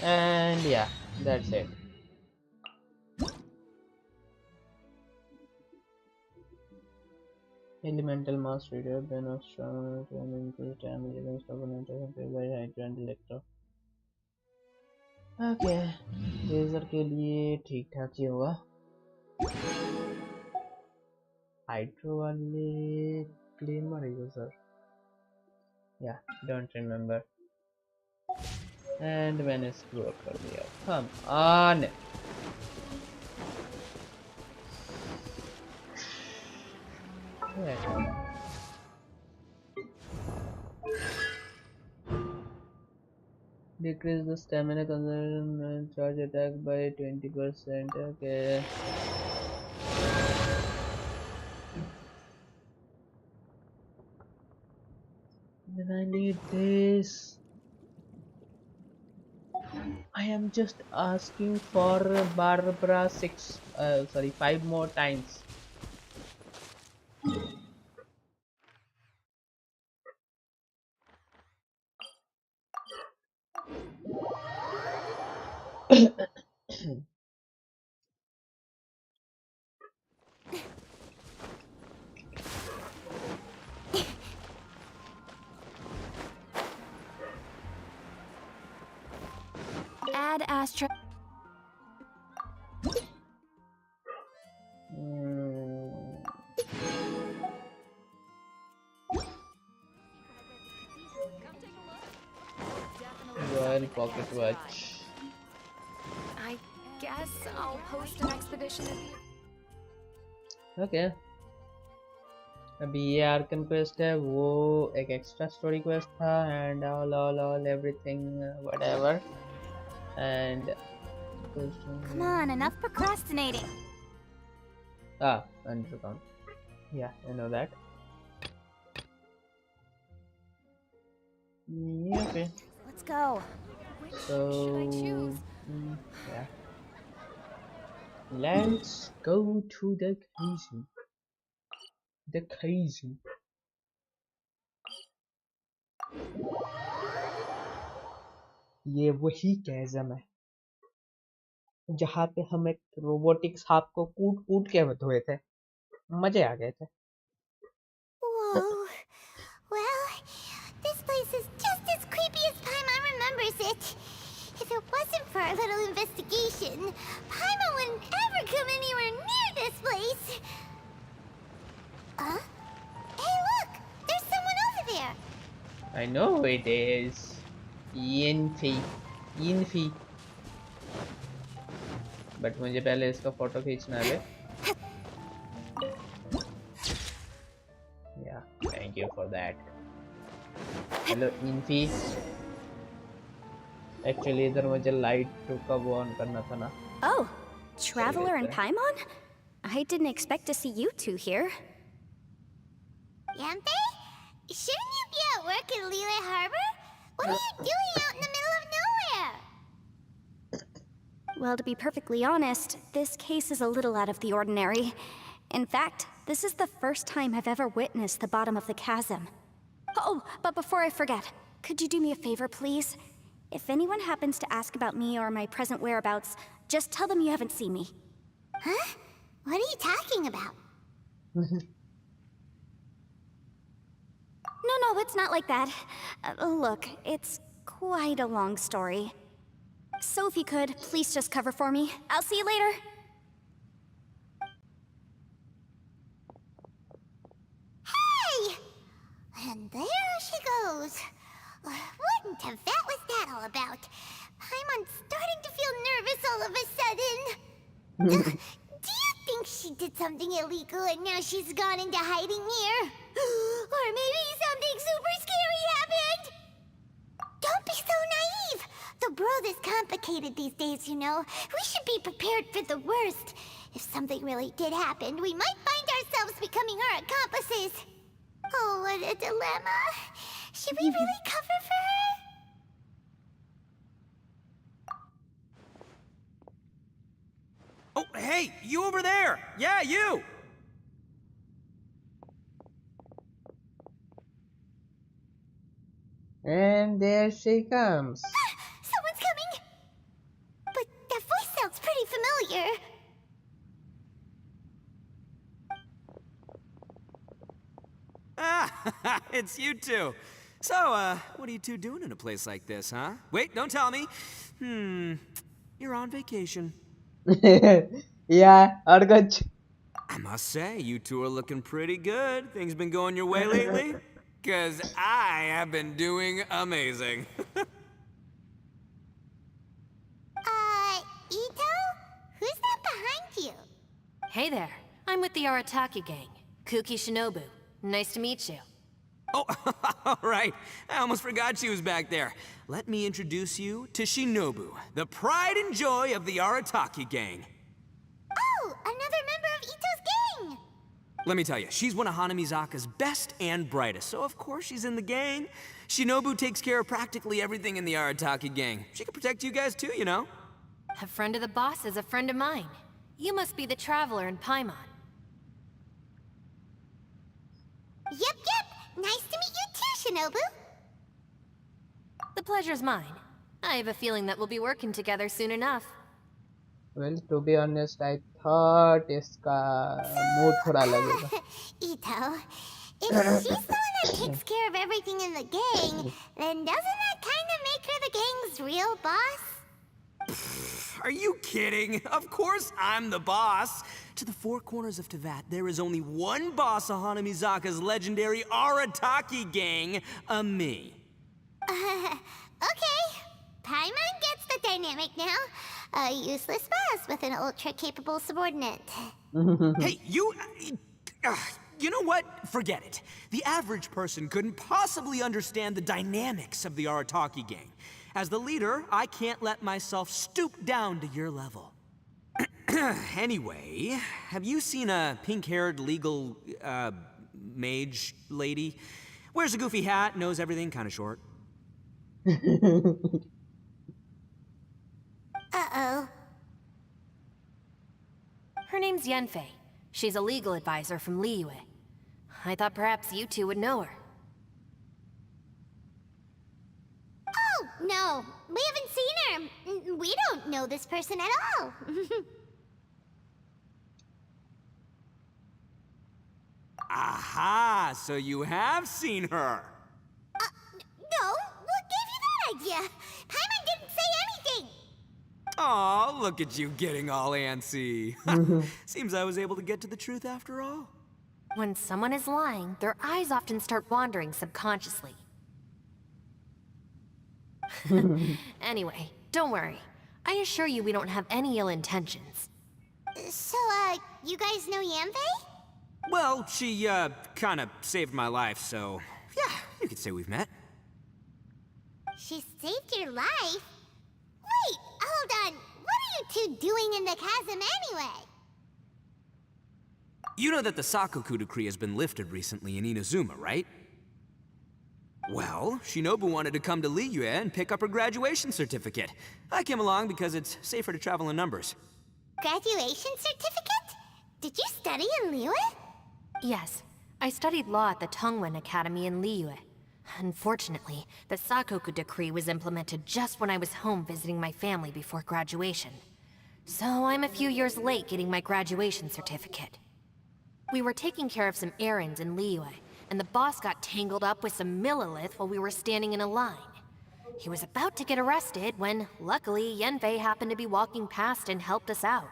And yeah, that's it. Elemental mass reader, then of strong and increase damage against opponent by hydrant electro. Okay, लेजर के लिए ठीक ठाक ही होगा. हाइड्रो वाले क्लेम मारेगा sir. Yeah, don't remember. And मैंने screw up कर दिया. Come on. Yeah. Decrease the stamina consumption and charge attack by 20%. Okay. Then I need this. I am just asking for Barbara 5 more times. Add Astra. Sorry, pocket watch. I guess I'll post an expedition at the... Okay. अभी ये Arkan quest है, वो एक extra story quest था, and all everything whatever, and Come on, enough procrastinating. underground. Yeah, I know that. Yeah, okay. Let's go. So Should I choose? yeah, let's go to the Kaise. The Kaise. ये वही कैज़म है जहाँ पे हम एक robotic सांप को कूट के धोए थे, मजे आ गए थे। Whoa. Well, this place is just as creepy as Paimon remembers it. If it wasn't for our little investigation, Paimon wouldn't ever come anywhere near this place. Huh? Hey, look! There's someone over there! I know it is. Yinfi. But मुझे पहले इसका photo खींचना है। Yeah, thank you for that. Hello, Yinfi. Actually, इधर मुझे light कब on करना था ना? Oh, Traveler and Paimon? I didn't expect to see you two here. Yampe? Shouldn't you be at work in Lille Harbor? What are you doing out in the middle of nowhere? Well, to be perfectly honest, this case is a little out of the ordinary. In fact, this is the first time I've ever witnessed the bottom of the chasm. Oh, but before I forget, could you do me a favor, please? If anyone happens to ask about me or my present whereabouts, just tell them you haven't seen me. Huh? What are you talking about? No, it's not like that. Look, it's quite a long story. So if you could, please just cover for me. I'll see you later. Hey! And there she goes. What in Tibet was that all about? Paimon's starting to feel nervous all of a sudden. Do you think she did something illegal and now she's gone into hiding here? Or maybe something super scary happened? Don't be so naive! The world is complicated these days, you know. We should be prepared for the worst. If something really did happen, we might find ourselves becoming her accomplices. Oh, what a dilemma. Should we really cover for her? Oh, hey, you over there! Yeah, you! And there she comes. Someone's coming! But that voice sounds pretty familiar. Ah, it's you two. So, what are you two doing in a place like this, huh? Wait, don't tell me. You're on vacation. Yeah, Argaj. I must say, you two are looking pretty good. Things been going your way lately? 'Cause I have been doing amazing. Ito? Who's that behind you? Hey there, I'm with the Arataki gang. Kuki Shinobu. Nice to meet you. Oh, all right. I almost forgot she was back there. Let me introduce you to Shinobu, the pride and joy of the Arataki gang. Oh, another member of Ito's gang! Let me tell you, she's one of Hanamizaka's best and brightest, so of course she's in the gang. Shinobu takes care of practically everything in the Arataki gang. She can protect you guys too, you know. A friend of the boss is a friend of mine. You must be the Traveler in Paimon. Yep. Nice to meet you too, Shinobu. The pleasure's mine. I have a feeling that we'll be working together soon enough. Well, to be honest, I thought इसका mood थोड़ा लगेगा. Ito, if she's the one that takes care of everything in the gang, then doesn't that kind of make her the gang's real boss? Are you kidding? Of course I'm the boss. To the four corners of Teyvat, there is only one boss of Hanamizaka's legendary Arataki gang, me. Okay. Paimon gets the dynamic now. A useless boss with an ultra-capable subordinate. Hey, you know what? Forget it. The average person couldn't possibly understand the dynamics of the Arataki gang. As the leader, I can't let myself stoop down to your level. Anyway, have you seen a pink-haired legal, mage lady? Wears a goofy hat, knows everything, kinda short. Uh-oh. Her name's Yanfei. She's a legal advisor from Liyue. I thought perhaps you two would know her. Oh, no. We haven't seen her. We don't know this person at all. Aha! So you have seen her! No, what gave you that idea? Paimon didn't say anything. Aw, look at you getting all antsy. Seems I was able to get to the truth after all. When someone is lying, their eyes often start wandering subconsciously. Anyway, don't worry. I assure you we don't have any ill intentions. So, you guys know Yanfei? Well, she, kinda saved my life, so... yeah, you could say we've met. She saved your life? Wait, hold on. What are you two doing in the chasm anyway? You know that the Sakoku decree has been lifted recently in Inazuma, right? Well, Shinobu wanted to come to Liyue and pick up her graduation certificate. I came along because it's safer to travel in numbers. Graduation certificate? Did you study in Liyue? Yes, I studied law at the Tongwen Academy in Liyue. Unfortunately, the Sakoku decree was implemented just when I was home visiting my family before graduation. So I'm a few years late getting my graduation certificate. We were taking care of some errands in Liyue, and the boss got tangled up with some Millilith while we were standing in a line. He was about to get arrested when, luckily, Yanfei happened to be walking past and helped us out.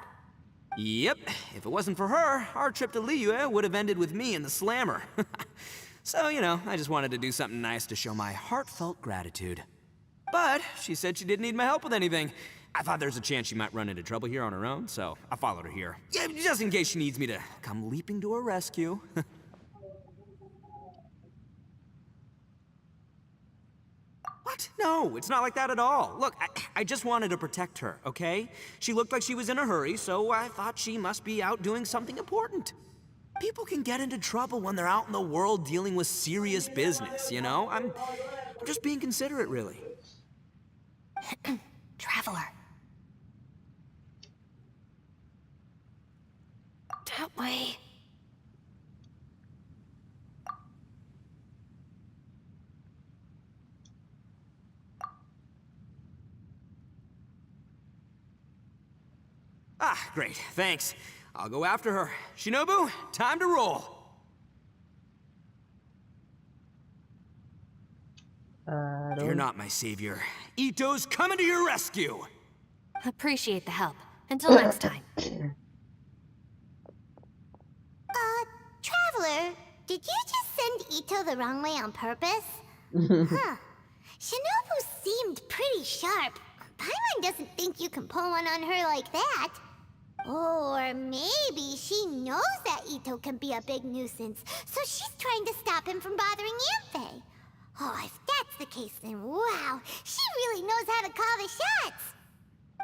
Yep, if it wasn't for her, our trip to Liyue would have ended with me in the slammer. So, you know, I just wanted to do something nice to show my heartfelt gratitude. But she said she didn't need my help with anything. I thought there's a chance she might run into trouble here on her own, so I followed her here. Yeah, just in case she needs me to come leaping to her rescue. What? No, it's not like that at all. Look, I just wanted to protect her, okay? She looked like she was in a hurry, so I thought she must be out doing something important. People can get into trouble when they're out in the world dealing with serious business, you know? I'm just being considerate, really. Traveler. That way. Ah, great, thanks. I'll go after her. Shinobu, time to roll. You're not my savior. Ito's coming to your rescue. Appreciate the help. Until next time. Traveler, did you just send Ito the wrong way on purpose? Huh. Shinobu seemed pretty sharp. Paimon doesn't think you can pull one on her like that. Or maybe she knows that Ito can be a big nuisance, so she's trying to stop him from bothering Yanfei. Oh, if that's the case, then wow, she really knows how to call the shots.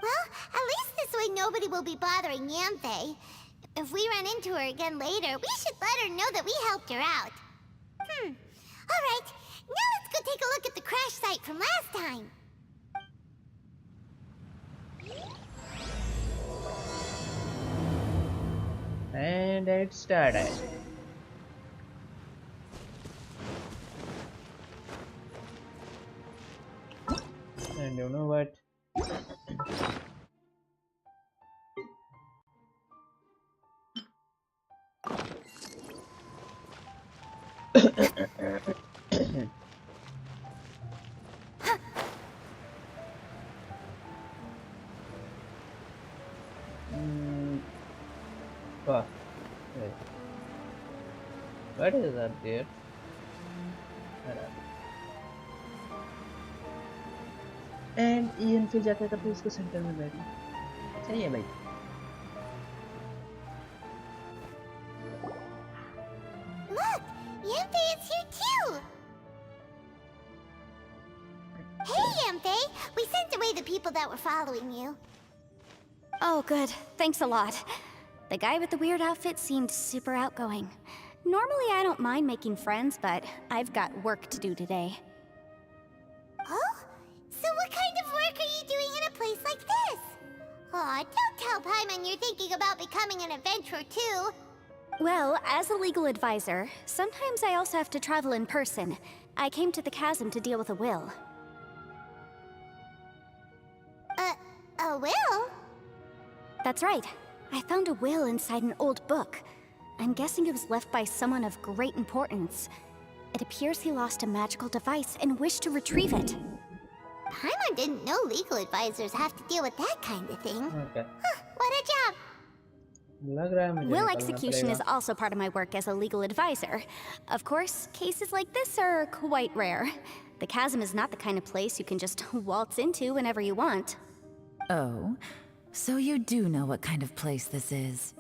Well, at least this way nobody will be bothering Yanfei. If we run into her again later, we should let her know that we helped her out. Alright, now let's go take a look at the crash site from last time. And it started. And you know what? Fuck. Wait. What is up there? And ईएन फिर जाता था फिर उसको centre में बैठी सही है भाई Look, Yampe is here too. Hey, Yampe, we sent away the people that were following you. Oh, good. Thanks a lot. The guy with the weird outfit seemed super outgoing. Normally, I don't mind making friends, but I've got work to do today. Oh? So what kind of work are you doing in a place like this? Aw, don't tell Paimon you're thinking about becoming an adventurer too. Well, as a legal advisor, sometimes I also have to travel in person. I came to the chasm to deal with a will. A will? That's right. I found a will inside an old book. I'm guessing it was left by someone of great importance. It appears he lost a magical device and wished to retrieve it. Paimon didn't know legal advisors have to deal with that kind of thing. Okay. Huh, what a job! लग रहा है मुझे Will निकलना execution पड़ेगा। is also part of my work as a legal advisor. Of course, cases like this are quite rare. The chasm is not the kind of place you can just waltz into whenever you want. Oh, so you do know what kind of place this is.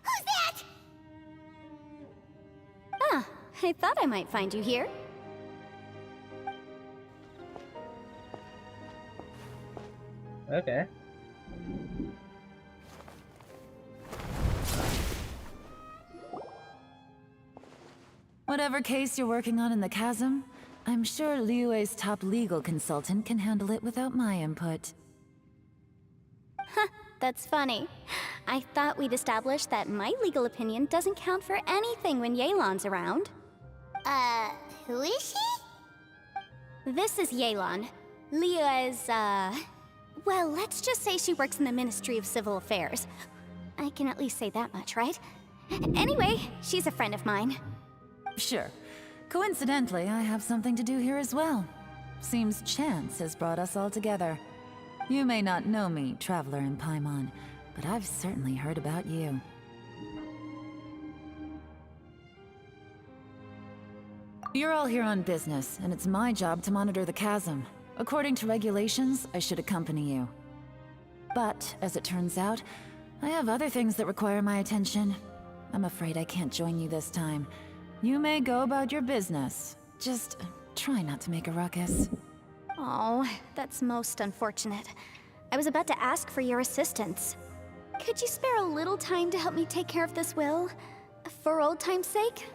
Who's that? Ah, I thought I might find you here. Okay. Whatever case you're working on in the chasm, I'm sure Liyue's top legal consultant can handle it without my input. Huh, that's funny. I thought we'd established that my legal opinion doesn't count for anything when Yelan's around. Who is she? This is Yelan. Liyue's, well, let's just say she works in the Ministry of Civil Affairs. I can at least say that much, right? Anyway, she's a friend of mine. Sure. Coincidentally, I have something to do here as well. Seems chance has brought us all together. You may not know me, traveler in Paimon, but I've certainly heard about you. You're all here on business, and it's my job to monitor the chasm. According to regulations, I should accompany you. But, as it turns out, I have other things that require my attention. I'm afraid I can't join you this time. You may go about your business. Just try not to make a ruckus. Oh, that's most unfortunate. I was about to ask for your assistance. Could you spare a little time to help me take care of this will? For old time's sake?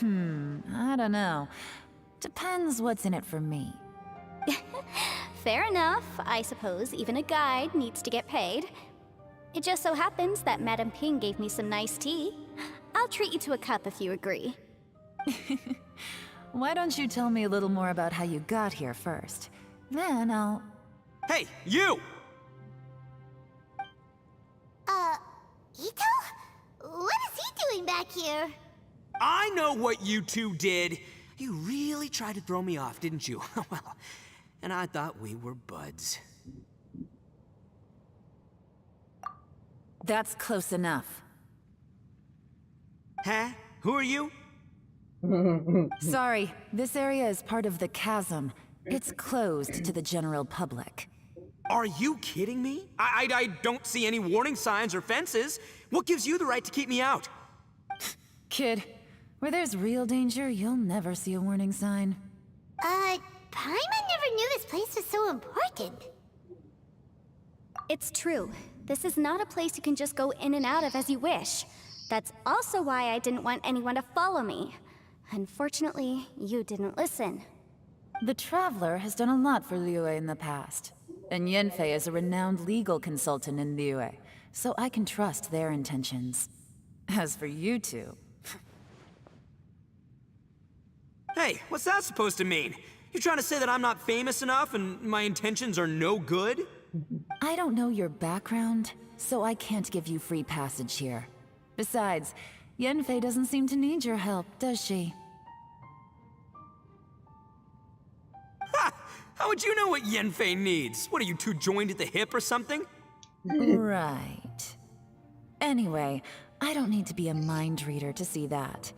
I don't know. Depends what's in it for me. Fair enough. I suppose even a guide needs to get paid. It just so happens that Madame Ping gave me some nice tea. I'll treat you to a cup if you agree. Why don't you tell me a little more about how you got here first? Then I'll... Hey, you! Ito? What is he doing back here? I know what you two did. You really tried to throw me off, didn't you? Well, and I thought we were buds. That's close enough. Huh? Who are you? Sorry, this area is part of the chasm. It's closed to the general public. Are you kidding me? I don't see any warning signs or fences. What gives you the right to keep me out? Kid, where there's real danger, you'll never see a warning sign. Paimon never knew this place was so important. It's true. This is not a place you can just go in and out of as you wish. That's also why I didn't want anyone to follow me. Unfortunately, you didn't listen. The Traveler has done a lot for Liyue in the past. And Yanfei is a renowned legal consultant in Liyue, so I can trust their intentions. As for you two... Hey, what's that supposed to mean? You trying to say that I'm not famous enough and my intentions are no good? I don't know your background, so I can't give you free passage here. Besides, Yanfei doesn't seem to need your help, does she? Ha! How would you know what Yanfei needs? What, are you two joined at the hip or something? Right. Anyway, I don't need to be a mind reader to see that.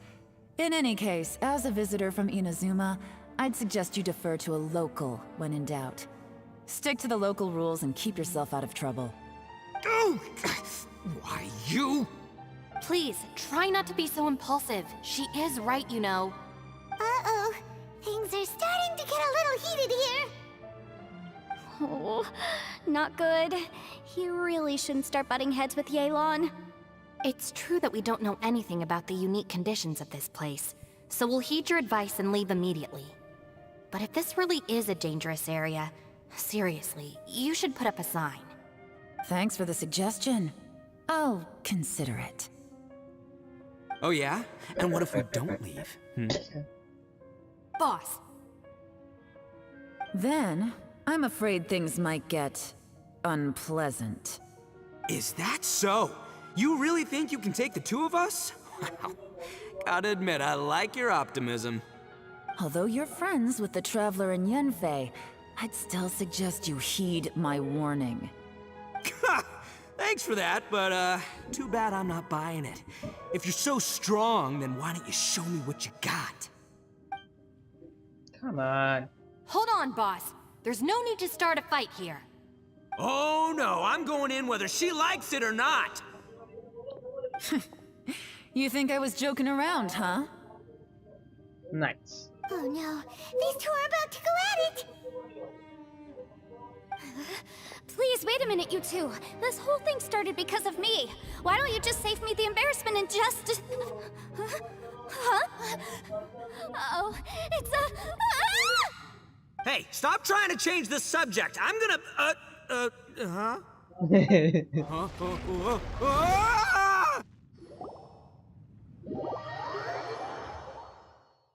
In any case, as a visitor from Inazuma, I'd suggest you defer to a local when in doubt. Stick to the local rules and keep yourself out of trouble. Oh! Why, you? Please, try not to be so impulsive. She is right, you know. Uh-oh. Things are starting to get a little heated here. Oh, not good. You really shouldn't start butting heads with Yelan. It's true that we don't know anything about the unique conditions of this place, so we'll heed your advice and leave immediately. But if this really is a dangerous area, seriously, you should put up a sign. Thanks for the suggestion. I'll consider it. Oh yeah? And what if we don't leave? Boss. Then, I'm afraid things might get unpleasant. Is that so? You really think you can take the two of us? Wow. Gotta admit, I like your optimism. Although you're friends with the Traveler and Yenfei, I'd still suggest you heed my warning. Thanks for that, but too bad I'm not buying it. If you're so strong, then why don't you show me what you got? Come on. Hold on, boss. There's no need to start a fight here. Oh no, I'm going in whether she likes it or not. You think I was joking around, huh? Nice. Oh no, these two are about to go at it! Please, wait a minute, you two. This whole thing started because of me. Why don't you just save me the embarrassment and just... Huh? Oh, it's a... Ah! Hey, stop trying to change the subject. I'm gonna, huh?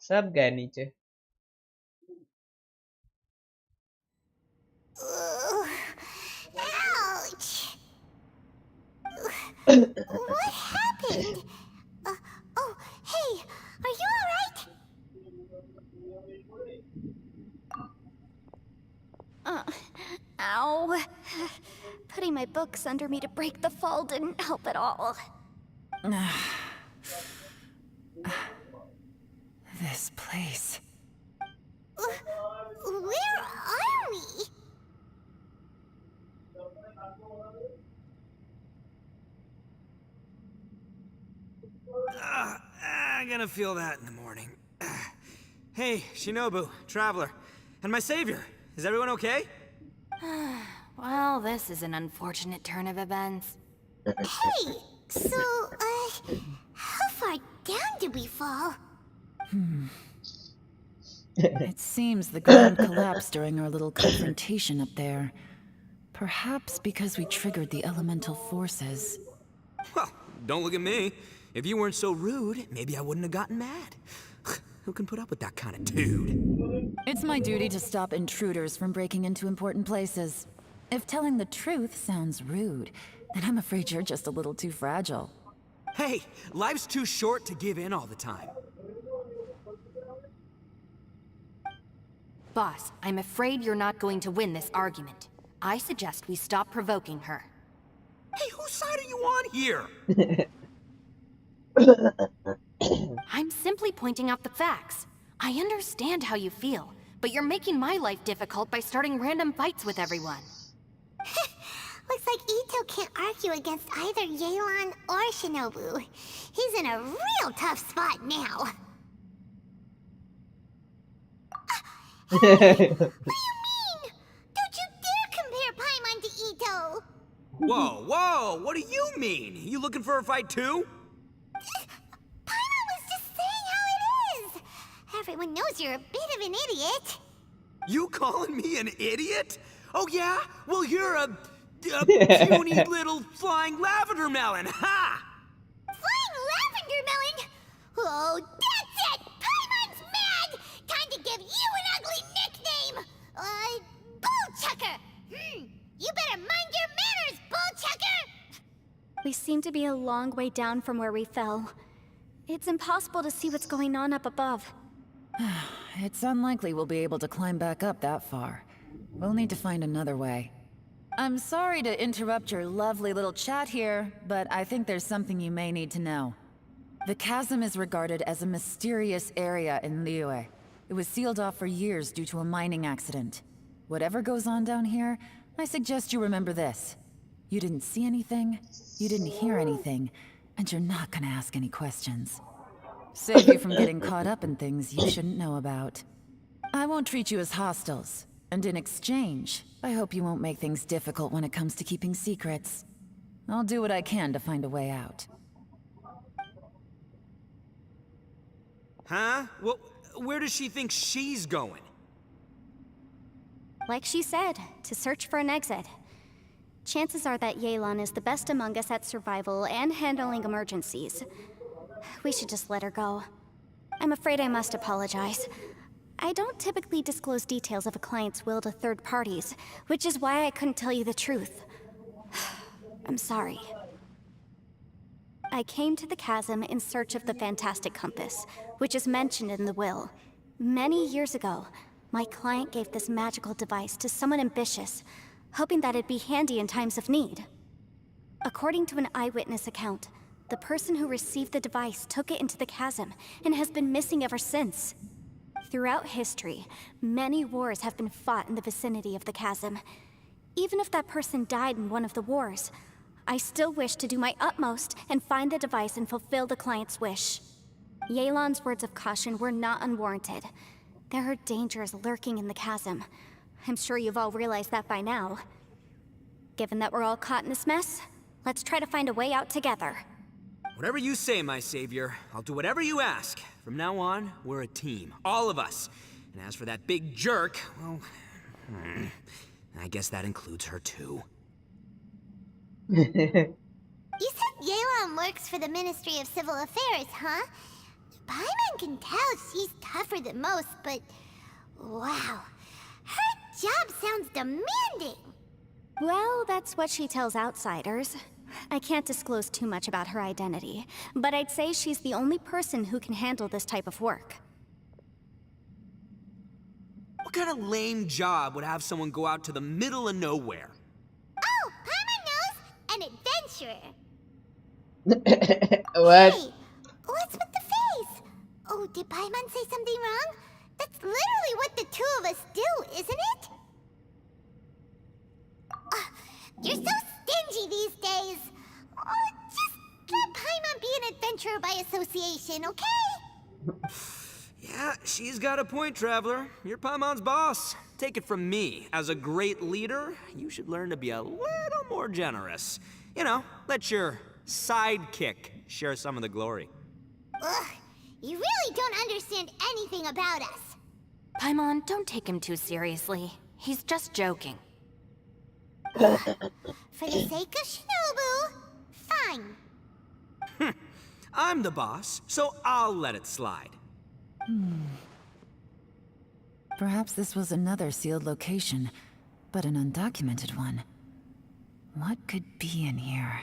सब गए नीचे. Ouch! What happened? Oh, hey, are you alright? Ow. Putting my books under me to break the fall didn't help at all. This place. Where are we? I'm gonna feel that in the morning. Hey, Shinobu, Traveler, and my savior. Is everyone okay? Well, this is an unfortunate turn of events. Hey, so, how far down did we fall? It seems the ground collapsed during our little confrontation up there. Perhaps because we triggered the elemental forces. Well, don't look at me. If you weren't so rude, maybe I wouldn't have gotten mad. Who can put up with that kind of dude? It's my duty to stop intruders from breaking into important places. If telling the truth sounds rude, then I'm afraid you're just a little too fragile. Hey, life's too short to give in all the time. Boss, I'm afraid you're not going to win this argument. I suggest we stop provoking her. Hey, whose side are you on here? I'm simply pointing out the facts. I understand how you feel, but you're making my life difficult by starting random fights with everyone. Looks like Ito can't argue against either Yelan or Shinobu. He's in a real tough spot now. What do you mean? Don't you dare compare Paimon to Ito! Whoa, whoa, what do you mean? You looking for a fight too? Paimon was just saying how it is! Everyone knows you're a bit of an idiot. You calling me an idiot? Oh yeah? Well, you're a puny little flying lavender melon, ha! Flying lavender melon? Oh, that's it! Paimon's mad! Time to give you an ugly nickname! Bullchucker! You better mind your manners, Bullchucker! We seem to be a long way down from where we fell. It's impossible to see what's going on up above. It's unlikely we'll be able to climb back up that far. We'll need to find another way. I'm sorry to interrupt your lovely little chat here, but I think there's something you may need to know. The chasm is regarded as a mysterious area in Liyue. It was sealed off for years due to a mining accident. Whatever goes on down here, I suggest you remember this. You didn't see anything, you didn't hear anything, and you're not gonna ask any questions. Save you from getting caught up in things you shouldn't know about. I won't treat you as hostiles, and in exchange, I hope you won't make things difficult when it comes to keeping secrets. I'll do what I can to find a way out. Huh? Well, where does she think she's going? Like she said, to search for an exit. Chances are that Yelan is the best among us at survival and handling emergencies. We should just let her go. I'm afraid I must apologize. I don't typically disclose details of a client's will to third parties, which is why I couldn't tell you the truth. I'm sorry. I came to the chasm in search of the fantastic compass, which is mentioned in the will. Many years ago, my client gave this magical device to someone ambitious, hoping that it'd be handy in times of need. According to an eyewitness account, the person who received the device took it into the chasm and has been missing ever since. Throughout history, many wars have been fought in the vicinity of the chasm. Even if that person died in one of the wars, I still wish to do my utmost and find the device and fulfill the client's wish. Yelan's words of caution were not unwarranted. There are dangers lurking in the chasm. I'm sure you've all realized that by now. Given that we're all caught in this mess, let's try to find a way out together. Whatever you say, my savior. I'll do whatever you ask. From now on, we're a team. All of us. And as for that big jerk, well... I guess that includes her too. You said Yelan works for the Ministry of Civil Affairs, huh? Paimon can tell she's tougher than most, but... wow. Her job sounds demanding! Well, that's what she tells outsiders. I can't disclose too much about her identity, but I'd say she's the only person who can handle this type of work. What kind of lame job would have someone go out to the middle of nowhere? Oh, Paimon knows! An adventurer! What? Hey, what's with the face? Oh, did Paimon say something wrong? That's literally what the two of us do, isn't it? You're so stingy these days. Oh, just let Paimon be an adventurer by association, okay? Yeah, she's got a point, Traveler. You're Paimon's boss. Take it from me. As a great leader, you should learn to be a little more generous. You know, let your sidekick share some of the glory. Ugh, you really don't understand anything about us. Paimon, don't take him too seriously. He's just joking. For the sake of Shinobu, fine. I'm the boss, so I'll let it slide. Perhaps this was another sealed location, but an undocumented one. What could be in here?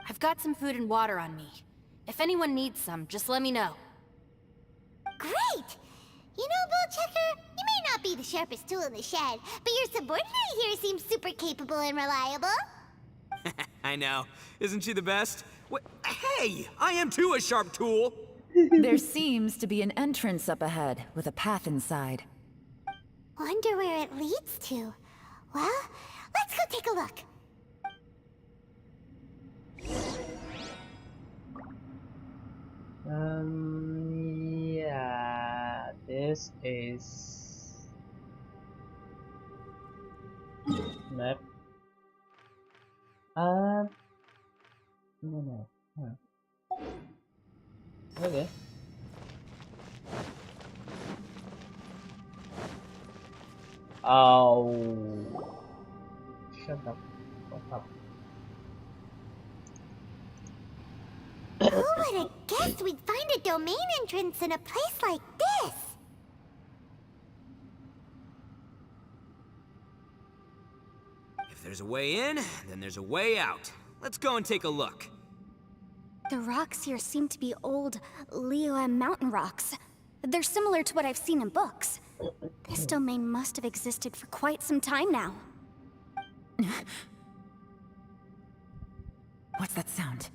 I've got some food and water on me. If anyone needs some, just let me know. Great! You know, Bullchecker, you may not be the sharpest tool in the shed, but your subordinate here seems super capable and reliable. I know. Isn't she the best? Hey! I am too a sharp tool! There seems to be an entrance up ahead, with a path inside. Wonder where it leads to. Well, let's go take a look. Yeah, this is map. No. Huh. Okay. Oh, shut up. What's up? Who would have guessed we'd find a domain entrance in a place like this? If there's a way in, then there's a way out. Let's go and take a look. The rocks here seem to be old Liyue mountain rocks. They're similar to what I've seen in books. This domain must have existed for quite some time now. What's that sound?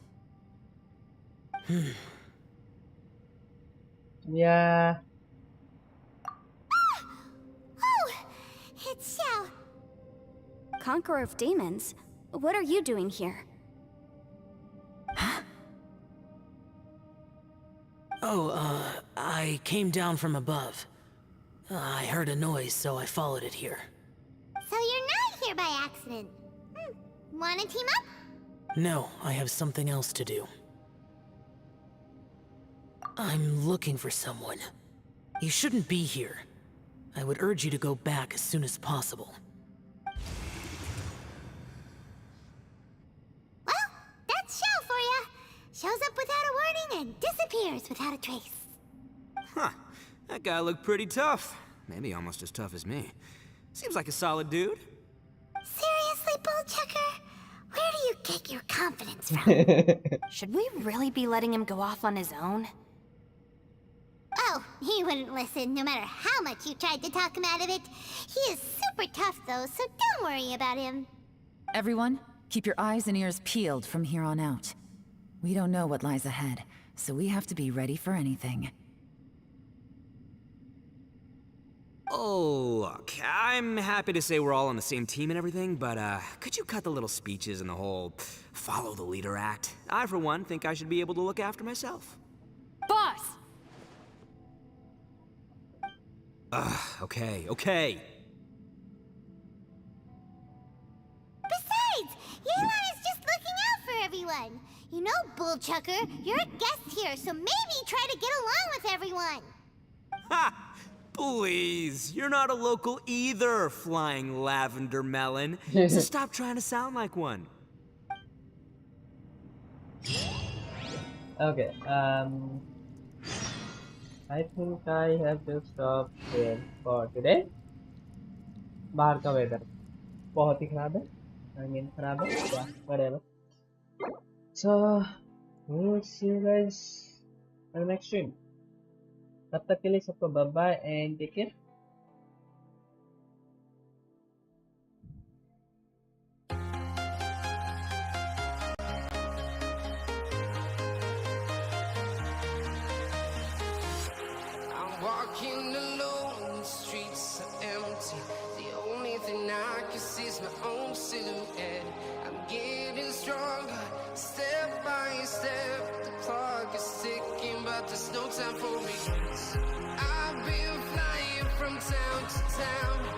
Yeah. conqueror of demons. What are you doing here? I came down from above. I heard a noise, so I followed it here. So you're not here by accident. Wanna team up? No, I have something else to do. I'm looking for someone. You shouldn't be here. I would urge you to go back as soon as possible. Well, that's Shell for ya. Shows up without a warning and disappears without a trace. Huh. That guy looked pretty tough. Maybe almost as tough as me. Seems like a solid dude. Seriously, Bullchucker? Where do you get your confidence from? Should we really be letting him go off on his own? Oh, he wouldn't listen no matter how much you tried to talk him out of it. He is super tough though, so don't worry about him. Everyone, keep your eyes and ears peeled from here on out. We don't know what lies ahead, so we have to be ready for anything. Oh, look, I'm happy to say we're all on the same team and everything, but could you cut the little speeches and the whole follow the leader act? I, for one, think I should be able to look after myself. Boss! Okay. Besides, Yelan is just looking out for everyone. You know, Bullchucker, you're a guest here, so maybe try to get along with everyone. Ha! Please, you're not a local either, flying lavender melon. So stop trying to sound like one. Okay, I think I have to stop here for today. बाहर का weather बहुत ही खराब है. I mean खराब है. Yeah, whatever. So we'll see you guys on the next stream. तब तक के लिए सबको bye bye and take care. Walking alone, the streets are empty. The only thing I can see is my own silhouette. I'm getting stronger, step by step. The clock is ticking, but there's no time for regrets. I've been flying from town to town.